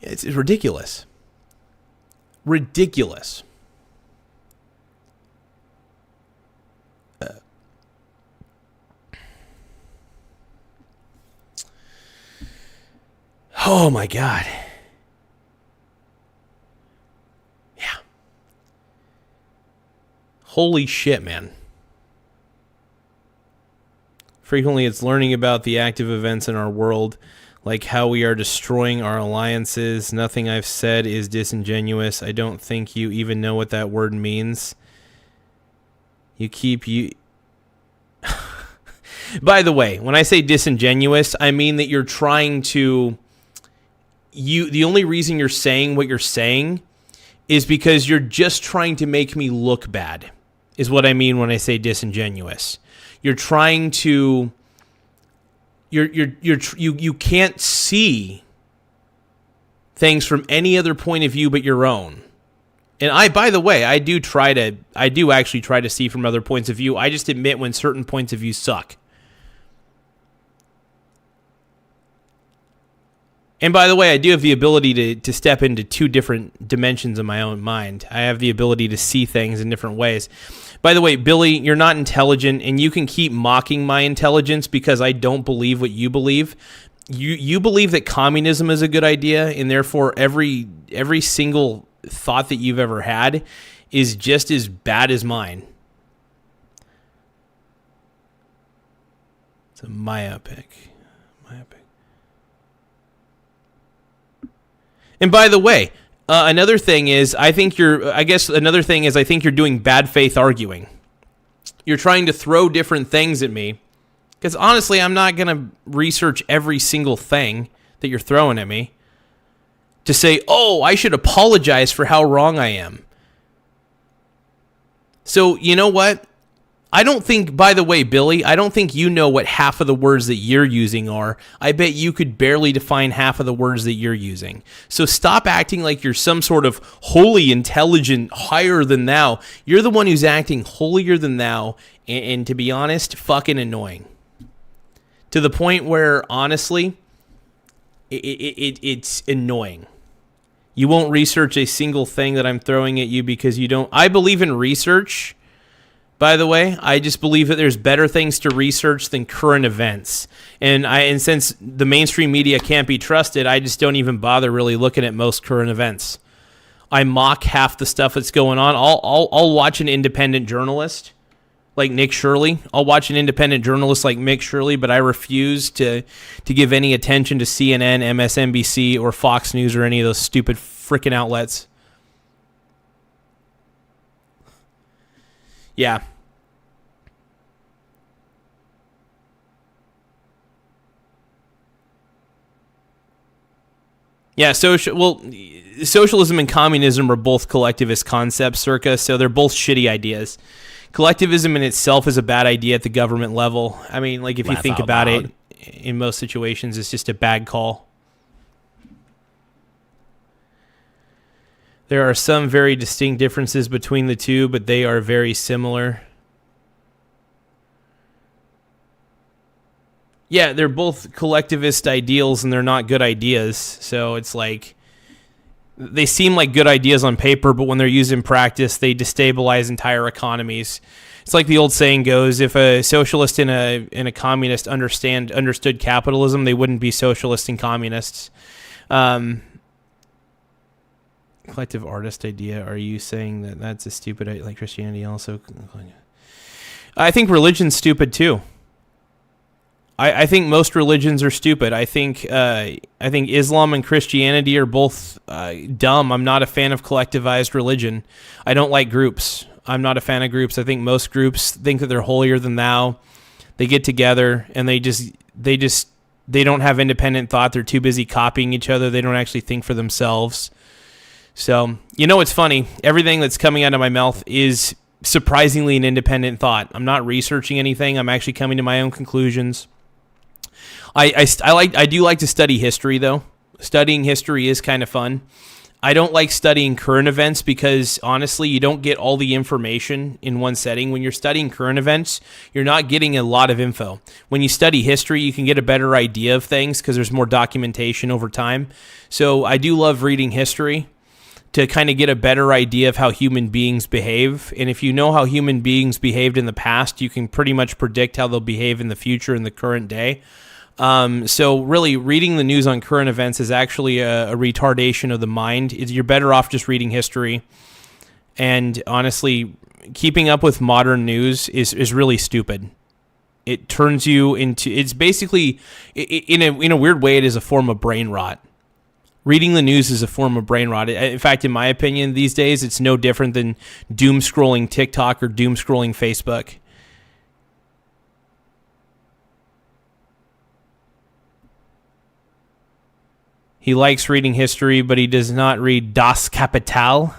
it's ridiculous. Ridiculous. Oh my God. Yeah. Holy shit, man. Frequently, it's learning about the active events in our world, like how we are destroying our alliances. Nothing I've said is disingenuous. I don't think you even know what that word means. By the way, when I say disingenuous, I mean that you're trying to... The only reason you're saying what you're saying is because you're just trying to make me look bad, is what I mean when I say disingenuous. You're trying to... You can't see things from any other point of view but your own. And by the way, I do actually try to see from other points of view. I just admit when certain points of view suck. And by the way, I do have the ability to step into two different dimensions of my own mind. I have the ability to see things in different ways. By the way, Billy, you're not intelligent, and you can keep mocking my intelligence because I don't believe what you believe. You believe that communism is a good idea, and therefore every single thought that you've ever had is just as bad as mine. It's a myopic. And by the way, another thing is I think you're doing bad faith arguing. You're trying to throw different things at me because honestly, I'm not going to research every single thing that you're throwing at me to say, oh, I should apologize for how wrong I am. So you know what? I don't think, by the way, Billy, I don't think you know what half of the words that you're using are. I bet you could barely define half of the words that you're using. So stop acting like you're some sort of wholly intelligent, higher than thou. You're the one who's acting holier than thou, and to be honest, fucking annoying. To the point where, honestly, it's annoying. You won't research a single thing that I'm throwing at you because you don't. I believe in research. By the way, I just believe that there's better things to research than current events. And since the mainstream media can't be trusted, I just don't even bother really looking at most current events. I mock half the stuff that's going on. I'll watch an independent journalist like Nick Shirley. I'll watch an independent journalist like Mick Shirley, but I refuse to give any attention to CNN, MSNBC, or Fox News or any of those stupid freaking outlets. Yeah. Yeah, socialism and communism are both collectivist concepts, circa, so they're both shitty ideas. Collectivism in itself is a bad idea at the government level. I mean, like, if you think about it, in most situations, it's just a bad call. There are some very distinct differences between the two, but they are very similar. Yeah, they're both collectivist ideals, and they're not good ideas. So it's like, they seem like good ideas on paper, but when they're used in practice, they destabilize entire economies. It's like the old saying goes, if a socialist and a communist understood capitalism, they wouldn't be socialists and communists. Collective artist idea. Are you saying that that's a stupid idea, like Christianity also? I think religion's stupid too. I think most religions are stupid. I think Islam and Christianity are both dumb. I'm not a fan of collectivized religion. I don't like groups. I'm not a fan of groups. I think most groups think that they're holier than thou. They get together and they don't have independent thought. They're too busy copying each other. They don't actually think for themselves. So, you know what's funny? Everything that's coming out of my mouth is surprisingly an independent thought. I'm not researching anything. I'm actually coming to my own conclusions. I do like to study history, though. Studying history is kind of fun. I don't like studying current events because, honestly, you don't get all the information in one setting. When you're studying current events, you're not getting a lot of info. When you study history, you can get a better idea of things because there's more documentation over time. So I do love reading history to kind of get a better idea of how human beings behave. And if you know how human beings behaved in the past, you can pretty much predict how they'll behave in the future in the current day. So really, reading the news on current events is actually a retardation of the mind. You're better off just reading history. And honestly, keeping up with modern news is really stupid. It turns you into, it's basically, in a weird way, it is a form of brain rot. Reading the news is a form of brain rot. In fact, in my opinion, these days, it's no different than doom scrolling TikTok or doom scrolling Facebook. He likes reading history, but he does not read Das Kapital.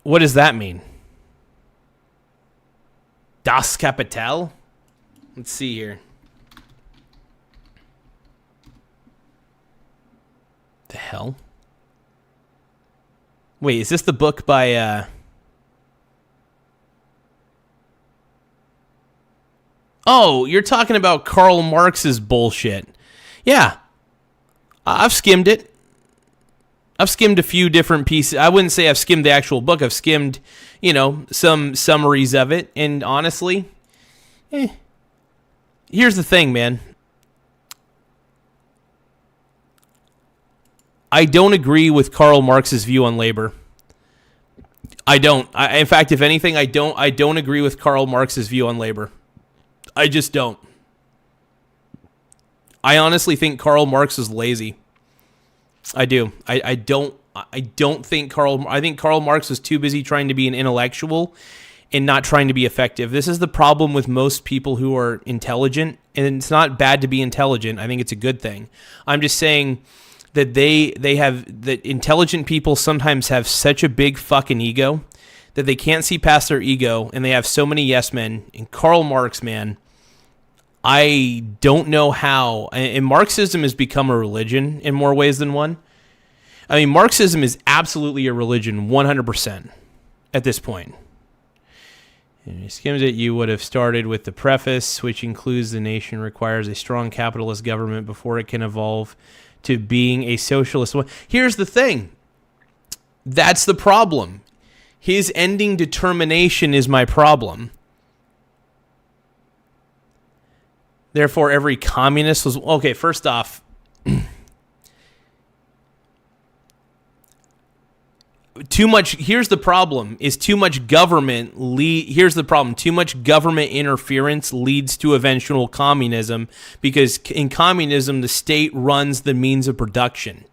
What does that mean? Das Kapital? Let's see here. The hell? Wait, is this the book by... Oh, you're talking about Karl Marx's bullshit. Yeah. I've skimmed it. I've skimmed a few different pieces. I wouldn't say I've skimmed the actual book. I've skimmed, some summaries of it. And honestly, here's the thing, man. I don't agree with Karl Marx's view on labor. I don't. In fact, if anything, I don't agree with Karl Marx's view on labor. I just don't. I honestly think Karl Marx is lazy. I do. I don't think I think Karl Marx was too busy trying to be an intellectual and not trying to be effective. This is the problem with most people who are intelligent, and it's not bad to be intelligent. I think it's a good thing. I'm just saying that that intelligent people sometimes have such a big fucking ego that they can't see past their ego, and they have so many yes men. And Karl Marx, man, I don't know how. And Marxism has become a religion in more ways than one. I mean, Marxism is absolutely a religion, 100% at this point. And it skims that you would have started with the preface, which includes the nation requires a strong capitalist government before it can evolve to being a socialist one. Here's the thing. That's the problem. His ending determination is my problem. Therefore, every communist was... Okay, first off, too much... Here's the problem, is too much government... Here's the problem. Too much government interference leads to eventual communism, because in communism, the state runs the means of production.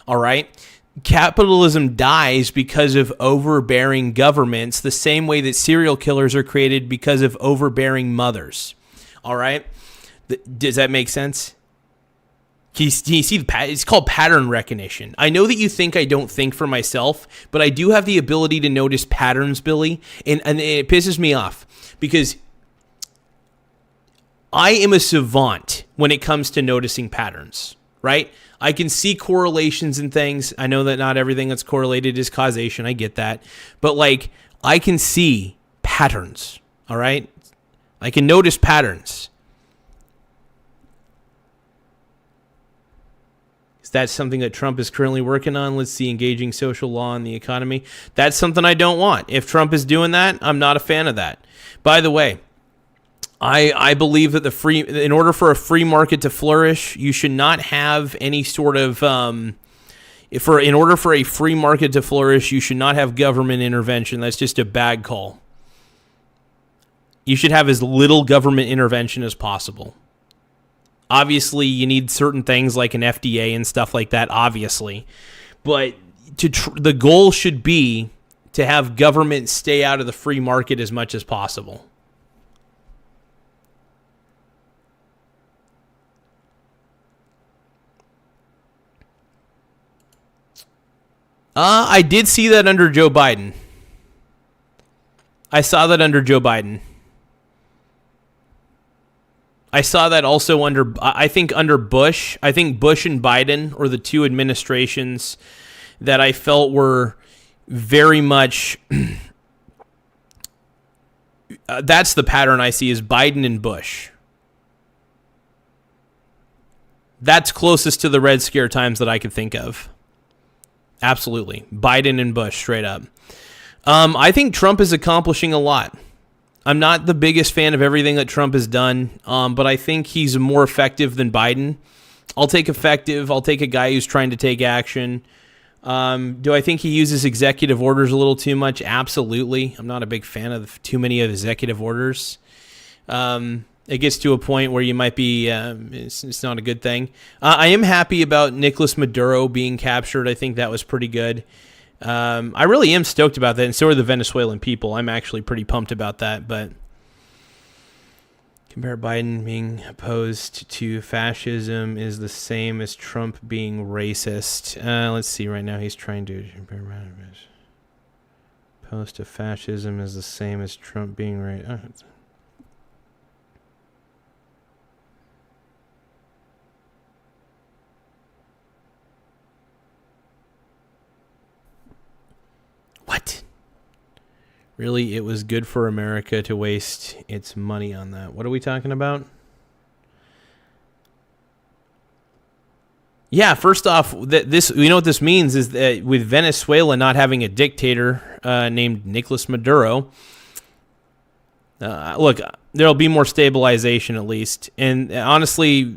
All right? Capitalism dies because of overbearing governments, the same way that serial killers are created because of overbearing mothers. All right? Does that make sense? Can you see it's called pattern recognition. I know that you think I don't think for myself, but I do have the ability to notice patterns, Billy, and it pisses me off because I am a savant when it comes to noticing patterns, right? I can see correlations in things. I know that not everything that's correlated is causation. I get that. But I can see patterns, all right? I can notice patterns. That's something that Trump is currently working on. Let's see, engaging social law in the economy. That's something I don't want. If Trump is doing that, I'm not a fan of that. By the way, I believe that in order for a free market to flourish, you should not have any sort of in order for a free market to flourish, you should not have government intervention. That's just a bad call. You should have as little government intervention as possible. Obviously, you need certain things like an FDA and stuff like that, obviously. But the goal should be to have government stay out of the free market as much as possible. I did see that under Joe Biden. I saw that under Joe Biden. I saw that also under Bush. I think Bush and Biden are the two administrations that I felt were very much... that's the pattern I see, is Biden and Bush. That's closest to the Red Scare times that I could think of. Absolutely. Biden and Bush, straight up. I think Trump is accomplishing a lot. I'm not the biggest fan of everything that Trump has done, but I think he's more effective than Biden. I'll take effective. I'll take a guy who's trying to take action. Do I think he uses executive orders a little too much? Absolutely. I'm not a big fan of too many of executive orders. It gets to a point where you might be, it's not a good thing. I am happy about Nicolas Maduro being captured. I think that was pretty good. I really am stoked about that, and so are the Venezuelan people. I'm actually pretty pumped about that, but compare Biden being opposed to fascism is the same as Trump being racist. Let's see, right now he's trying to compare opposed to fascism is the same as Trump being racist. What? Really, it was good for America to waste its money on that. What are we talking about? Yeah, first off, this you know what this means is that with Venezuela not having a dictator named Nicolas Maduro, look, there'll be more stabilization at least. And honestly,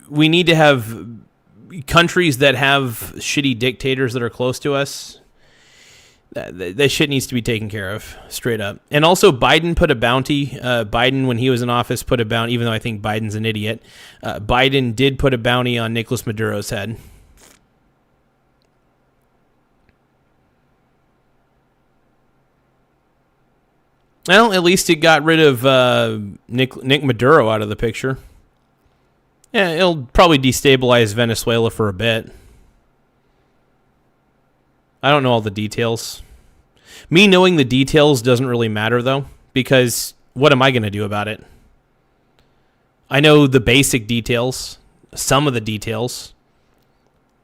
we need to have countries that have shitty dictators that are close to us. That shit needs to be taken care of, straight up. And also, Biden put a bounty. Biden, when he was in office, put a bounty, even though I think Biden's an idiot. Biden did put a bounty on Nicolas Maduro's head. Well, at least it got rid of Nick Maduro out of the picture. Yeah, it'll probably destabilize Venezuela for a bit. I don't know all the details. Me knowing the details doesn't really matter, though, because what am I going to do about it? I know the basic details, some of the details.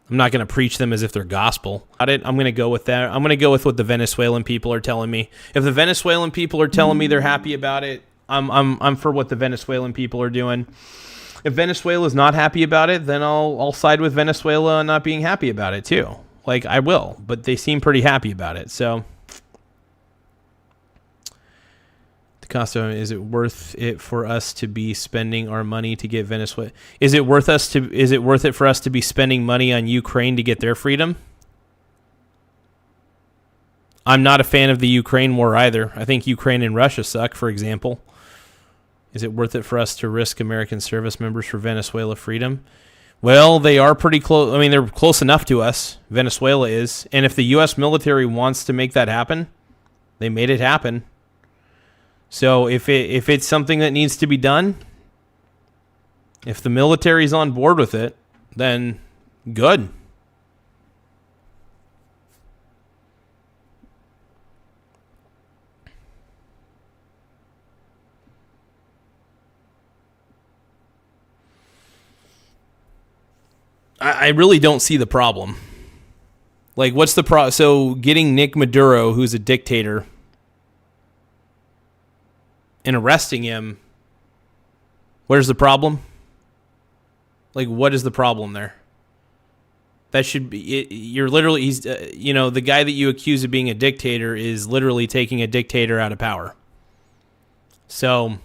I'm not going to preach them as if they're gospel. I'm going to go with that. I'm going to go with what the Venezuelan people are telling me. If the Venezuelan people are telling me they're happy about it, I'm for what the Venezuelan people are doing. If Venezuela is not happy about it, then I'll side with Venezuela on not being happy about it, too. Like, I will, but they seem pretty happy about it. So, the cost of is it worth it for us to be spending our money to get Venezuela? Is it worth it for us to be spending money on Ukraine to get their freedom? I'm not a fan of the Ukraine war either. I think Ukraine and Russia suck, for example. Is it worth it for us to risk American service members for Venezuela freedom? Well, they are pretty close. I mean, they're close enough to us. Venezuela is. And if the U.S. military wants to make that happen, they made it happen. So if it's something that needs to be done, if the military's on board with it, then good. I really don't see the problem. Like, what's the problem? So, getting Nick Maduro, who's a dictator, and arresting him, where's the problem? Like, what is the problem there? That should be, you're literally, he's, the guy that you accuse of being a dictator is literally taking a dictator out of power. So,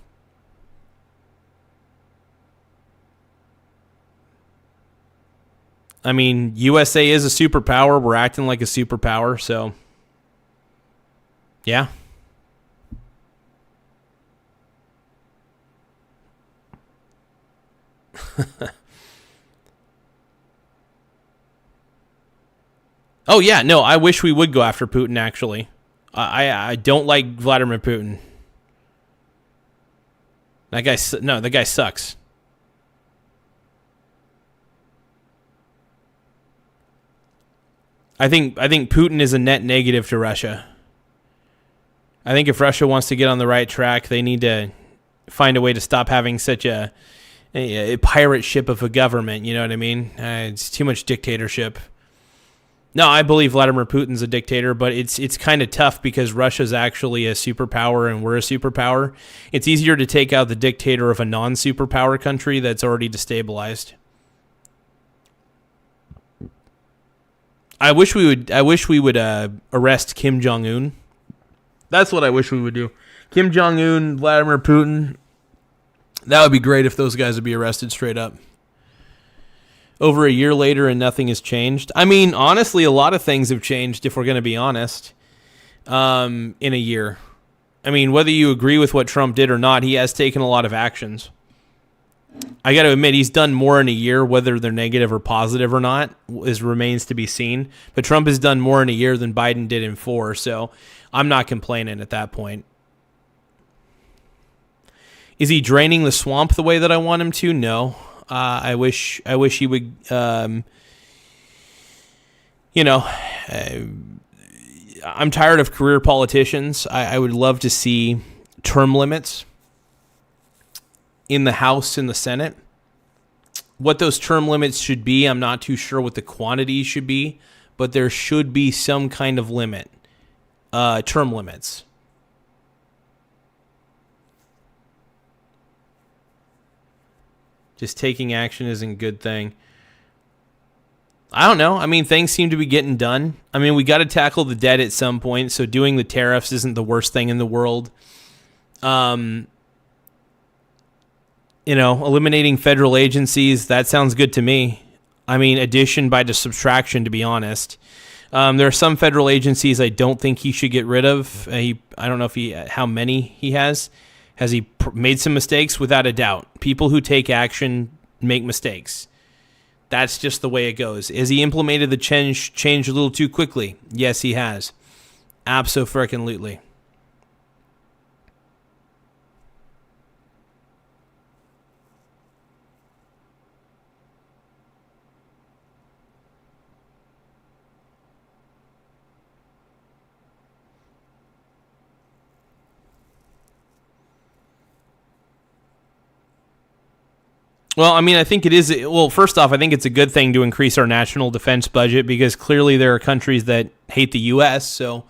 I mean, USA is a superpower. We're acting like a superpower, so yeah. Oh, yeah, no, I wish we would go after Putin, actually. I don't like Vladimir Putin. The guy sucks. I think Putin is a net negative to Russia. I think if Russia wants to get on the right track, they need to find a way to stop having such a pirate ship of a government. You know what I mean? It's too much dictatorship. No, I believe Vladimir Putin's a dictator, but it's kind of tough because Russia's actually a superpower and we're a superpower. It's easier to take out the dictator of a non-superpower country that's already destabilized. I wish we would arrest Kim Jong-un. That's what I wish we would do. Kim Jong-un, Vladimir Putin. That would be great if those guys would be arrested straight up. Over a year later and nothing has changed. I mean, honestly, a lot of things have changed if we're going to be honest. In a year. I mean, whether you agree with what Trump did or not, he has taken a lot of actions. I got to admit, he's done more in a year, whether they're negative or positive or not, remains to be seen. But Trump has done more in a year than Biden did in 4, so I'm not complaining at that point. Is he draining the swamp the way that I want him to? No. I wish he would, I'm tired of career politicians. I would love to see term limits in the House and the Senate. What those term limits should be, I'm not too sure what the quantities should be, but there should be some kind of limit, term limits. Just taking action isn't a good thing. I don't know. I mean, things seem to be getting done. I mean, we got to tackle the debt at some point, so doing the tariffs isn't the worst thing in the world. Eliminating federal agencies, that sounds good to me. I mean, addition by the subtraction, to be honest. There are some federal agencies I don't think he should get rid of. I don't know how many he has. Has he made some mistakes? Without a doubt. People who take action make mistakes. That's just the way it goes. Has he implemented the change a little too quickly? Yes, he has. Abso-freaking-lutely. Well, I mean, I think it is. Well, first off, I think it's a good thing to increase our national defense budget because clearly there are countries that hate the U.S., so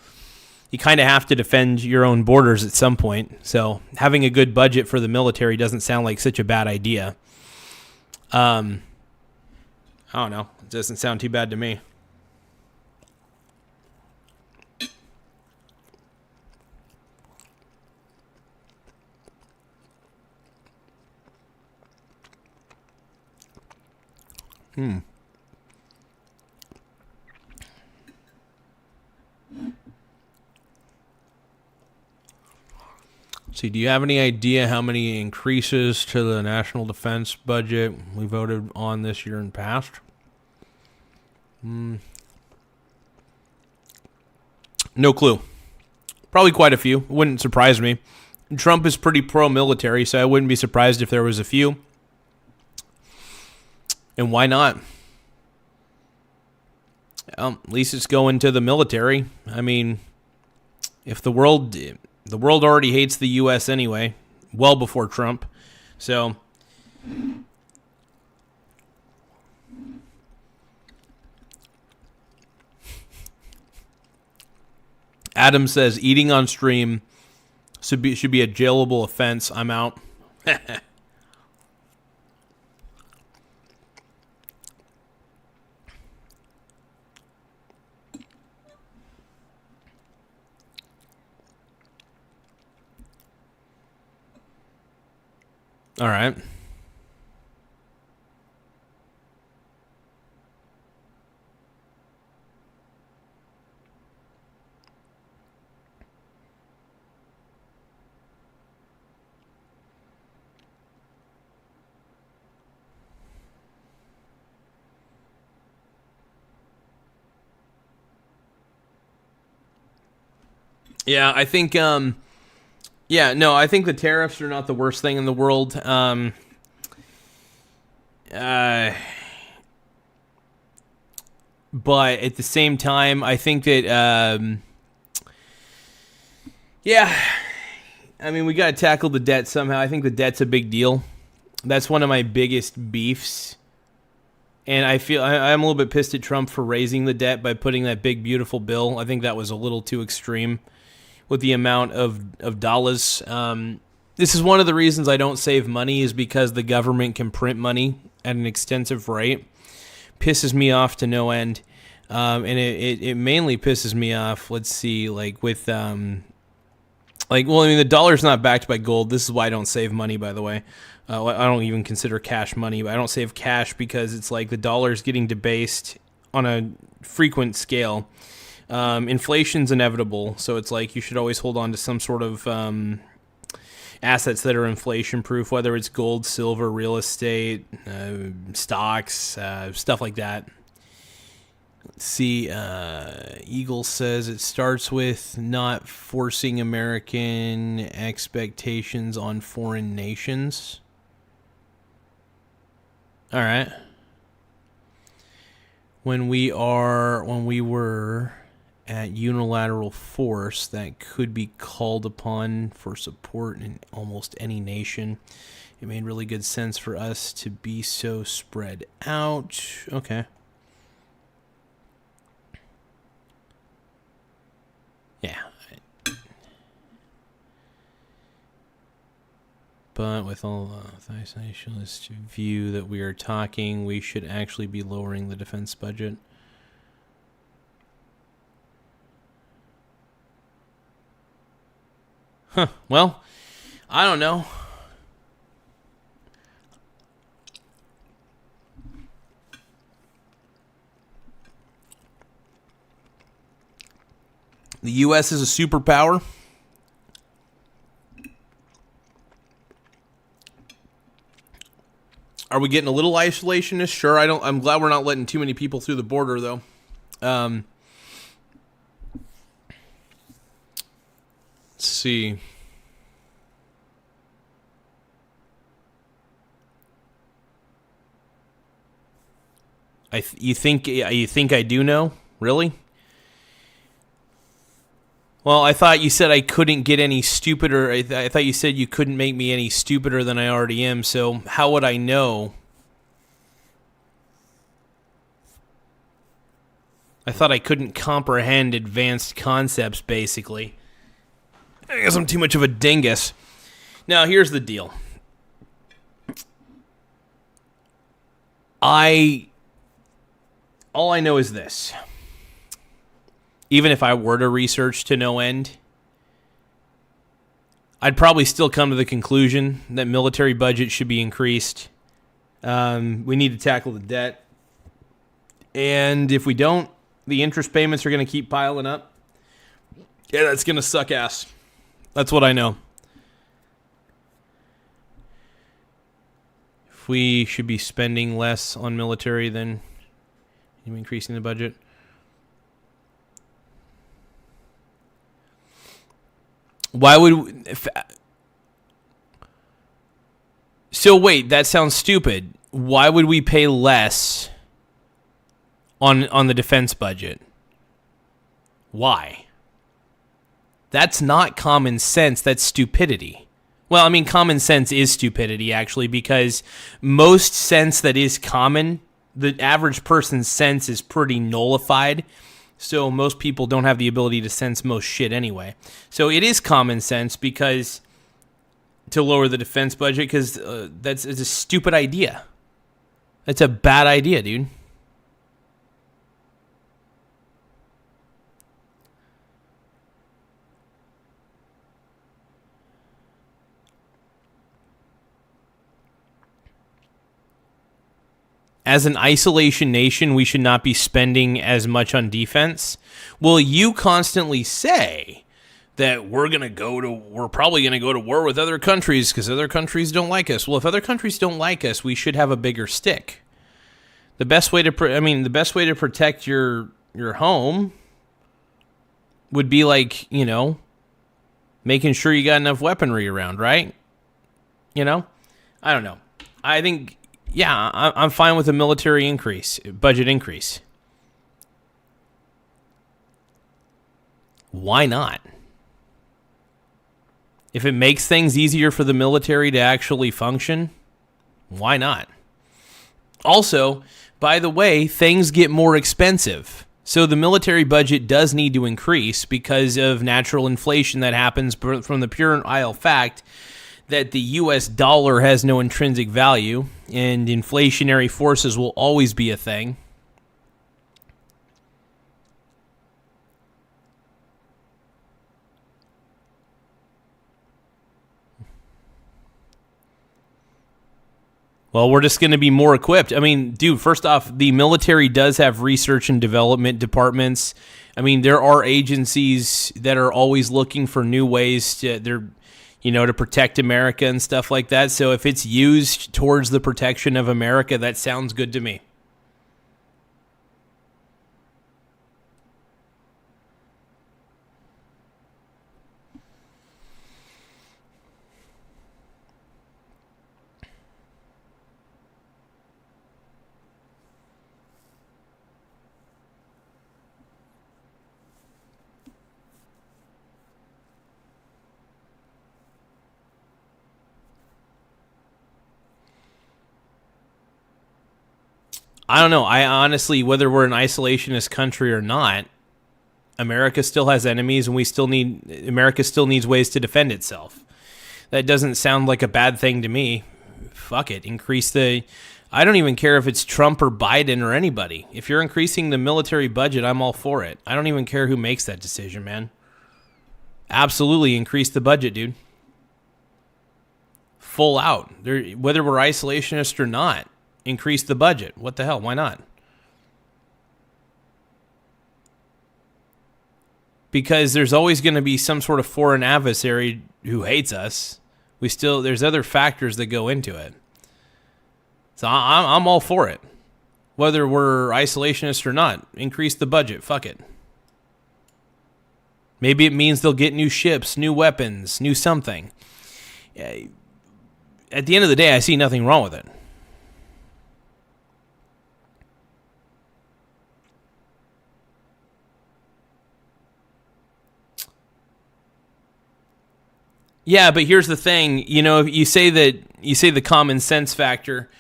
you kind of have to defend your own borders at some point. So having a good budget for the military doesn't sound like such a bad idea. I don't know. It doesn't sound too bad to me. See, do you have any idea how many increases to the national defense budget we voted on this year and past? No clue. Probably quite a few. Wouldn't surprise me. Trump is pretty pro-military, so I wouldn't be surprised if there was a few. And why not? At least it's going to the military. I mean, if the world already hates the U.S. anyway, well before Trump. So, Adam says eating on stream should be a jailable offense. I'm out. All right. Yeah, I think I think the tariffs are not the worst thing in the world. But at the same time, I think that, I mean, we got to tackle the debt somehow. I think the debt's a big deal. That's one of my biggest beefs. And I feel I'm a little bit pissed at Trump for raising the debt by putting that big, beautiful bill. I think that was a little too extreme with the amount of dollars. This is one of the reasons I don't save money is because the government can print money at an extensive rate. Pisses me off to no end. And it mainly pisses me off, let's see, like with Like, well, I mean, the dollar's not backed by gold. This is why I don't save money, by the way. I don't even consider cash money, but I don't save cash because it's like the dollar's getting debased on a frequent scale. Inflation's inevitable, so it's like you should always hold on to some sort of assets that are inflation-proof, whether it's gold, silver, real estate, stocks, stuff like that. Let's see, Eagle says it starts with not forcing American expectations on foreign nations. All right. When we were at unilateral force that could be called upon for support in almost any nation, it made really good sense for us to be so spread out. Okay. Yeah. But with all the isolationist view that we are talking, we should actually be lowering the defense budget. Huh. Well, I don't know. The U.S. is a superpower. Are we getting a little isolationist? Sure. I'm glad we're not letting too many people through the border, though. Let's see. You think I do know? Really? Well, I thought you said I couldn't get any stupider. I thought you said you couldn't make me any stupider than I already am. So how would I know? I thought I couldn't comprehend advanced concepts, basically. I guess I'm too much of a dingus. Now, here's the deal. All I know is this. Even if I were to research to no end, I'd probably still come to the conclusion that military budget should be increased. We need to tackle the debt. And if we don't, the interest payments are going to keep piling up. Yeah, that's going to suck ass. That's what I know. If we should be spending less on military than increasing the budget. Why would... So wait, that sounds stupid. Why would we pay less on the defense budget? Why? That's not common sense. That's stupidity. Well, I mean, common sense is stupidity, actually, because most sense that is common, the average person's sense is pretty nullified. So most people don't have the ability to sense most shit anyway. So it is common sense because to lower the defense budget, because it's a stupid idea. That's a bad idea, dude. As an isolation nation, we should not be spending as much on defense. Well, you constantly say that we're probably going to go to war with other countries because other countries don't like us. Well, if other countries don't like us, we should have a bigger stick. The best way to protect your home would be like, making sure you got enough weaponry around, right? I don't know. I think, yeah, I'm fine with a military budget increase. Why not? If it makes things easier for the military to actually function, why not? Also, by the way, things get more expensive. So the military budget does need to increase because of natural inflation that happens from the pure and fact that the U.S. dollar has no intrinsic value and inflationary forces will always be a thing. Well, we're just going to be more equipped. I mean, dude, first off, the military does have research and development departments. I mean, there are agencies that are always looking for new ways to protect America and stuff like that. So if it's used towards the protection of America, that sounds good to me. I don't know. I honestly, whether we're an isolationist country or not, America still has enemies, and America still needs ways to defend itself. That doesn't sound like a bad thing to me. Fuck it. I don't even care if it's Trump or Biden or anybody. If you're increasing the military budget, I'm all for it. I don't even care who makes that decision, man. Absolutely increase the budget, dude. Full out. Whether we're isolationist or not, increase the budget. What the hell? Why not? Because there's always going to be some sort of foreign adversary who hates us. There's other factors that go into it. So I'm all for it. Whether we're isolationist or not, increase the budget. Fuck it. Maybe it means they'll get new ships, new weapons, new something. At the end of the day, I see nothing wrong with it. Yeah, but here's the thing. You say the common sense factor.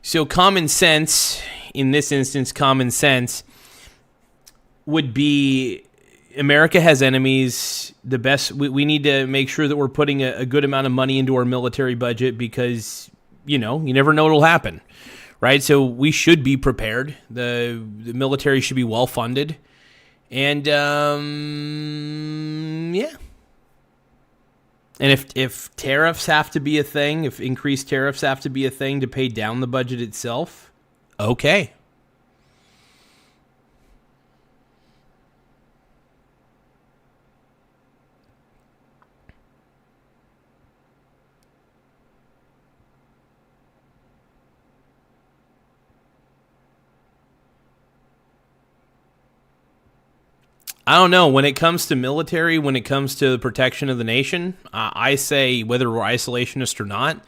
So common sense, in this instance, common sense would be America has enemies. We need to make sure that we're putting a good amount of money into our military budget because, you never know what'll happen, right? So we should be prepared. The military should be well funded. And, yeah. And if tariffs have to be a thing, if increased tariffs have to be a thing to pay down the budget itself, okay. I don't know. When it comes to military, when it comes to the protection of the nation, I say whether we're isolationist or not,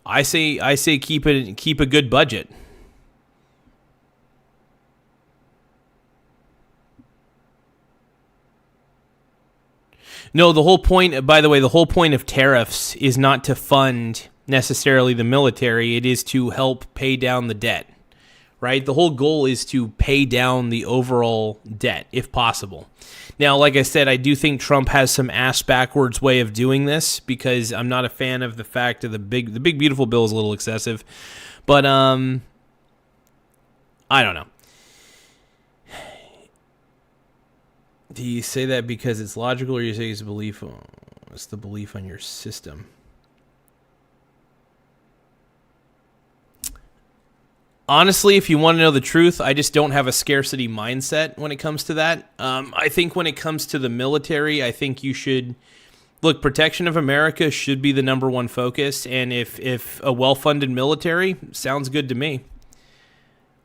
I say keep a good budget. No, the whole point, by the way, the whole point of tariffs is not to fund necessarily the military. It is to help pay down the debt. Right? The whole goal is to pay down the overall debt, if possible. Now, like I said, I do think Trump has some ass-backwards way of doing this because I'm not a fan of the fact of the big beautiful bill is a little excessive. But, I don't know. Do you say that because it's logical or you say it's the belief on your system? Honestly, if you want to know the truth, I just don't have a scarcity mindset when it comes to that. I think when it comes to the military, I think you should... Look, protection of America should be the number one focus, and if a well-funded military, sounds good to me.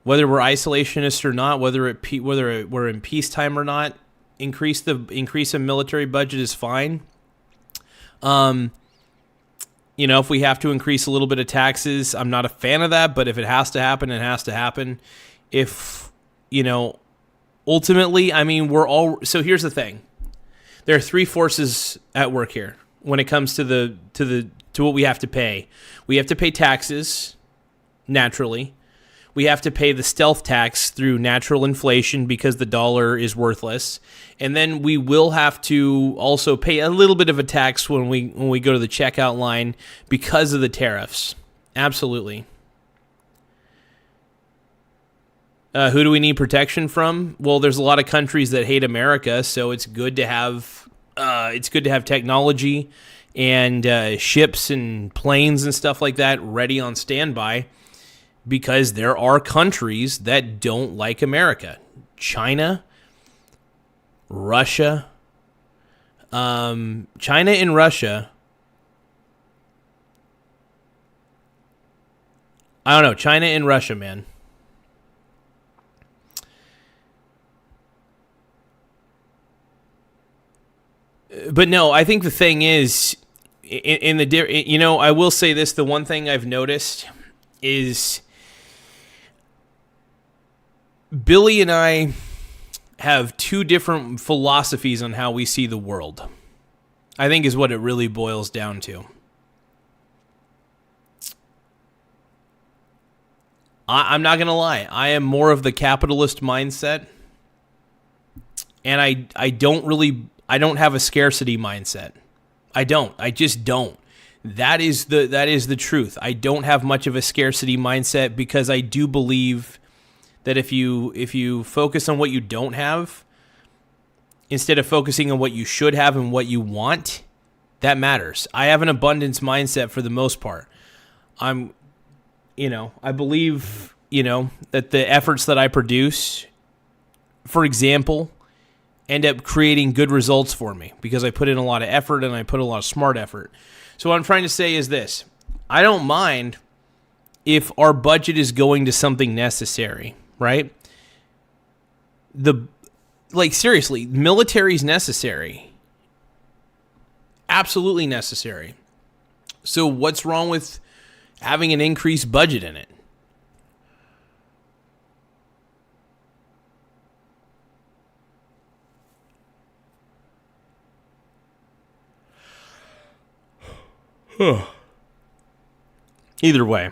Whether we're isolationist or not, whether we're in peacetime or not, increase a military budget is fine. If we have to increase a little bit of taxes, I'm not a fan of that, but if it has to happen, it has to happen. Ultimately, I mean, so here's the thing. There are three forces at work here when it comes to what we have to pay. We have to pay taxes, naturally. We have to pay the stealth tax through natural inflation because the dollar is worthless. And then we will have to also pay a little bit of a tax when we go to the checkout line because of the tariffs. Absolutely. Who do we need protection from? Well, there's a lot of countries that hate America, so it's good to have technology and ships and planes and stuff like that ready on standby, because there are countries that don't like America. China, Russia, China and Russia. I don't know, China and Russia, man. But no, I think the thing is, I will say this, the one thing I've noticed is Billy and I have two different philosophies on how we see the world, I think is what it really boils down to. I'm not going to lie. I am more of the capitalist mindset, and I don't have a scarcity mindset. I just don't. That is the truth. I don't have much of a scarcity mindset, because I do believe that if you focus on what you don't have instead of focusing on what you should have and what you want, that matters. I have an abundance mindset for the most part. I believe, that the efforts that I produce, for example, end up creating good results for me because I put in a lot of effort and I put a lot of smart effort. So what I'm trying to say is this: I don't mind if our budget is going to something necessary, right? Seriously, military is necessary. Absolutely necessary. So what's wrong with having an increased budget in it? Either way.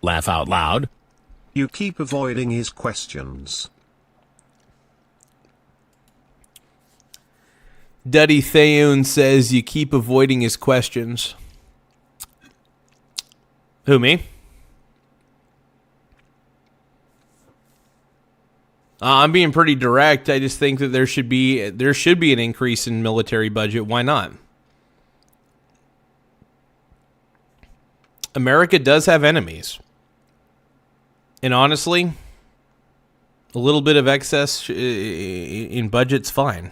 Laugh out loud. You keep avoiding his questions. Duddy Theun says you keep avoiding his questions. Who, me? I'm being pretty direct. I just think that there should be an increase in military budget. Why not? America does have enemies. And honestly, a little bit of excess in budget's fine.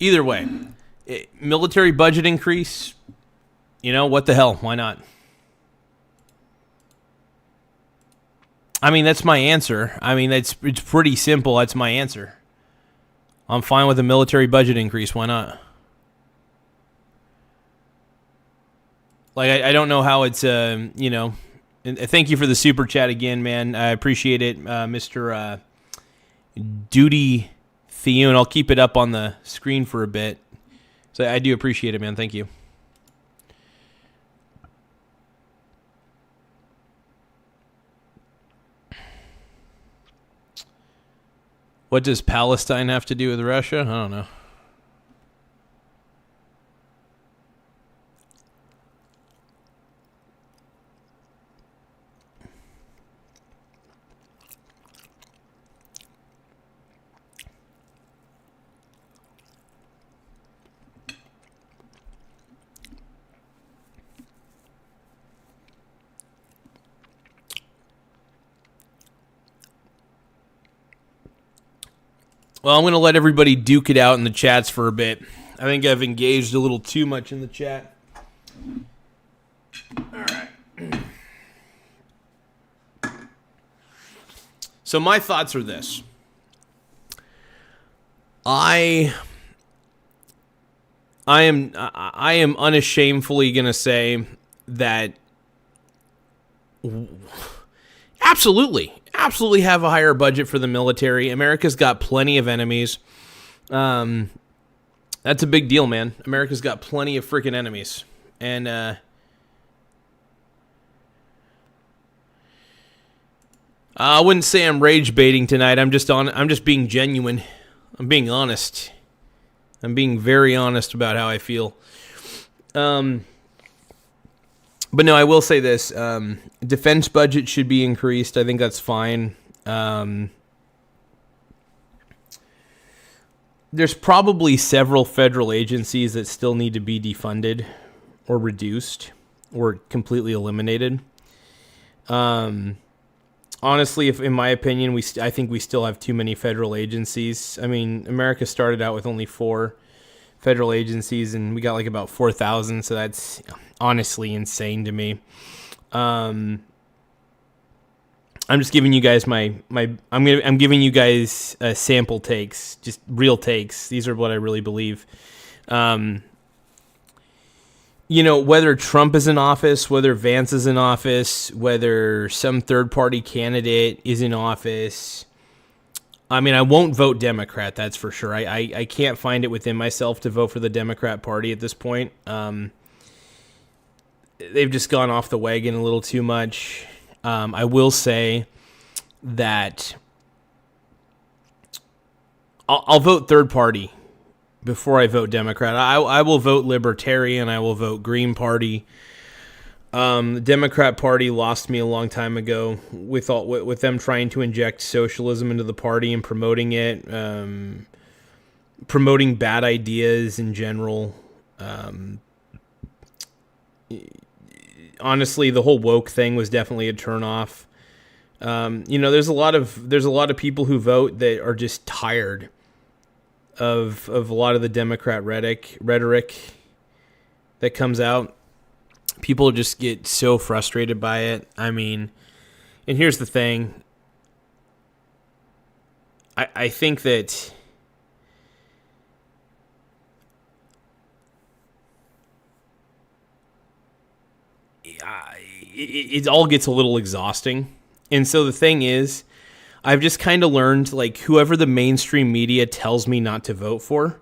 Either way, military budget increase, what the hell? Why not? I mean, that's my answer. I mean, it's pretty simple. That's my answer. I'm fine with a military budget increase. Why not? I don't know how it's, and thank you for the super chat again, man. I appreciate it, Mr. Duty Theun. I'll keep it up on the screen for a bit. So I do appreciate it, man. Thank you. What does Palestine have to do with Russia? I don't know. Well, I'm going to let everybody duke it out in the chats for a bit. I think I've engaged a little too much in the chat. All right. So my thoughts are this. I am unashamedly going to say that Absolutely have a higher budget for the military. America's got plenty of enemies. That's a big deal, man. America's got plenty of freaking enemies. And I wouldn't say I'm rage baiting tonight. I'm just being genuine. I'm being honest. I'm being very honest about how I feel. But no, I will say this. Defense budget should be increased. I think that's fine. There's probably several federal agencies that still need to be defunded or reduced or completely eliminated. Honestly, in my opinion, I think we still have too many federal agencies. I mean, America started out with only 4 federal agencies, and we got like about 4,000. So that's honestly insane to me. I'm just giving you guys I'm giving you guys sample takes, just real takes. These are what I really believe. Whether Trump is in office, whether Vance is in office, whether some third-party candidate is in office, I mean, I won't vote Democrat, that's for sure. I can't find it within myself to vote for the Democrat Party at this point. They've just gone off the wagon a little too much. I will say that I'll vote third party before I vote Democrat. I will vote Libertarian. I will vote Green Party. The Democrat Party lost me a long time ago with them trying to inject socialism into the party and promoting it, promoting bad ideas in general. Honestly, the whole woke thing was definitely a turnoff. There's a lot of people who vote that are just tired of a lot of the Democrat rhetoric that comes out. People just get so frustrated by it. I mean, and here's the thing. I think that it all gets a little exhausting. And so the thing is, I've just kind of learned, like, whoever the mainstream media tells me not to vote for,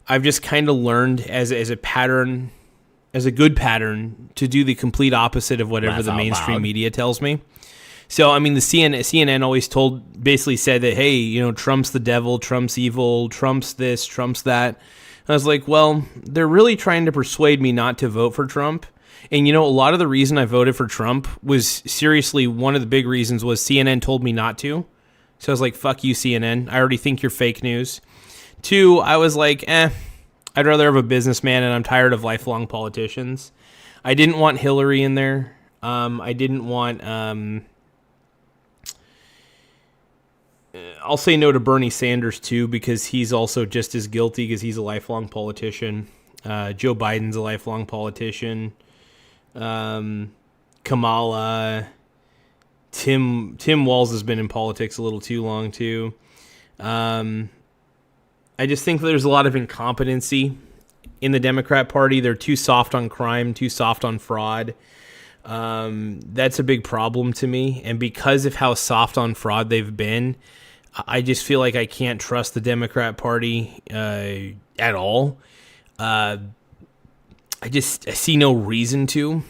I've just kind of learned as a pattern, as a good pattern, to do the complete opposite of whatever the mainstream media tells me. So, I mean, the CNN always basically said that, hey, Trump's the devil, Trump's evil, Trump's this, Trump's that. I was like, well, they're really trying to persuade me not to vote for Trump. And, a lot of the reason I voted for Trump was, seriously, one of the big reasons was CNN told me not to. So I was like, fuck you, CNN. I already think you're fake news. 2, I was like, I'd rather have a businessman, and I'm tired of lifelong politicians. I didn't want Hillary in there. I didn't want... I'll say no to Bernie Sanders, too, because he's also just as guilty because he's a lifelong politician. Joe Biden's a lifelong politician. Kamala, Tim Walz has been in politics a little too long too. I just think there's a lot of incompetency in the Democrat Party. They're too soft on crime, too soft on fraud. That's a big problem to me. And because of how soft on fraud they've been, I just feel like I can't trust the Democrat Party at all. I see no reason to.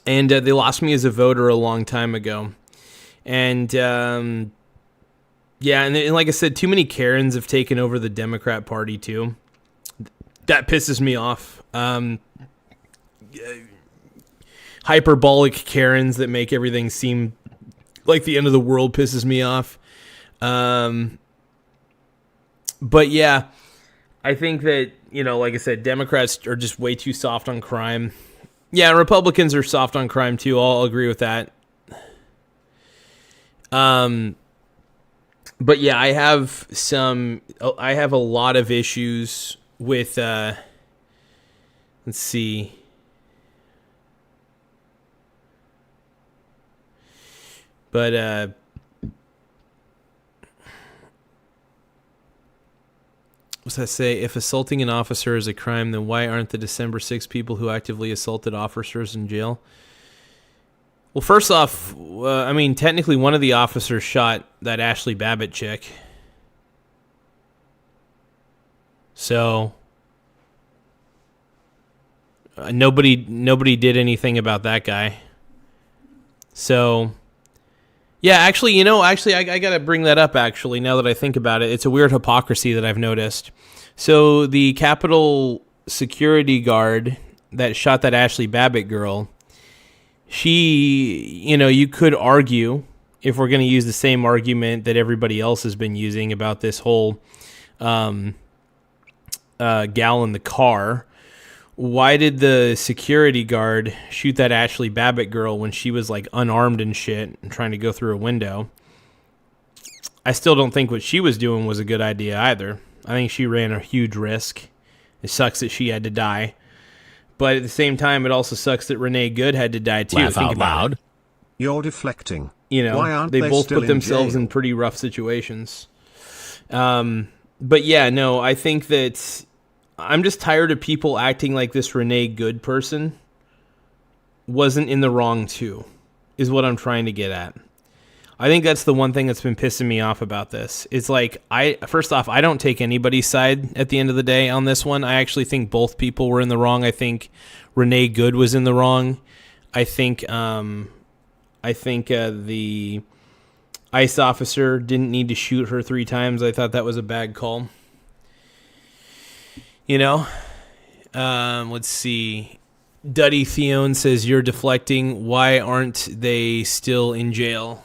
And they lost me as a voter a long time ago. And, and like I said, too many Karens have taken over the Democrat Party, too. That pisses me off. Hyperbolic Karens that make everything seem like the end of the world pisses me off. But, yeah, I think that, like I said, Democrats are just way too soft on crime. Yeah, Republicans are soft on crime too. I'll agree with that. But yeah, I have a lot of issues with, let's see. But, what's that say? If assaulting an officer is a crime, then why aren't the December 6 people who actively assaulted officers in jail? Well, first off, I mean, technically one of the officers shot that Ashley Babbitt chick. So nobody did anything about that guy. So yeah, actually, I got to bring that up actually now that I think about it. It's a weird hypocrisy that I've noticed. So the Capitol security guard that shot that Ashley Babbitt girl, she, you could argue, if we're going to use the same argument that everybody else has been using about this whole gal in the car, why did the security guard shoot that Ashley Babbitt girl when she was like unarmed and shit and trying to go through a window? I still don't think what she was doing was a good idea either. I think she ran a huge risk. It sucks that she had to die. But at the same time, it also sucks that Renee Good had to die too. Laugh out loud. You're deflecting. Why aren't they both still put themselves in in pretty rough situations. But yeah, no, I think that I'm just tired of people acting like this Renee Good person wasn't in the wrong too, is what I'm trying to get at. I think that's the one thing that's been pissing me off about this. It's like, first off, I don't take anybody's side at the end of the day on this one. I actually think both people were in the wrong. I think Renee Good was in the wrong. I think the ICE officer didn't need to shoot her 3 times. I thought that was a bad call. Let's see. Duddy Theone says, you're deflecting. Why aren't they still in jail?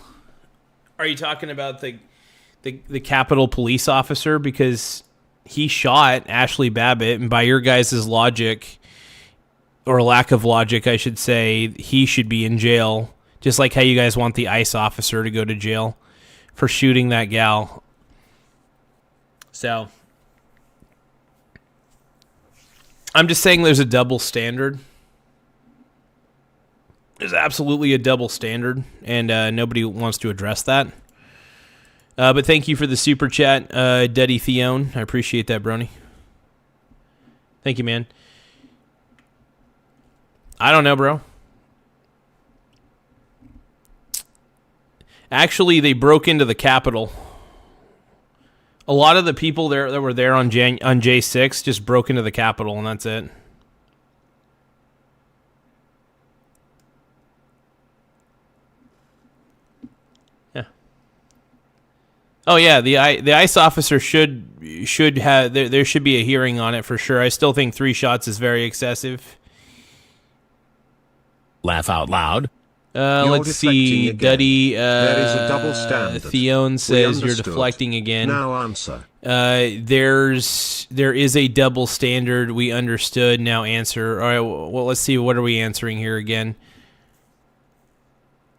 Are you talking about the Capitol police officer? Because he shot Ashley Babbitt, and by your guys' logic, or lack of logic, I should say, he should be in jail, just like how you guys want the ICE officer to go to jail for shooting that gal. So I'm just saying there's a double standard. There's absolutely a double standard, and nobody wants to address that. But thank you for the super chat, Duddy Theone. I appreciate that, Brony. Thank you, man. I don't know, bro. Actually, they broke into the Capitol. A lot of the people there that were there on J6 just broke into the Capitol, and that's it. Yeah. Oh yeah, the ICE officer should have there should be a hearing on it for sure. I still think 3 shots is very excessive. Laugh out loud. Let's see. Again. Duddy there is a double standard. Theone says you're deflecting again. Now answer. There is a double standard. We understood. Now answer. All right. Well, let's see. What are we answering here again?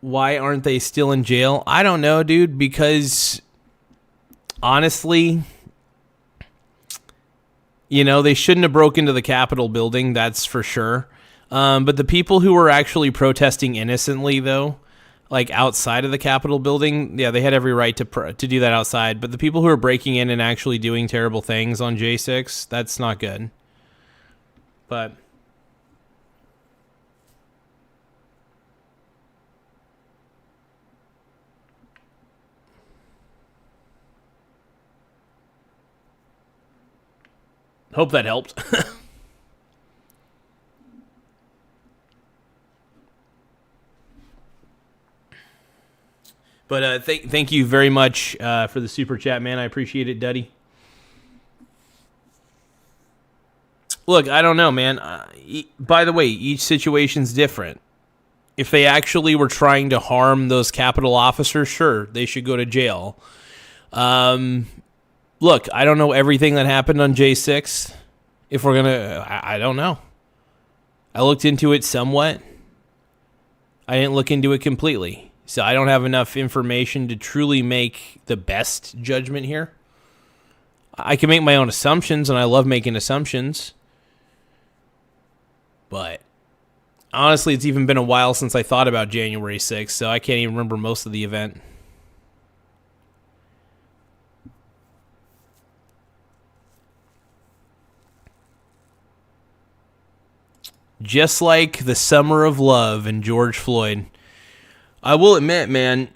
Why aren't they still in jail? I don't know, dude. Because honestly, they shouldn't have broken into the Capitol building. That's for sure. But the people who were actually protesting innocently, though, like outside of the Capitol building, yeah, they had every right to do that outside. But the people who are breaking in and actually doing terrible things on J6, that's not good. But hope that helped. But thank you very much for the super chat, man. I appreciate it, Duddy. Look, I don't know, man. By the way, each situation's different. If they actually were trying to harm those Capitol officers, sure, they should go to jail. Look, I don't know everything that happened on J6. If we're gonna, I don't know. I looked into it somewhat. I didn't look into it completely. So I don't have enough information to truly make the best judgment here. I can make my own assumptions, and I love making assumptions. But honestly, it's even been a while since I thought about January 6th, so I can't even remember most of the event. Just like the Summer of Love and George Floyd. I will admit, man.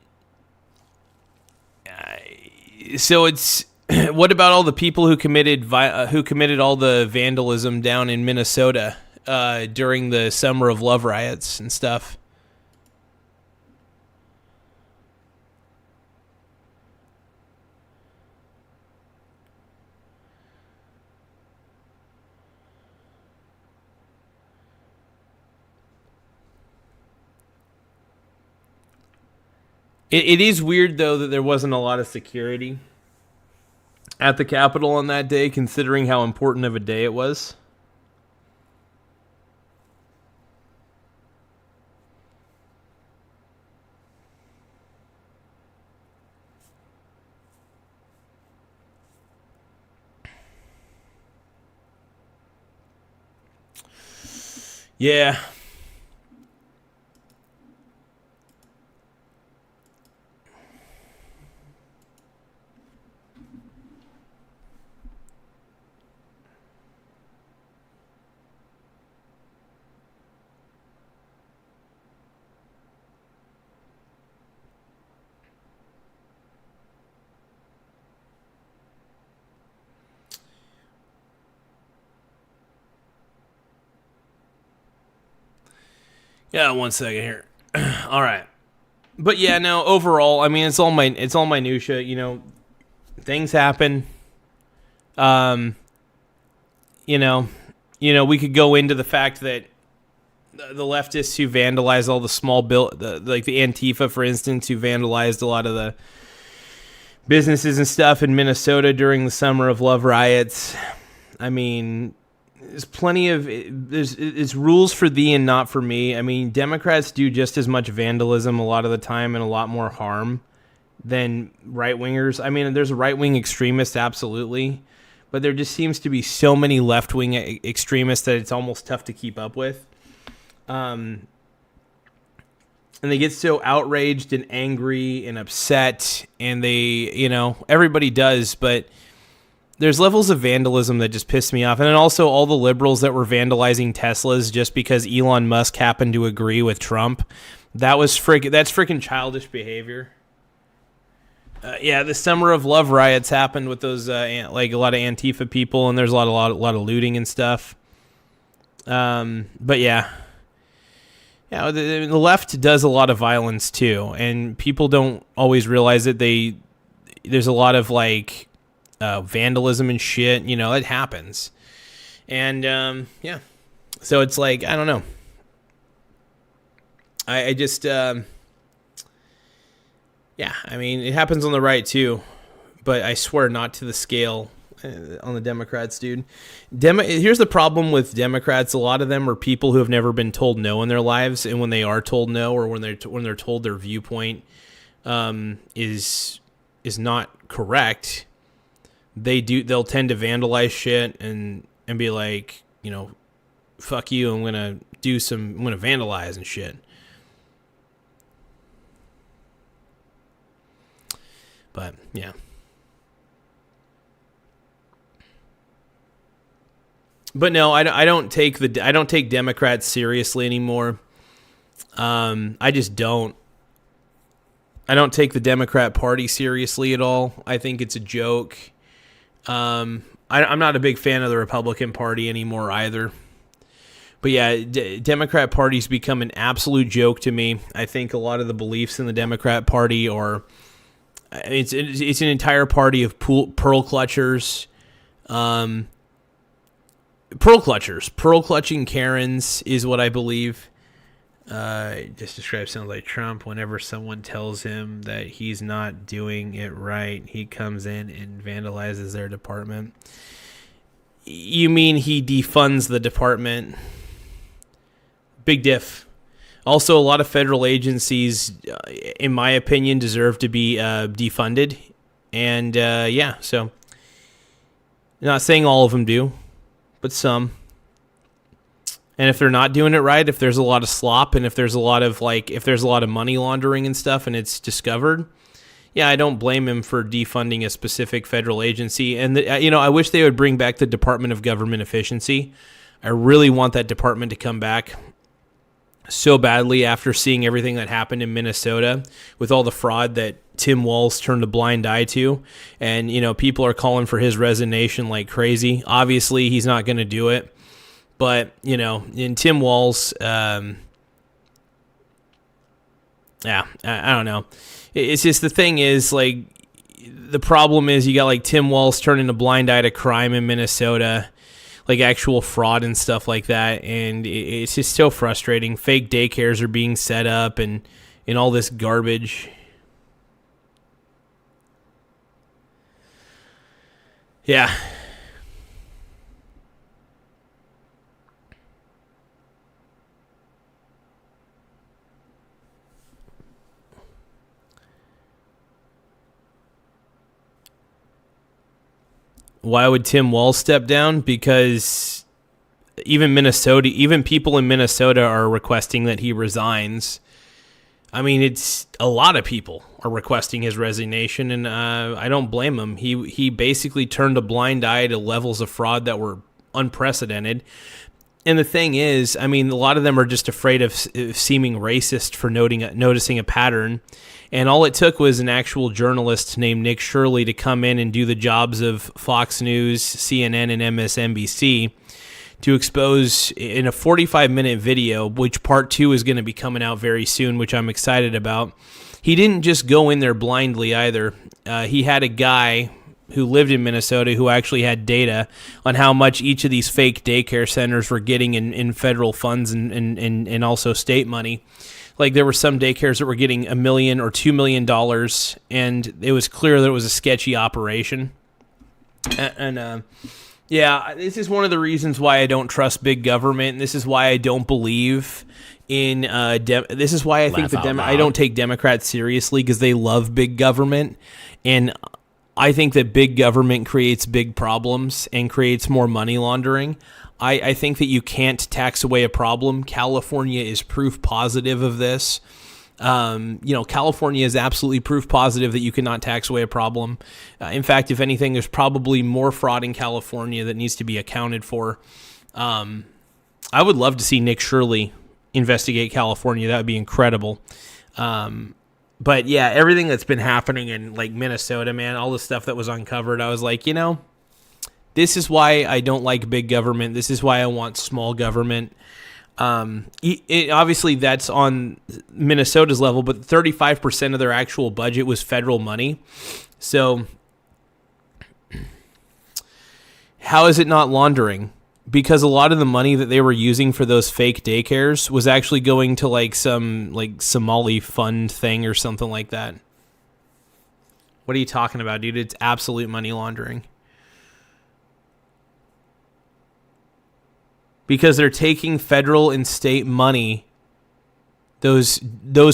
So it's what about all the people who committed all the vandalism down in Minnesota during the Summer of Love riots and stuff? It is weird, though, that there wasn't a lot of security at the Capitol on that day, considering how important of a day it was. Yeah. Yeah, 1 second here. All right. But yeah, no, overall, I mean, it's all minutia, you know, things happen. You know, we could go into the fact that the leftists who vandalized all the small like the Antifa, for instance, who vandalized a lot of the businesses and stuff in Minnesota during the Summer of Love riots. I mean, there's plenty of it's rules for thee and not for me. I mean, Democrats do just as much vandalism a lot of the time and a lot more harm than right-wingers. I mean, there's right-wing extremists, absolutely, but there just seems to be so many left-wing extremists that it's almost tough to keep up with. And they get so outraged and angry and upset, and they, you know, everybody does, but there's levels of vandalism that just piss me off. And then also all the liberals that were vandalizing Teslas just because Elon Musk happened to agree with Trump. That's freaking childish behavior. Yeah, the Summer of Love riots happened with those like a lot of Antifa people, and there's a lot of looting and stuff. But yeah. Yeah, the left does a lot of violence too, and people don't always realize that there's a lot of like vandalism and shit, you know, it happens. And yeah, so it's like, I don't know. I just yeah, I mean, it happens on the right too, but I swear not to the scale on the Democrats, dude. Here's the problem with Democrats: a lot of them are people who have never been told no in their lives, and when they are told no, or when they're told their viewpoint is not correct, they'll tend to vandalize shit and be like, you know, fuck you, I'm gonna vandalize and shit. But yeah. But no, I don't take Democrats seriously anymore. I just don't. I don't take the Democrat Party seriously at all. I think it's a joke. I'm not a big fan of the Republican Party anymore either. But yeah, Democrat Party's become an absolute joke to me. I think a lot of the beliefs in the Democrat Party are it's an entire party of pearl clutchers. Pearl clutching Karens is what I believe. Just describes sounds like Trump. Whenever someone tells him that he's not doing it right, he comes in and vandalizes their department. You mean he defunds the department? Big diff. Also, a lot of federal agencies, in my opinion, deserve to be defunded. And yeah, so not saying all of them do, but some. And if they're not doing it right, if there's a lot of slop, and if there's a lot of money laundering and stuff, and it's discovered, yeah, I don't blame him for defunding a specific federal agency. And I wish they would bring back the Department of Government Efficiency. I really want that department to come back. so badly after seeing everything that happened in Minnesota with all the fraud that Tim Walz turned a blind eye to. And, people are calling for his resignation like crazy. Obviously, he's not going to do it. But, in Tim Walz, I don't know. It's just the thing is, like, the problem is you got, like, Tim Walz turning a blind eye to crime in Minnesota, like actual fraud and stuff like that, and it's just so frustrating. Fake daycares are being set up and all this garbage. Yeah. Why would Tim Walz step down? Because even people in Minnesota are requesting that he resigns. I mean, it's a lot of people are requesting his resignation, and I don't blame him. He basically turned a blind eye to levels of fraud that were unprecedented. And the thing is, I mean, a lot of them are just afraid of seeming racist for noticing a pattern. And all it took was an actual journalist named Nick Shirley to come in and do the jobs of Fox News, CNN, and MSNBC to expose in a 45-minute video, which part 2 is going to be coming out very soon, which I'm excited about. He didn't just go in there blindly either. He had a guy who lived in Minnesota who actually had data on how much each of these fake daycare centers were getting in federal funds and also state money. Like, there were some daycares that were getting $1 million or $2 million, and it was clear that it was a sketchy operation. Yeah, this is one of the reasons why I don't trust big government. And this is why I don't believe in. This is why I think I don't take Democrats seriously, because they love big government, and I think that big government creates big problems and creates more money laundering. I think that you can't tax away a problem. California is proof positive of this. California is absolutely proof positive that you cannot tax away a problem. In fact, if anything, there's probably more fraud in California that needs to be accounted for. I would love to see Nick Shirley investigate California. That would be incredible. But yeah, everything that's been happening in like Minnesota, man, all the stuff that was uncovered, I was like, this is why I don't like big government. This is why I want small government. Obviously, that's on Minnesota's level, but 35% of their actual budget was federal money. So how is it not laundering? Because a lot of the money that they were using for those fake daycares was actually going to like some like Somali fund thing or something like that. What are you talking about, dude? It's absolute money laundering. Because they're taking federal and state money. Those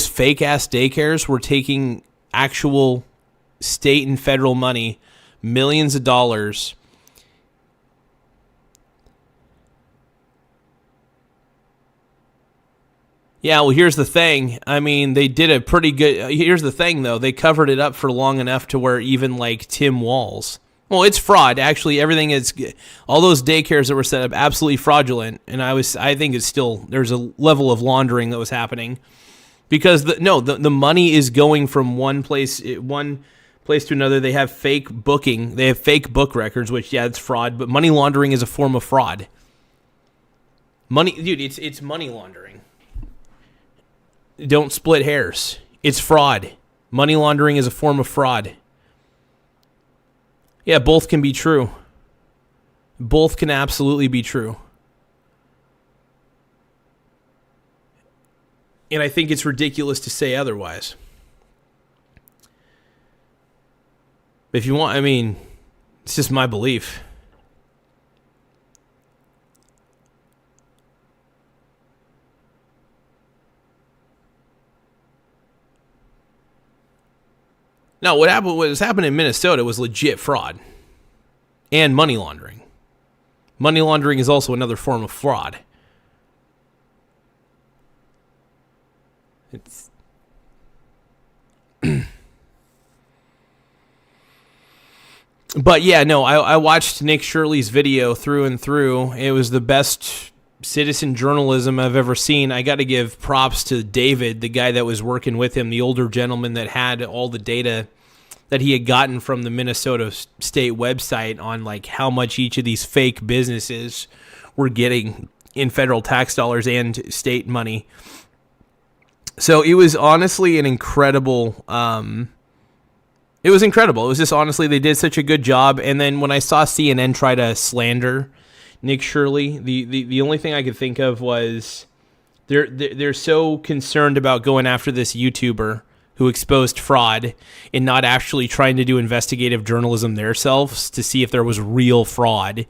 fake ass daycares were taking actual state and federal money, millions of dollars. Yeah, well, here's the thing. I mean, they did a pretty good... Here's the thing, though. They covered it up for long enough to where even, like, Tim Walz... Well, it's fraud. Actually, everything is... All those daycares that were set up, absolutely fraudulent. And I think it's still... There's a level of laundering that was happening. Because, the money is going from one place to another. They have fake booking. They have fake book records, which, yeah, it's fraud. But money laundering is a form of fraud. It's money laundering. Don't split hairs. It's fraud. Money laundering is a form of fraud. Yeah, both can be true. Both can absolutely be true. And I think it's ridiculous to say otherwise. If you want, I mean, it's just my belief. No, what was happening in Minnesota was legit fraud and money laundering. Money laundering is also another form of fraud. It's But yeah, no, I watched Nick Shirley's video through and through. It was the best citizen journalism I've ever seen. I got to give props to David, the guy that was working with him, the older gentleman that had all the data that he had gotten from the Minnesota state website on like how much each of these fake businesses were getting in federal tax dollars and state money. So it was honestly an incredible, it was incredible. It was just honestly, they did such a good job. And then when I saw CNN try to slander Nick Shirley, the only thing I could think of was they're so concerned about going after this YouTuber who exposed fraud and not actually trying to do investigative journalism themselves to see if there was real fraud.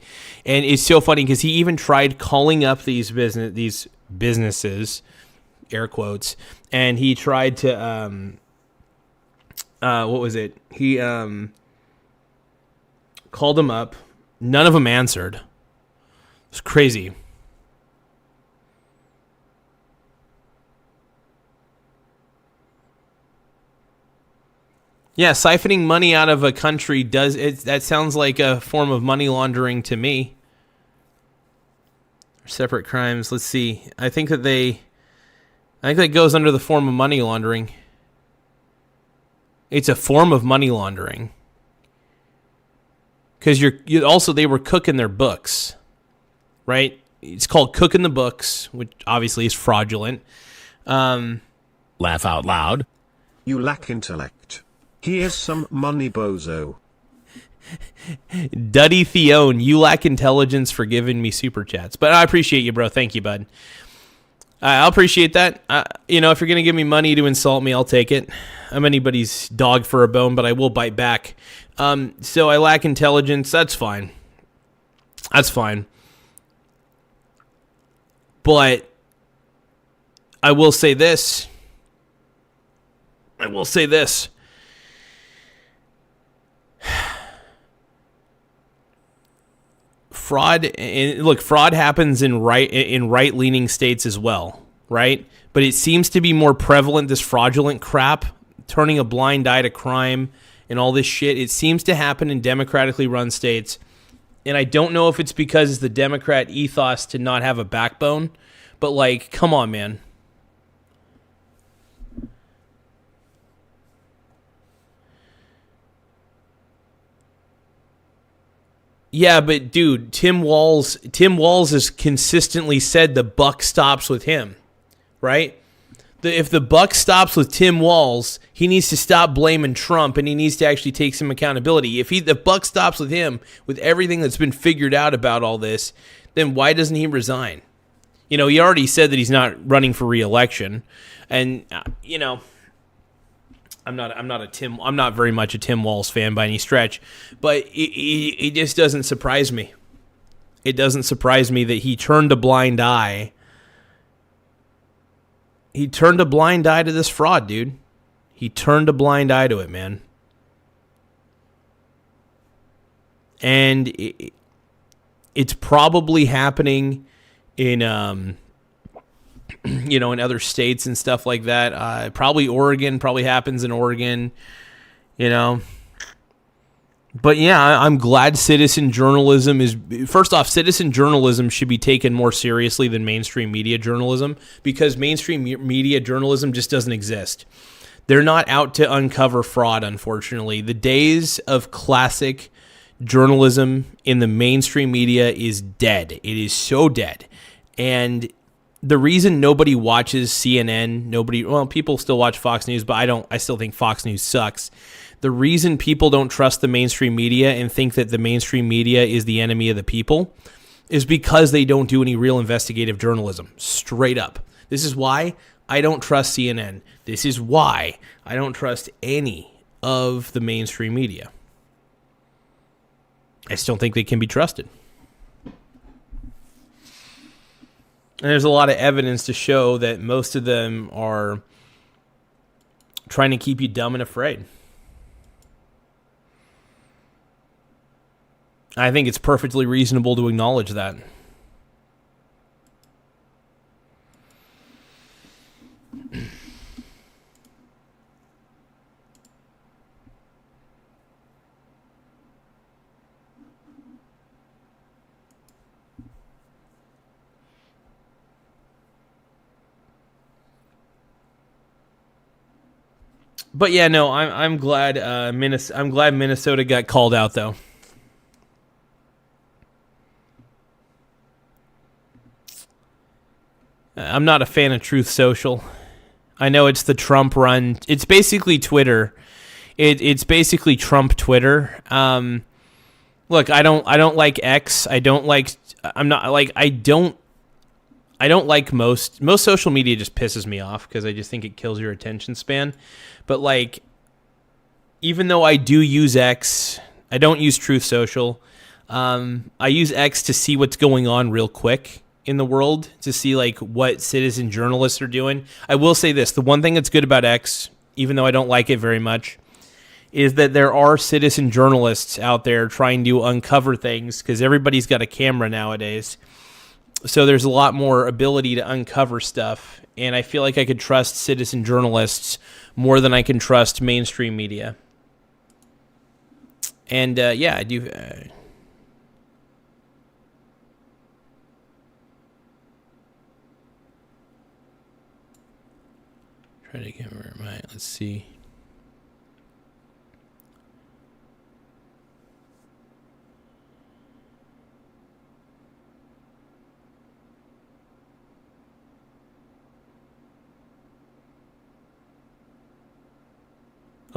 And it's so funny because he even tried calling up these businesses, air quotes, and he tried to what was it? He called them up. None of them answered. It's crazy. Yeah, siphoning money out of a country that sounds like a form of money laundering to me. Separate crimes. Let's see. I think that goes under the form of money laundering. It's a form of money laundering. Because they were cooking their books, right? It's called cooking the books, which obviously is fraudulent. Laugh out loud. You lack intellect. Here's some money, bozo. Duddy Theone, you lack intelligence for giving me super chats. But I appreciate you, bro. Thank you, bud. I'll appreciate that. If you're going to give me money to insult me, I'll take it. I'm anybody's dog for a bone, but I will bite back. So I lack intelligence. That's fine. That's fine. But I will say this. Fraud happens in right-leaning states as well, right? But it seems to be more prevalent, this fraudulent crap, turning a blind eye to crime and all this shit. It seems to happen in democratically run states. And I don't know if it's because it's the Democrat ethos to not have a backbone, but like, come on, man. Yeah, but dude, Tim Walz has consistently said the buck stops with him, right? If the buck stops with Tim Walz, he needs to stop blaming Trump and he needs to actually take some accountability. If the buck stops with him, with everything that's been figured out about all this, then why doesn't he resign? He already said that he's not running for re-election, and I'm not very much a Tim Walz fan by any stretch, but it just doesn't surprise me. It doesn't surprise me that he turned a blind eye. He turned a blind eye to this fraud, dude. He turned a blind eye to it, man. And it's probably happening in in other states and stuff like that. Probably Oregon, probably happens in Oregon, But yeah, I'm glad citizen journalism first off, citizen journalism should be taken more seriously than mainstream media journalism, because mainstream media journalism just doesn't exist. They're not out to uncover fraud, unfortunately. The days of classic journalism in the mainstream media is dead. It is so dead. And the reason nobody watches CNN, people still watch Fox News, but I still think Fox News sucks. The reason people don't trust the mainstream media and think that the mainstream media is the enemy of the people is because they don't do any real investigative journalism. Straight up. This is why I don't trust CNN. This is why I don't trust any of the mainstream media. I just don't think they can be trusted. And there's a lot of evidence to show that most of them are trying to keep you dumb and afraid. I think it's perfectly reasonable to acknowledge that. But yeah, no, I'm glad I'm glad Minnesota got called out though. I'm not a fan of Truth Social. I know it's the Trump run. It's basically Twitter. It's basically Trump Twitter. Look, I don't like X. I don't like most social media. Just pisses me off because I just think it kills your attention span. But like, even though I do use X, I don't use Truth Social. I use X to see what's going on real quick in the world, to see like what citizen journalists are doing. I will say this: the one thing that's good about X, even though I don't like it very much, is that there are citizen journalists out there trying to uncover things, because everybody's got a camera nowadays. So there's a lot more ability to uncover stuff, and I feel like I could trust citizen journalists more than I can trust mainstream media. And yeah, I do. Try to get where am I? Let's see.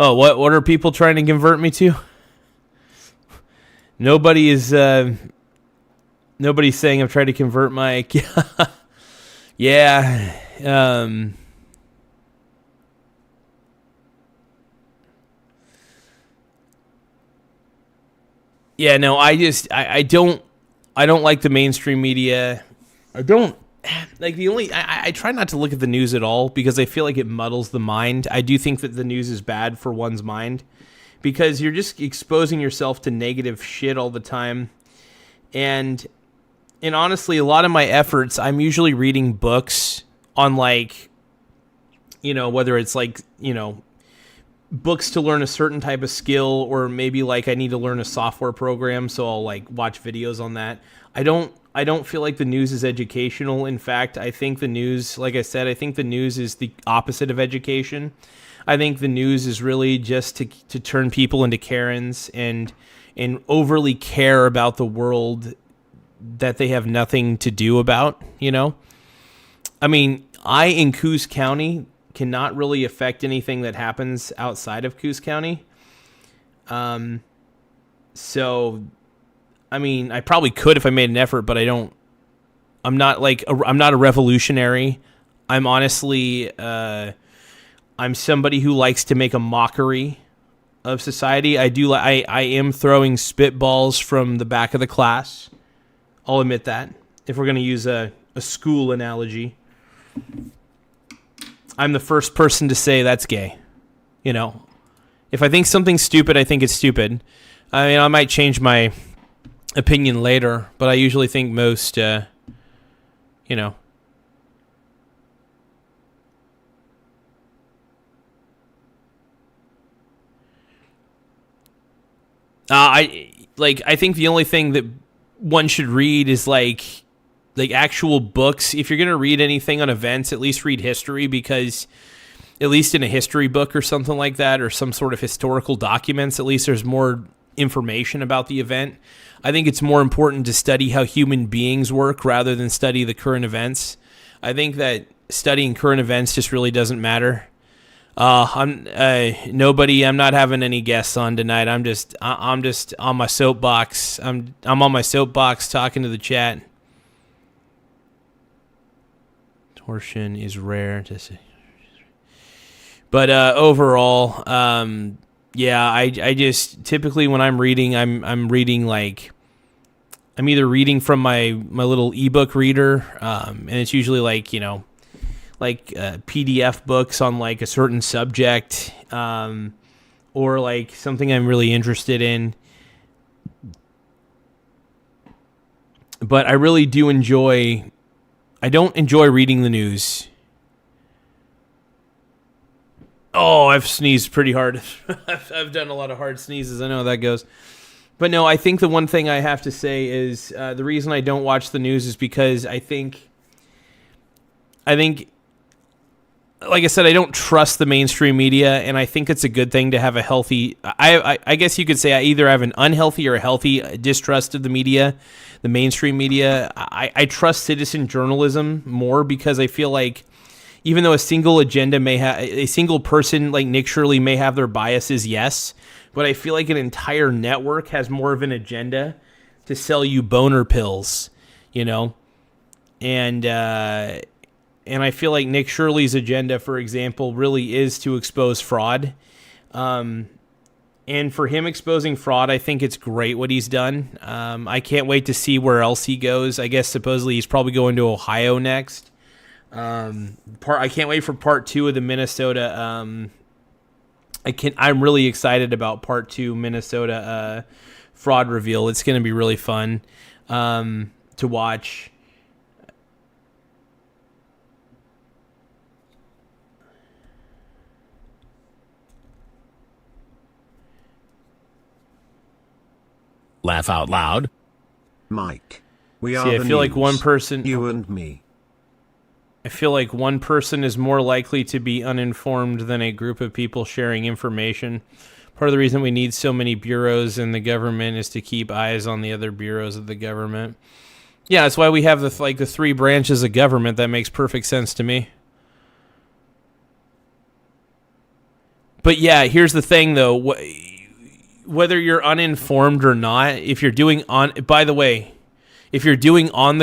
Oh, what are people trying to convert me to? Nobody is. Nobody's saying I've tried to convert my. Yeah. Yeah. No, I don't like the mainstream media. I don't. Like I try not to look at the news at all because I feel like it muddles the mind. I do think that the news is bad for one's mind because you're just exposing yourself to negative shit all the time. And honestly, a lot of my efforts, I'm usually reading books on like, whether it's like, books to learn a certain type of skill, or maybe like I need to learn a software program, so I'll like watch videos on that. I don't feel like the news is educational. In fact, I think the news, like I said, I think the news is the opposite of education. I think the news is really just to turn people into Karens and overly care about the world that they have nothing to do about, I mean, in Coos County cannot really affect anything that happens outside of Coos County. So, I mean, I probably could if I made an effort, but I don't. I'm not a revolutionary. I'm honestly, I'm somebody who likes to make a mockery of society. I am throwing spitballs from the back of the class. I'll admit that. If we're going to use a school analogy, I'm the first person to say that's gay. If I think something's stupid, I think it's stupid. I mean, I might change my opinion later, but I usually think most, I think the only thing that one should read is like actual books. If you're going to read anything on events, at least read history, because at least in a history book or something like that, or some sort of historical documents, at least there's more information about the event. I think it's more important to study how human beings work rather than study the current events. I think that studying current events just really doesn't matter. I'm not having any guests on tonight. I'm just on my soapbox. I'm on my soapbox talking to the chat. Torsion is rare to see. But overall, yeah, I just typically when I'm reading, I'm reading like I'm either reading from my little ebook reader, and it's usually like PDF books on like a certain subject, or like something I'm really interested in. But I really do enjoy. I don't enjoy reading the news. Oh, I've sneezed pretty hard. I've done a lot of hard sneezes. I know how that goes. But no, I think the one thing I have to say is the reason I don't watch the news is because I think like I said, I don't trust the mainstream media, and I think it's a good thing to have a healthy. I guess you could say I either have an unhealthy or a healthy distrust of the media, the mainstream media. I trust citizen journalism more because I feel like even though a single agenda may have a single person like Nick Shirley may have their biases, yes, but I feel like an entire network has more of an agenda to sell you boner pills, you know, and I feel like Nick Shirley's agenda, for example, really is to expose fraud. And for him exposing fraud, I think it's great what he's done. I can't wait to see where else he goes. I guess supposedly he's probably going to Ohio next. I can't wait for part 2 of the Minnesota. I'm really excited about part 2 Minnesota fraud reveal. It's going to be really fun to watch. Laugh out loud. Mike, we are See, I the feel like news, one person. you and me. I feel like one person is more likely to be uninformed than a group of people sharing information. Part of the reason we need so many bureaus in the government is to keep eyes on the other bureaus of the government. Yeah, that's why we have the 3 branches of government. That makes perfect sense to me. But yeah, here's the thing though. Whether you're uninformed or not, if you're doing on the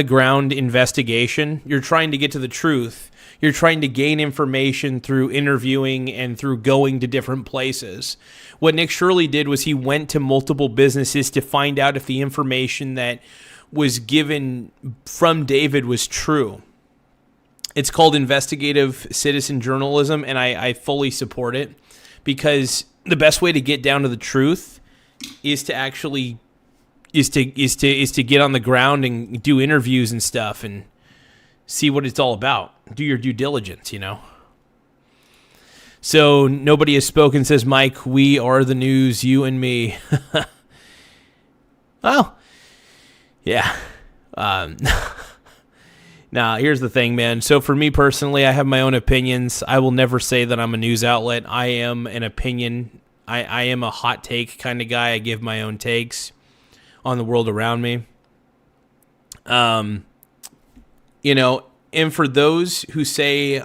ground investigation, you're trying to get to the truth. You're trying to gain information through interviewing and through going to different places. What Nick Shirley did was he went to multiple businesses to find out if the information that was given from David was true. It's called investigative citizen journalism, and I fully support it because the best way to get down to the truth is to actually is to get on the ground and do interviews and stuff and see what it's all about. Do your due diligence, you know. So nobody has spoken, says Mike. We are the news, you and me. Well, yeah. Now, here's the thing, man. So for me personally, I have my own opinions. I will never say that I'm a news outlet. I am an opinion. I am a hot take kind of guy. I give my own takes on the world around me. You know, and for those who say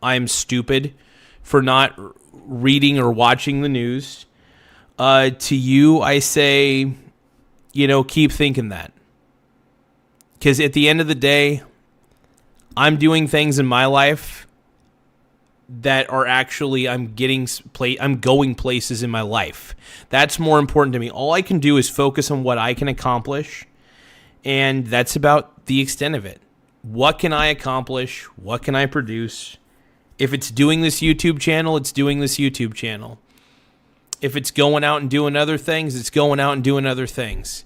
I'm stupid for not reading or watching the news, to you, I say, you know, keep thinking that. Because at the end of the day, I'm doing things in my life that are actually I'm going places in my life. That's more important to me. All I can do is focus on what I can accomplish, and that's about the extent of it. What can I accomplish? What can I produce? If it's doing this YouTube channel, it's doing this YouTube channel. If it's going out and doing other things, it's going out and doing other things.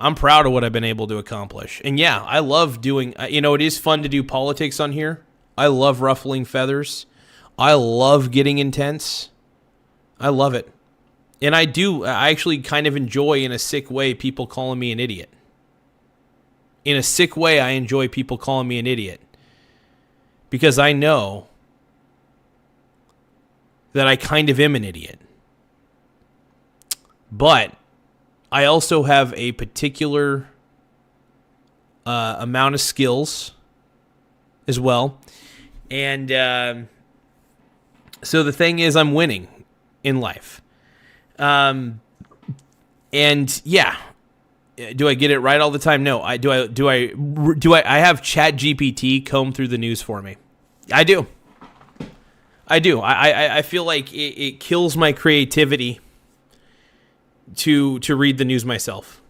I'm proud of what I've been able to accomplish. And yeah, I love doing, you know, it is fun to do politics on here. I love ruffling feathers. I love getting intense. I love it. And I actually kind of enjoy, in a sick way, people calling me an idiot. In a sick way, I enjoy people calling me an idiot. Because I know that I kind of am an idiot. But I also have a particular amount of skills as well. And so the thing is, I'm winning in life. And yeah, do I get it right all the time? No. I have ChatGPT comb through the news for me. I do. I feel like it kills my creativity to read the news myself.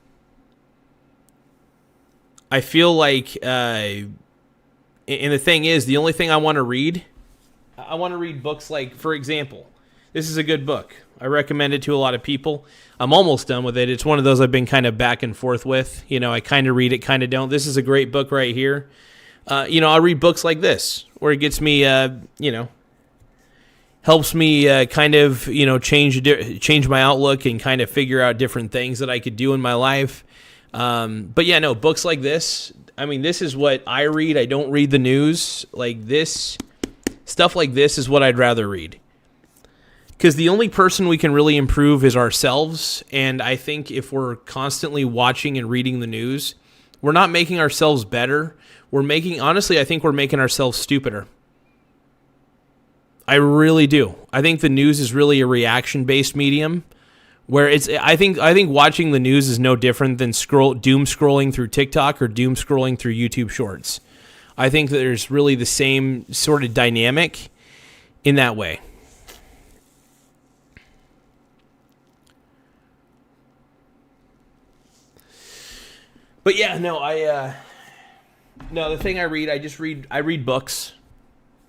I feel like, and the thing is, the only thing I want to read books like, for example, this is a good book. I recommend it to a lot of people. I'm almost done with it. It's one of those I've been kind of back and forth with. You know, I kind of read it, kind of don't. This is a great book right here. You know, I'll read books like this, where it gets me, you know, helps me kind of, you know, change my outlook and kind of figure out different things that I could do in my life. But yeah, no, books like this, I mean, this is what I read. I don't read the news. Like this Stuff like this is what I'd rather read. Because the only person we can really improve is ourselves. And I think if we're constantly watching and reading the news, we're not making ourselves better. Honestly, I think we're making ourselves stupider. I really do. I think the news is really a reaction-based medium where I think watching the news is no different than doom scrolling through TikTok or doom scrolling through YouTube Shorts. I think that there's really the same sort of dynamic in that way. But yeah, no, the thing I read, I read books.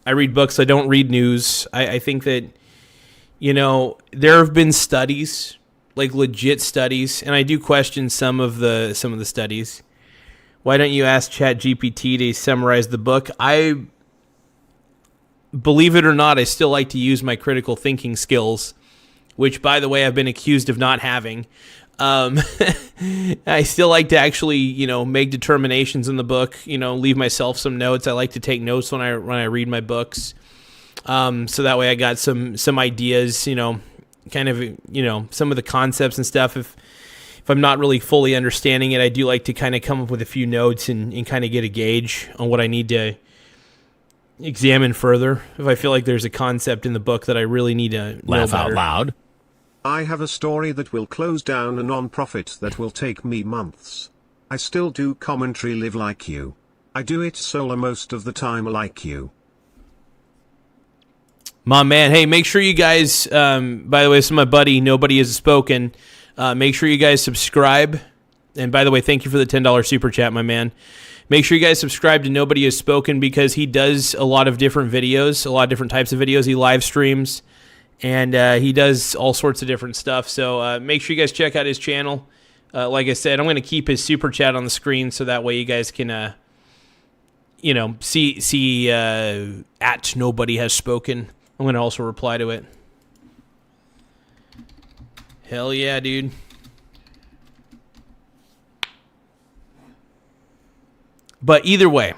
I read books. I don't read news. I think that, there have been studies, like legit studies, and I do question some of the studies. Why don't you ask ChatGPT to summarize the book? Believe it or not, I still like to use my critical thinking skills, which, by the way, I've been accused of not having. I still like to actually, make determinations in the book, leave myself some notes. I like to take notes when I read my books. So that way I got some ideas, kind of, some of the concepts and stuff. If I'm not really fully understanding it, I do like to kind of come up with a few notes and kind of get a gauge on what I need to examine further. If I feel like there's a concept in the book that I really need to laugh out loud. I have a story that will close down a non-profit that will take me months. I still do commentary live like you. I do it solo most of the time like you. My man, hey, make sure you guys, by the way, this is my buddy, Nobody Has Spoken. Make sure you guys subscribe. And by the way, thank you for the $10 super chat, my man. Make sure you guys subscribe to Nobody Has Spoken because he does a lot of different videos, a lot of different types of videos. He live streams. And he does all sorts of different stuff. So make sure you guys check out his channel. Like I said, I'm going to keep his super chat on the screen so that way you guys can, see at Nobody Has Spoken. I'm going to also reply to it. Hell yeah, dude. But either way,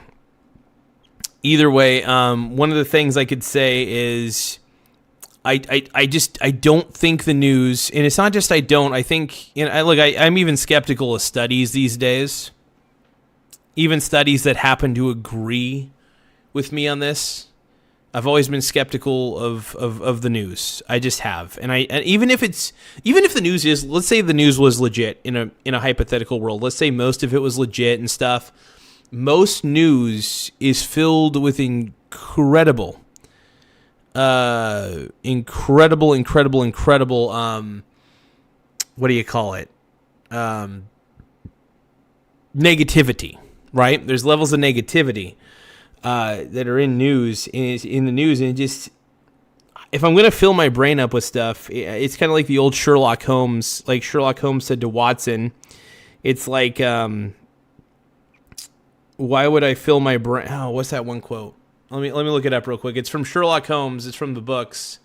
one of the things I could say is I don't think the news, and it's not just I think, I'm even skeptical of studies these days. Even studies that happen to agree with me on this. I've always been skeptical of the news. I just have. And even if the news is, let's say the news was legit in a hypothetical world. Let's say most of it was legit and stuff. Most news is filled with incredible, what do you call it? Negativity, right? There's levels of negativity that are in the news, and it just, if I'm going to fill my brain up with stuff, it's kind of like the old Sherlock Holmes, like Sherlock Holmes said to Watson, it's like, why would I fill my brain? Oh, what's that one quote? Let me look it up real quick. It's from Sherlock Holmes. It's from the books.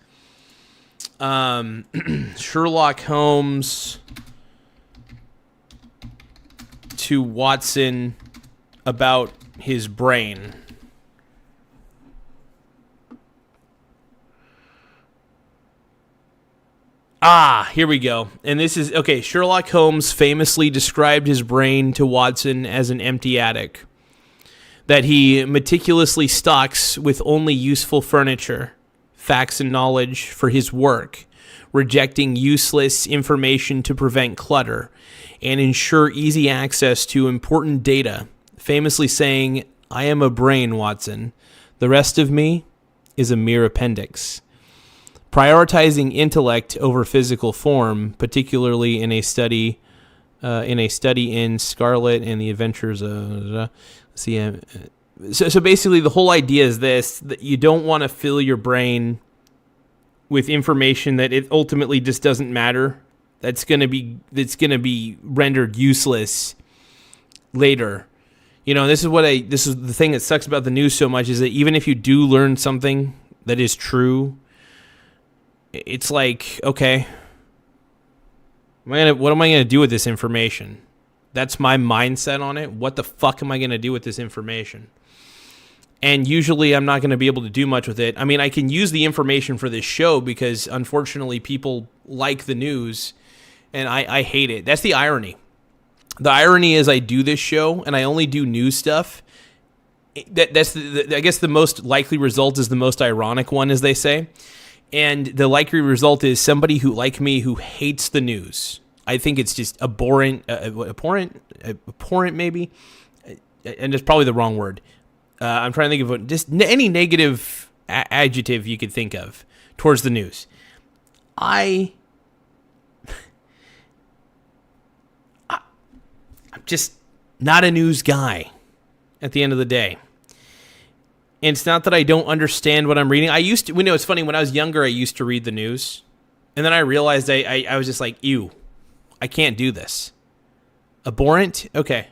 Sherlock Holmes to Watson about his brain. Here we go. And this is, okay, Sherlock Holmes famously described his brain to Watson as an empty attic that he meticulously stocks with only useful furniture, facts, and knowledge for his work, rejecting useless information to prevent clutter and ensure easy access to important data, famously saying, "I am a brain, Watson. The rest of me is a mere appendix." Prioritizing intellect over physical form, particularly in a study in Scarlet and the Adventures of... So basically, the whole idea is this: that you don't want to fill your brain with information that it ultimately just doesn't matter. That's gonna be rendered useless later. This is the thing that sucks about the news so much, is that even if you do learn something that is true, it's like, okay, what am I gonna do with this information? That's my mindset on it. What the fuck am I going to do with this information? And usually I'm not going to be able to do much with it. I mean, I can use the information for this show because unfortunately people like the news, and I hate it. That's the irony. The irony is I do this show and I only do news stuff. That's I guess the most likely result is the most ironic one, as they say. And the likely result is somebody who, like me, who hates the news. I think it's just abhorrent maybe, and it's probably the wrong word. I'm trying to think of just any negative adjective you could think of towards the news. I'm just not a news guy at the end of the day. And it's not that I don't understand what I'm reading. It's funny, when I was younger, I used to read the news. And then I realized I was just like, ew, I can't do this. Abhorrent? Okay.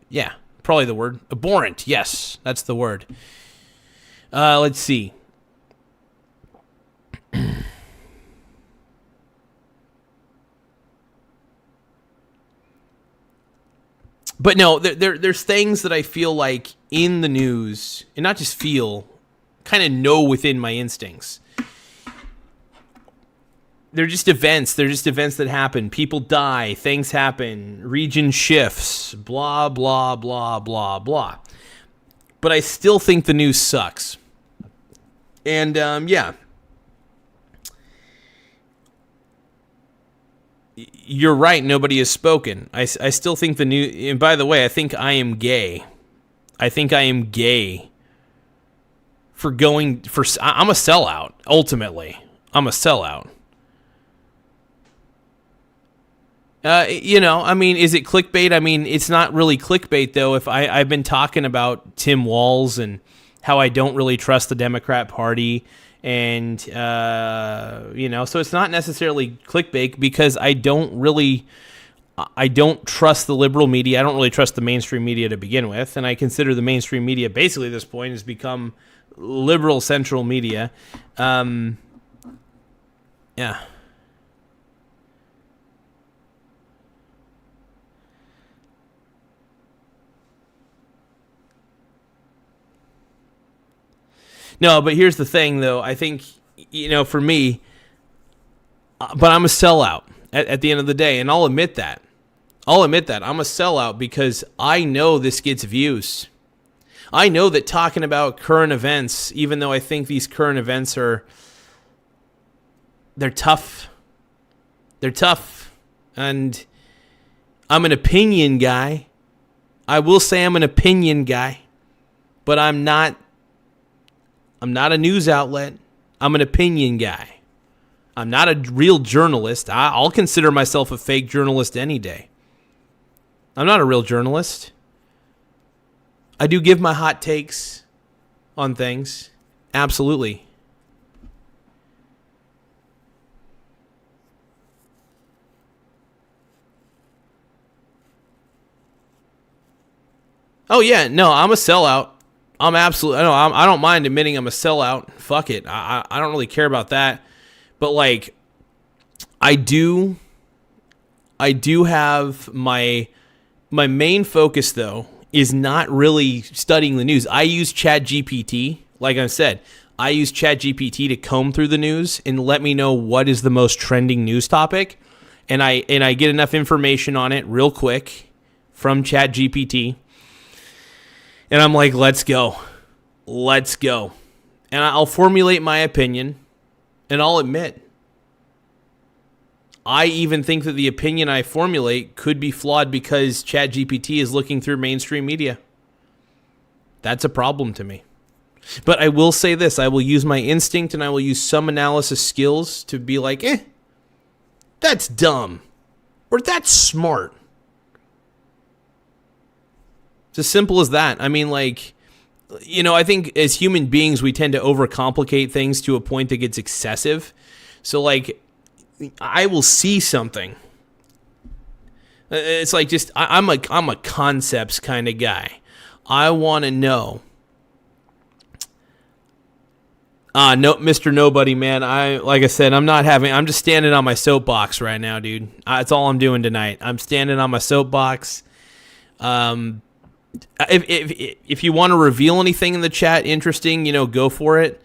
Yeah. Probably the word. Abhorrent. Yes, that's the word. Let's see. But no, there's things that I feel like in the news, and not just feel, kind of know within my instincts. They're just events. They're just events that happen. People die. Things happen. Region shifts. Blah, blah, blah, blah, blah. But I still think the news sucks. And, yeah. You're right. Nobody has spoken. I still think the news... And by the way, I think I am gay. I think I am gay for going... I'm a sellout, ultimately. I'm a sellout. I mean, is it clickbait? I mean, it's not really clickbait, though. If I've been talking about Tim Walz and how I don't really trust the Democrat Party, and, so it's not necessarily clickbait because I don't trust the liberal media. I don't really trust the mainstream media to begin with, and I consider the mainstream media basically at this point has become liberal central media. Yeah. No, but here's the thing, though. I think, for me, but I'm a sellout at the end of the day, and I'll admit that. I'm a sellout because I know this gets views. I know that talking about current events, even though I think these current events they're tough. They're tough. And I'm an opinion guy. I will say I'm an opinion guy, but I'm not a news outlet. I'm an opinion guy. I'm not a real journalist. I'll consider myself a fake journalist any day. I'm not a real journalist. I do give my hot takes on things. Absolutely. Oh, yeah. No, I'm a sellout. I don't mind admitting I'm a sellout. Fuck it. I don't really care about that. But, like, I do have my main focus, though, is not really studying the news. I use ChatGPT. Like I said, I use ChatGPT to comb through the news and let me know what is the most trending news topic. And I get enough information on it real quick from ChatGPT. And I'm like, let's go. And I'll formulate my opinion, and I'll admit, I even think that the opinion I formulate could be flawed because ChatGPT is looking through mainstream media. That's a problem to me. But I will say this, I will use my instinct and I will use some analysis skills to be like, that's dumb. Or that's smart. It's as simple as that. I mean, like, I think as human beings, we tend to overcomplicate things to a point that gets excessive. So, like, I will see something. It's like just, I'm a concepts kind of guy. I want to know. No, Mr. Nobody, man. Like I said, I'm just standing on my soapbox right now, dude. That's all I'm doing tonight. I'm standing on my soapbox. if you want to reveal anything in the chat interesting, go for it.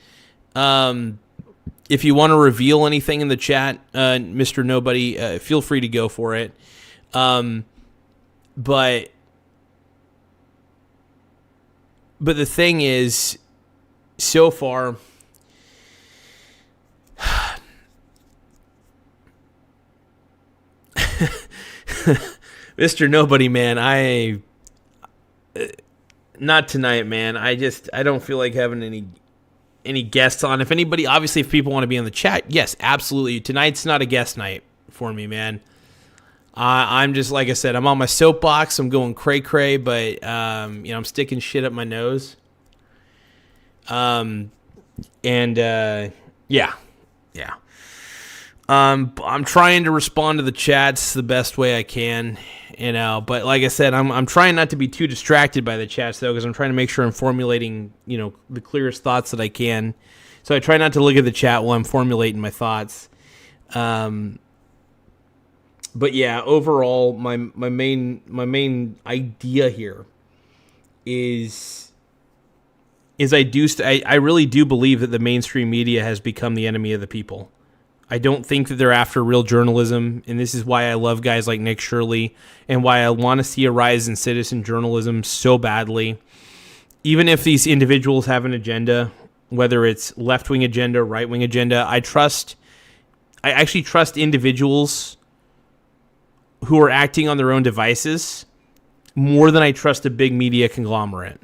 If you want to reveal anything in the chat, Mr. Nobody, feel free to go for it. But the thing is, so far, Mr. Nobody, man, not tonight, man. I don't feel like having any guests on. If anybody, obviously, if people want to be in the chat, yes, absolutely. Tonight's not a guest night for me, man. I'm just, like I said, I'm on my soapbox. I'm going cray-cray, but, I'm sticking shit up my nose. Yeah. I'm trying to respond to the chats the best way I can, but like I said, I'm trying not to be too distracted by the chats, though, because I'm trying to make sure I'm formulating, the clearest thoughts that I can. So I try not to look at the chat while I'm formulating my thoughts. But yeah, overall, my main idea here is I really do believe that the mainstream media has become the enemy of the people. I don't think that they're after real journalism, and this is why I love guys like Nick Shirley and why I want to see a rise in citizen journalism so badly. Even if these individuals have an agenda, whether it's left-wing agenda, right-wing agenda, I actually trust individuals who are acting on their own devices more than I trust a big media conglomerate.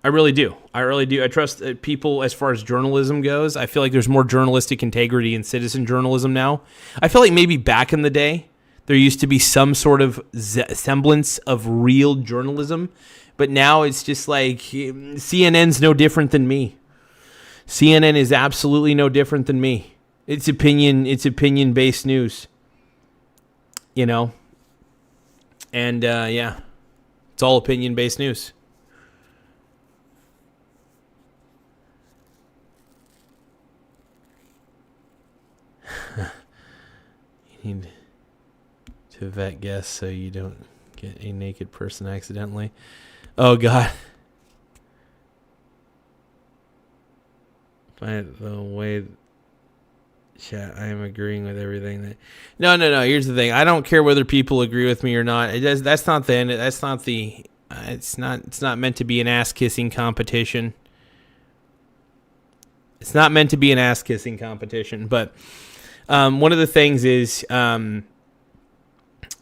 I really do. I trust people as far as journalism goes. I feel like there's more journalistic integrity in citizen journalism now. I feel like maybe back in the day, there used to be some sort of semblance of real journalism, but now it's just like CNN's no different than me. CNN is absolutely no different than me. It's opinion-based news, and yeah, it's all opinion-based news. You need to vet guests so you don't get a naked person accidentally. Oh, God. By the way, chat, I am agreeing with everything that... No. Here's the thing. I don't care whether people agree with me or not. That's not the end. That's not the... It's not meant to be an ass-kissing competition. It's not meant to be an ass-kissing competition, but... one of the things is, I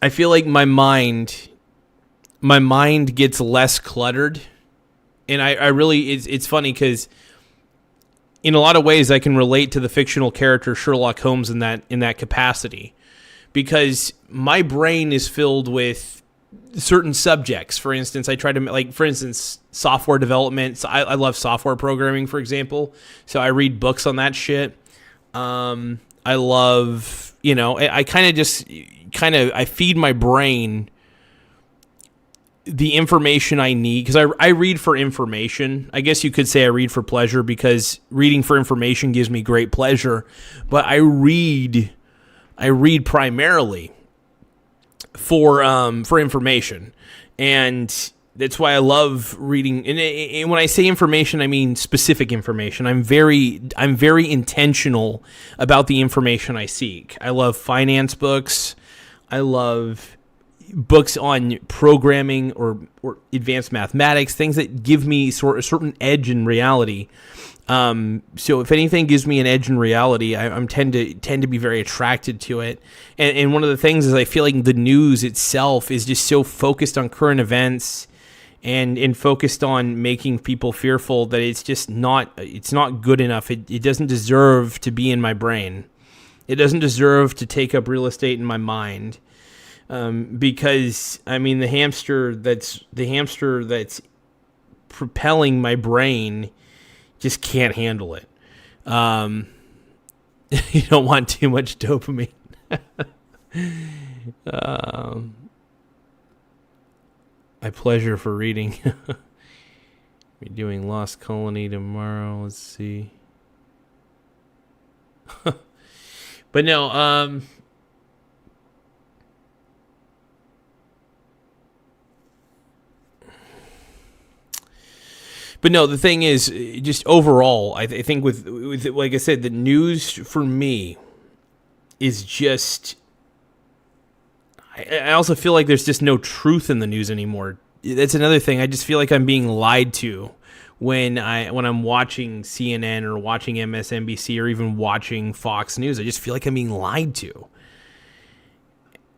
feel like my mind gets less cluttered, and I really, it's funny because in a lot of ways I can relate to the fictional character Sherlock Holmes in that capacity, because my brain is filled with certain subjects. For instance, I try to software development. So I love software programming, for example. So I read books on that shit. I love, I I feed my brain the information I need, because I read for information. I guess you could say I read for pleasure, because reading for information gives me great pleasure, but I read primarily for information, and that's why I love reading. And when I say information, I mean specific information. I'm very intentional about the information I seek. I love finance books. I love books on programming or advanced mathematics, things that give me a certain edge in reality. So if anything gives me an edge in reality, I tend to be very attracted to it. And one of the things is I feel like the news itself is just so focused on current events and focused on making people fearful that it's not good enough. It doesn't deserve to be in my brain. It doesn't deserve to take up real estate in my mind. Because I mean, the hamster that's propelling my brain just can't handle it. You don't want too much dopamine. My pleasure for reading. We're doing Lost Colony tomorrow. Let's see. But no, But no, the thing is, just overall, I think with like I said, the news for me is just. I also feel like there's just no truth in the news anymore. That's another thing. I just feel like I'm being lied to when I'm watching CNN or watching MSNBC or even watching Fox News. I just feel like I'm being lied to.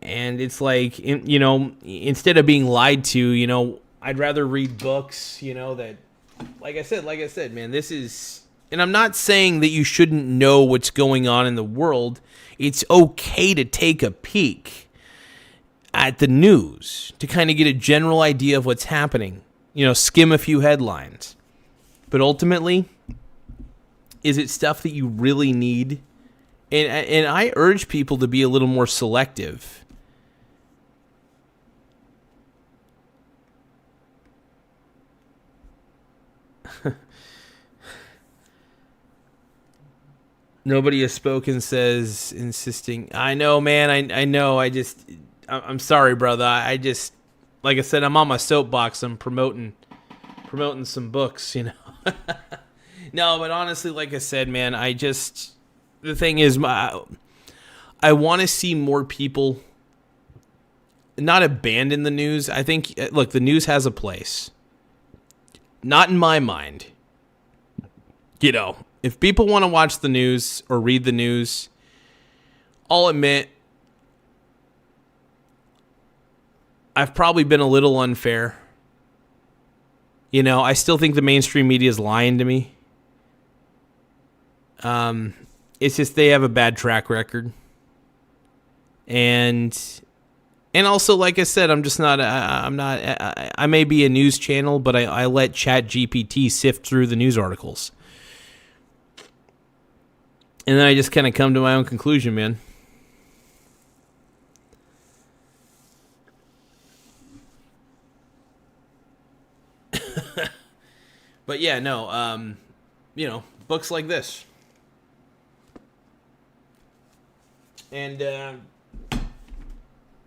And it's like, instead of being lied to, I'd rather read books, that, like I said, man, this is, and I'm not saying that you shouldn't know what's going on in the world. It's okay to take a peek at the news to kind of get a general idea of what's happening, skim a few headlines. But ultimately, is it stuff that you really need? And I urge people to be a little more selective. Nobody has spoken, says, insisting. I know, man. I know. I'm sorry, brother. I just, like I said, I'm on my soapbox. I'm promoting some books, No, but honestly, like I said, man, the thing is, I want to see more people not abandon the news. I think, look, the news has a place. Not in my mind. If people want to watch the news or read the news, I'll admit I've probably been a little unfair. I still think the mainstream media is lying to me. It's just they have a bad track record. And also, like I said, I'm just not, I may be a news channel, but I let ChatGPT sift through the news articles. And then I just kind of come to my own conclusion, man. But yeah, no, books like this. And, yeah,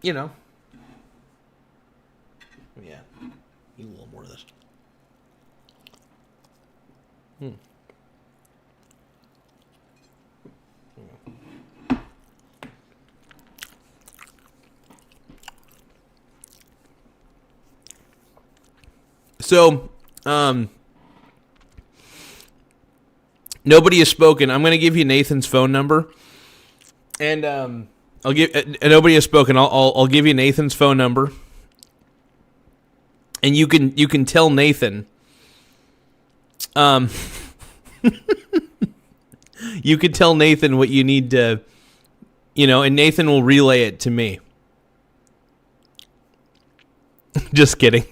eat a little more of this. So, nobody has spoken. I'm going to give you Nathan's phone number, and I'll give. Nobody has spoken. I'll give you Nathan's phone number, and you can tell Nathan. You can tell Nathan what you need to, and Nathan will relay it to me. Just kidding.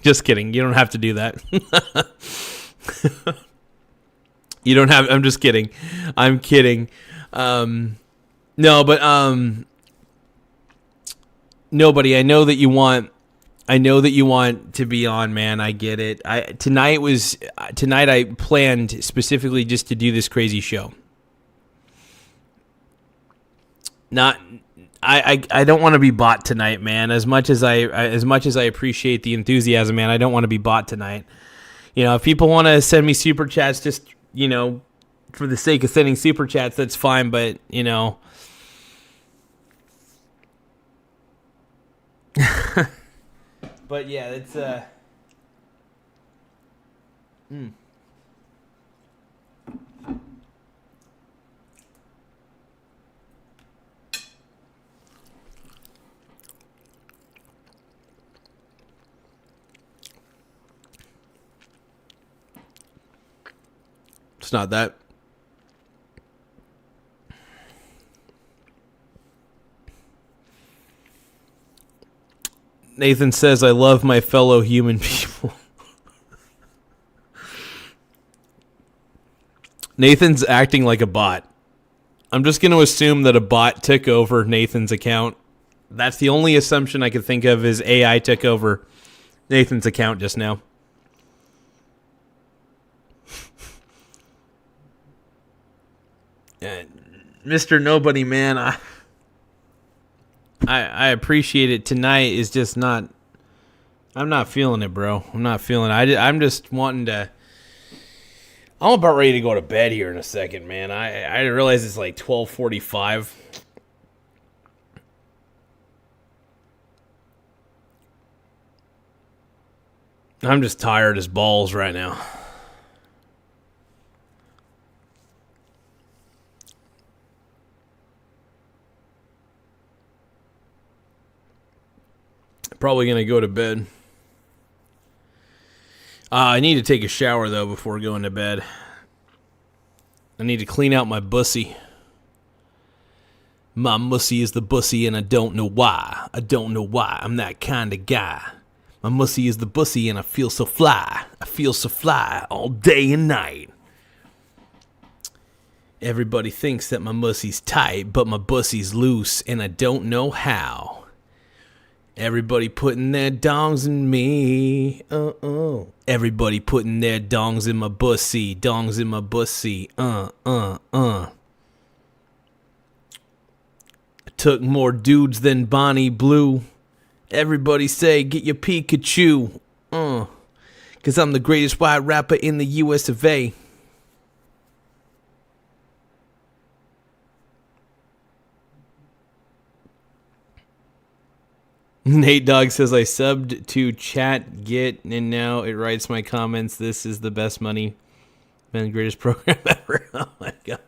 You don't have to do that. You don't have. I'm just kidding. I'm kidding. No, but nobody. I know that you want to be on, man. I get it. Tonight I planned specifically just to do this crazy show. I don't want to be bought tonight, man. As much as I appreciate the enthusiasm, man, I don't want to be bought tonight. If people want to send me super chats, just for the sake of sending super chats, that's fine. But but yeah, it's It's not that. Nathan says, I love my fellow human people. Nathan's acting like a bot. I'm just going to assume that a bot took over Nathan's account. That's the only assumption I could think of is AI took over Nathan's account just now. Mr. Nobody, man, I appreciate it. Tonight is just not. I'm not feeling it, bro. I'm not feeling it. I'm just wanting to. I'm about ready to go to bed here in a second, man. I realize it's like 12:45. I'm just tired as balls right now. Probably gonna go to bed. I need to take a shower though before going to bed. I need to clean out my bussy. My mussy is the bussy and I don't know why. I don't know why. I'm that kind of guy. My mussy is the bussy and I feel so fly. I feel so fly all day and night. Everybody thinks that my mussy's tight, but my bussy's loose and I don't know how. Everybody putting their dongs in me. Everybody putting their dongs in my bussy. Dongs in my bussy. I took more dudes than Bonnie Blue. Everybody say, get your Pikachu. 'Cause I'm the greatest white rapper in the US of A. Nate Dogg says, I subbed to Chat Get, and now it writes my comments. This is the best money. Been the greatest program ever. Oh my God.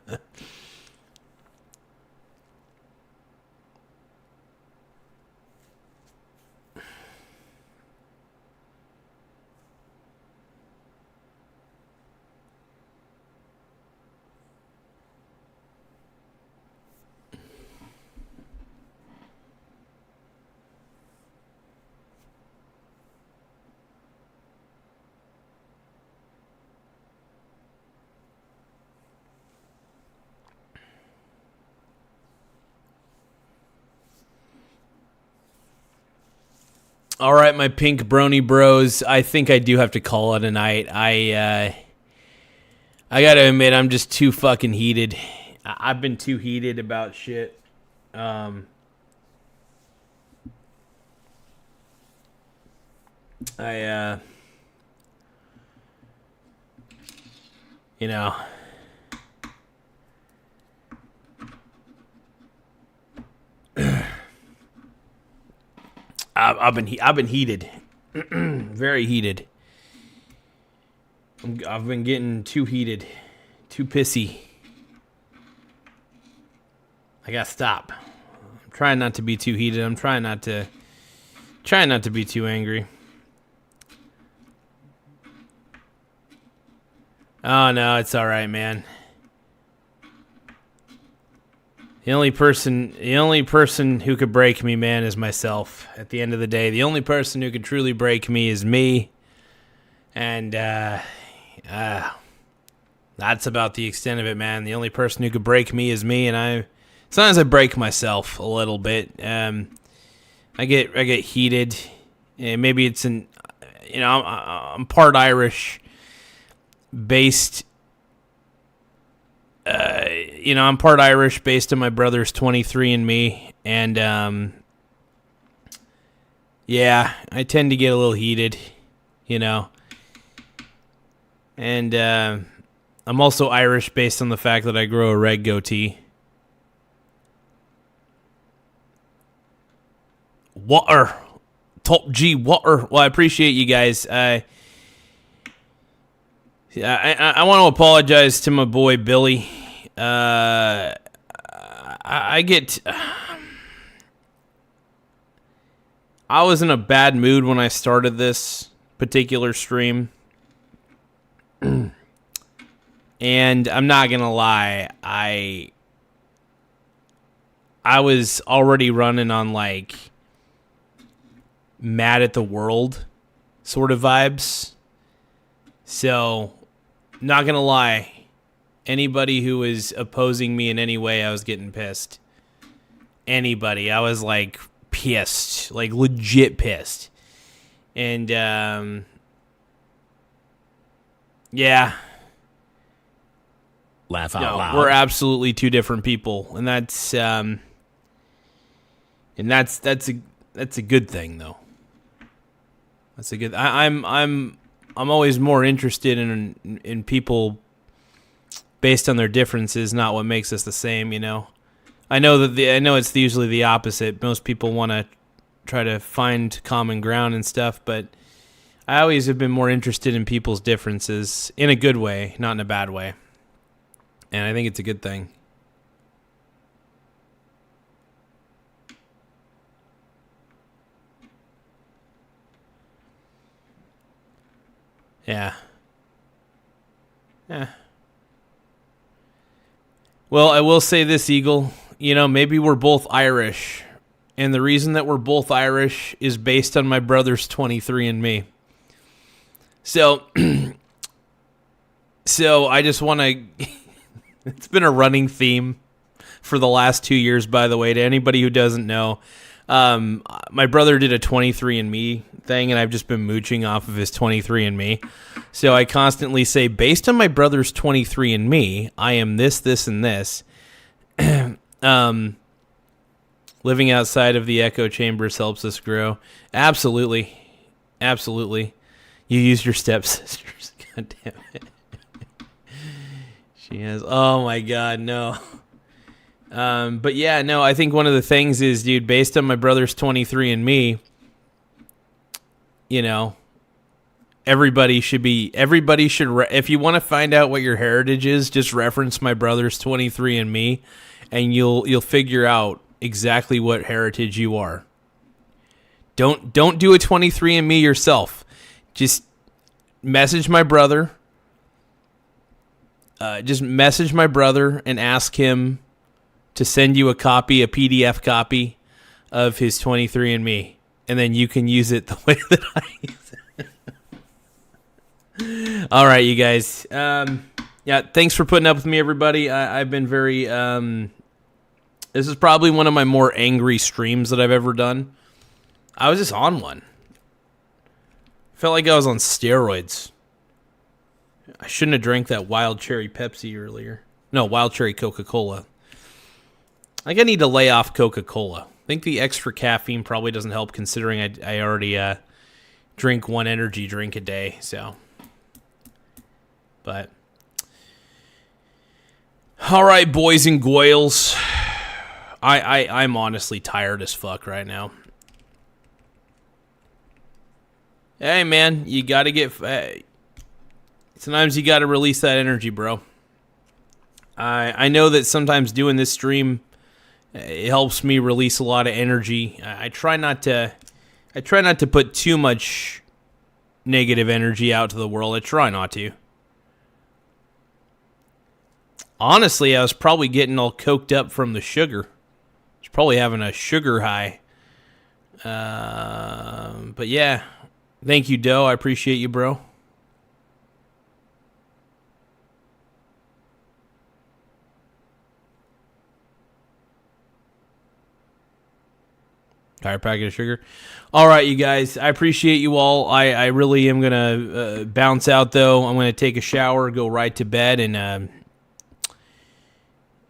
All right, my pink brony bros. I think I do have to call it a night. I gotta admit, I'm just too fucking heated. I've been too heated about shit. You know. I've been heated, very heated. I've been getting too heated, too pissy. I gotta stop. I'm trying not to be too heated. I'm trying not to be too angry. Oh no, it's all right, man. The only person who could break me, man, is myself. At the end of the day, the only person who could truly break me is me. And that's about the extent of it, man. The only person who could break me is me, and sometimes I break myself a little bit. I get heated. And maybe it's I'm part Irish based. I'm part Irish based on my brother's 23andMe, and I tend to get a little heated, and I'm also Irish based on the fact that I grow a red goatee. Water, top G water. Well, I appreciate you guys. I want to apologize to my boy Billy. I was in a bad mood when I started this particular stream. And I'm not going to lie, I was already running on like mad at the world sort of vibes. So, not going to lie, anybody who was opposing me in any way, I was getting pissed. Anybody. I was like pissed, like legit pissed. And yeah. Laugh out loud. We're absolutely two different people, and that's a good thing though. That's a good. I'm always more interested in people based on their differences, not what makes us the same, you know. I know it's usually the opposite. Most people want to try to find common ground and stuff, but I always have been more interested in people's differences in a good way, not in a bad way. And I think it's a good thing. Yeah. Yeah. Well, I will say this, Eagle. You know, maybe we're both Irish. And the reason that we're both Irish is based on my brother's 23andMe. So, I just want to... It's been a running theme for the last 2 years, by the way, to anybody who doesn't know. My brother did a 23andMe thing, and I've just been mooching off of his 23andMe. So I constantly say, based on my brother's 23andMe, I am this, this, and this. Living outside of the echo chambers helps us grow. Absolutely. Absolutely. You use your stepsisters. God damn it. She has... Oh, my God, no. But yeah, no, I think one of the things is, dude, based on my brother's 23andMe, you know, everybody should, if you want to find out what your heritage is, just reference my brother's 23andMe, and you'll figure out exactly what heritage you are. Don't do a 23andMe yourself. Just message my brother. Just message my brother and ask him to send you a PDF copy of his 23andMe, and then you can use it the way that I use it. All right, you guys. Yeah, thanks for putting up with me, everybody. I've been very... this is probably one of my more angry streams that I've ever done. I was just on one. Felt like I was on steroids. I shouldn't have drank that wild cherry Pepsi earlier. No, wild cherry Coca-Cola. I think I need to lay off Coca-Cola. I think the extra caffeine probably doesn't help, considering I already drink one energy drink a day. So, but all right, boys and girls. I'm honestly tired as fuck right now. Hey, man, you got to get... sometimes you got to release that energy, bro. I know that sometimes doing this stream, it helps me release a lot of energy. I try not to put too much negative energy out to the world. I try not to. Honestly, I was probably getting all coked up from the sugar. I was probably having a sugar high. But yeah, thank you, Doe. I appreciate you, bro. Entire packet of sugar. All right, you guys. I appreciate you all. I really am going to bounce out, though. I'm going to take a shower, go right to bed, and,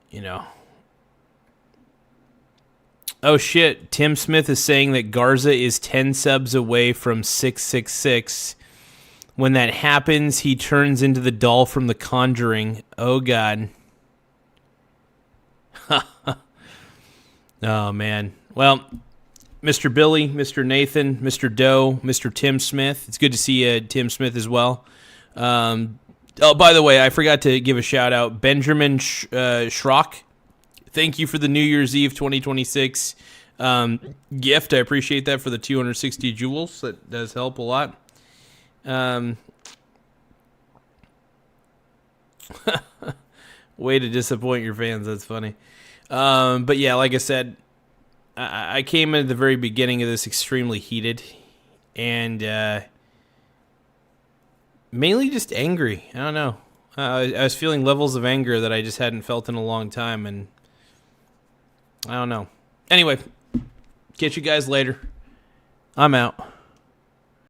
you know. Oh, shit. Tim Smith is saying that Garza is 10 subs away from 666. When that happens, he turns into the doll from The Conjuring. Oh, God. Oh, man. Well... Mr. Billy, Mr. Nathan, Mr. Doe, Mr. Tim Smith. It's good to see you, Tim Smith, as well. Oh, by the way, I forgot to give a shout-out. Benjamin Schrock, thank you for the New Year's Eve 2026 gift. I appreciate that for the 260 jewels. That does help a lot. Way to disappoint your fans. That's funny. But yeah, like I said, I came in at the very beginning of this extremely heated and mainly just angry. I don't know. I was feeling levels of anger that I just hadn't felt in a long time, and I don't know. Anyway, catch you guys later. I'm out.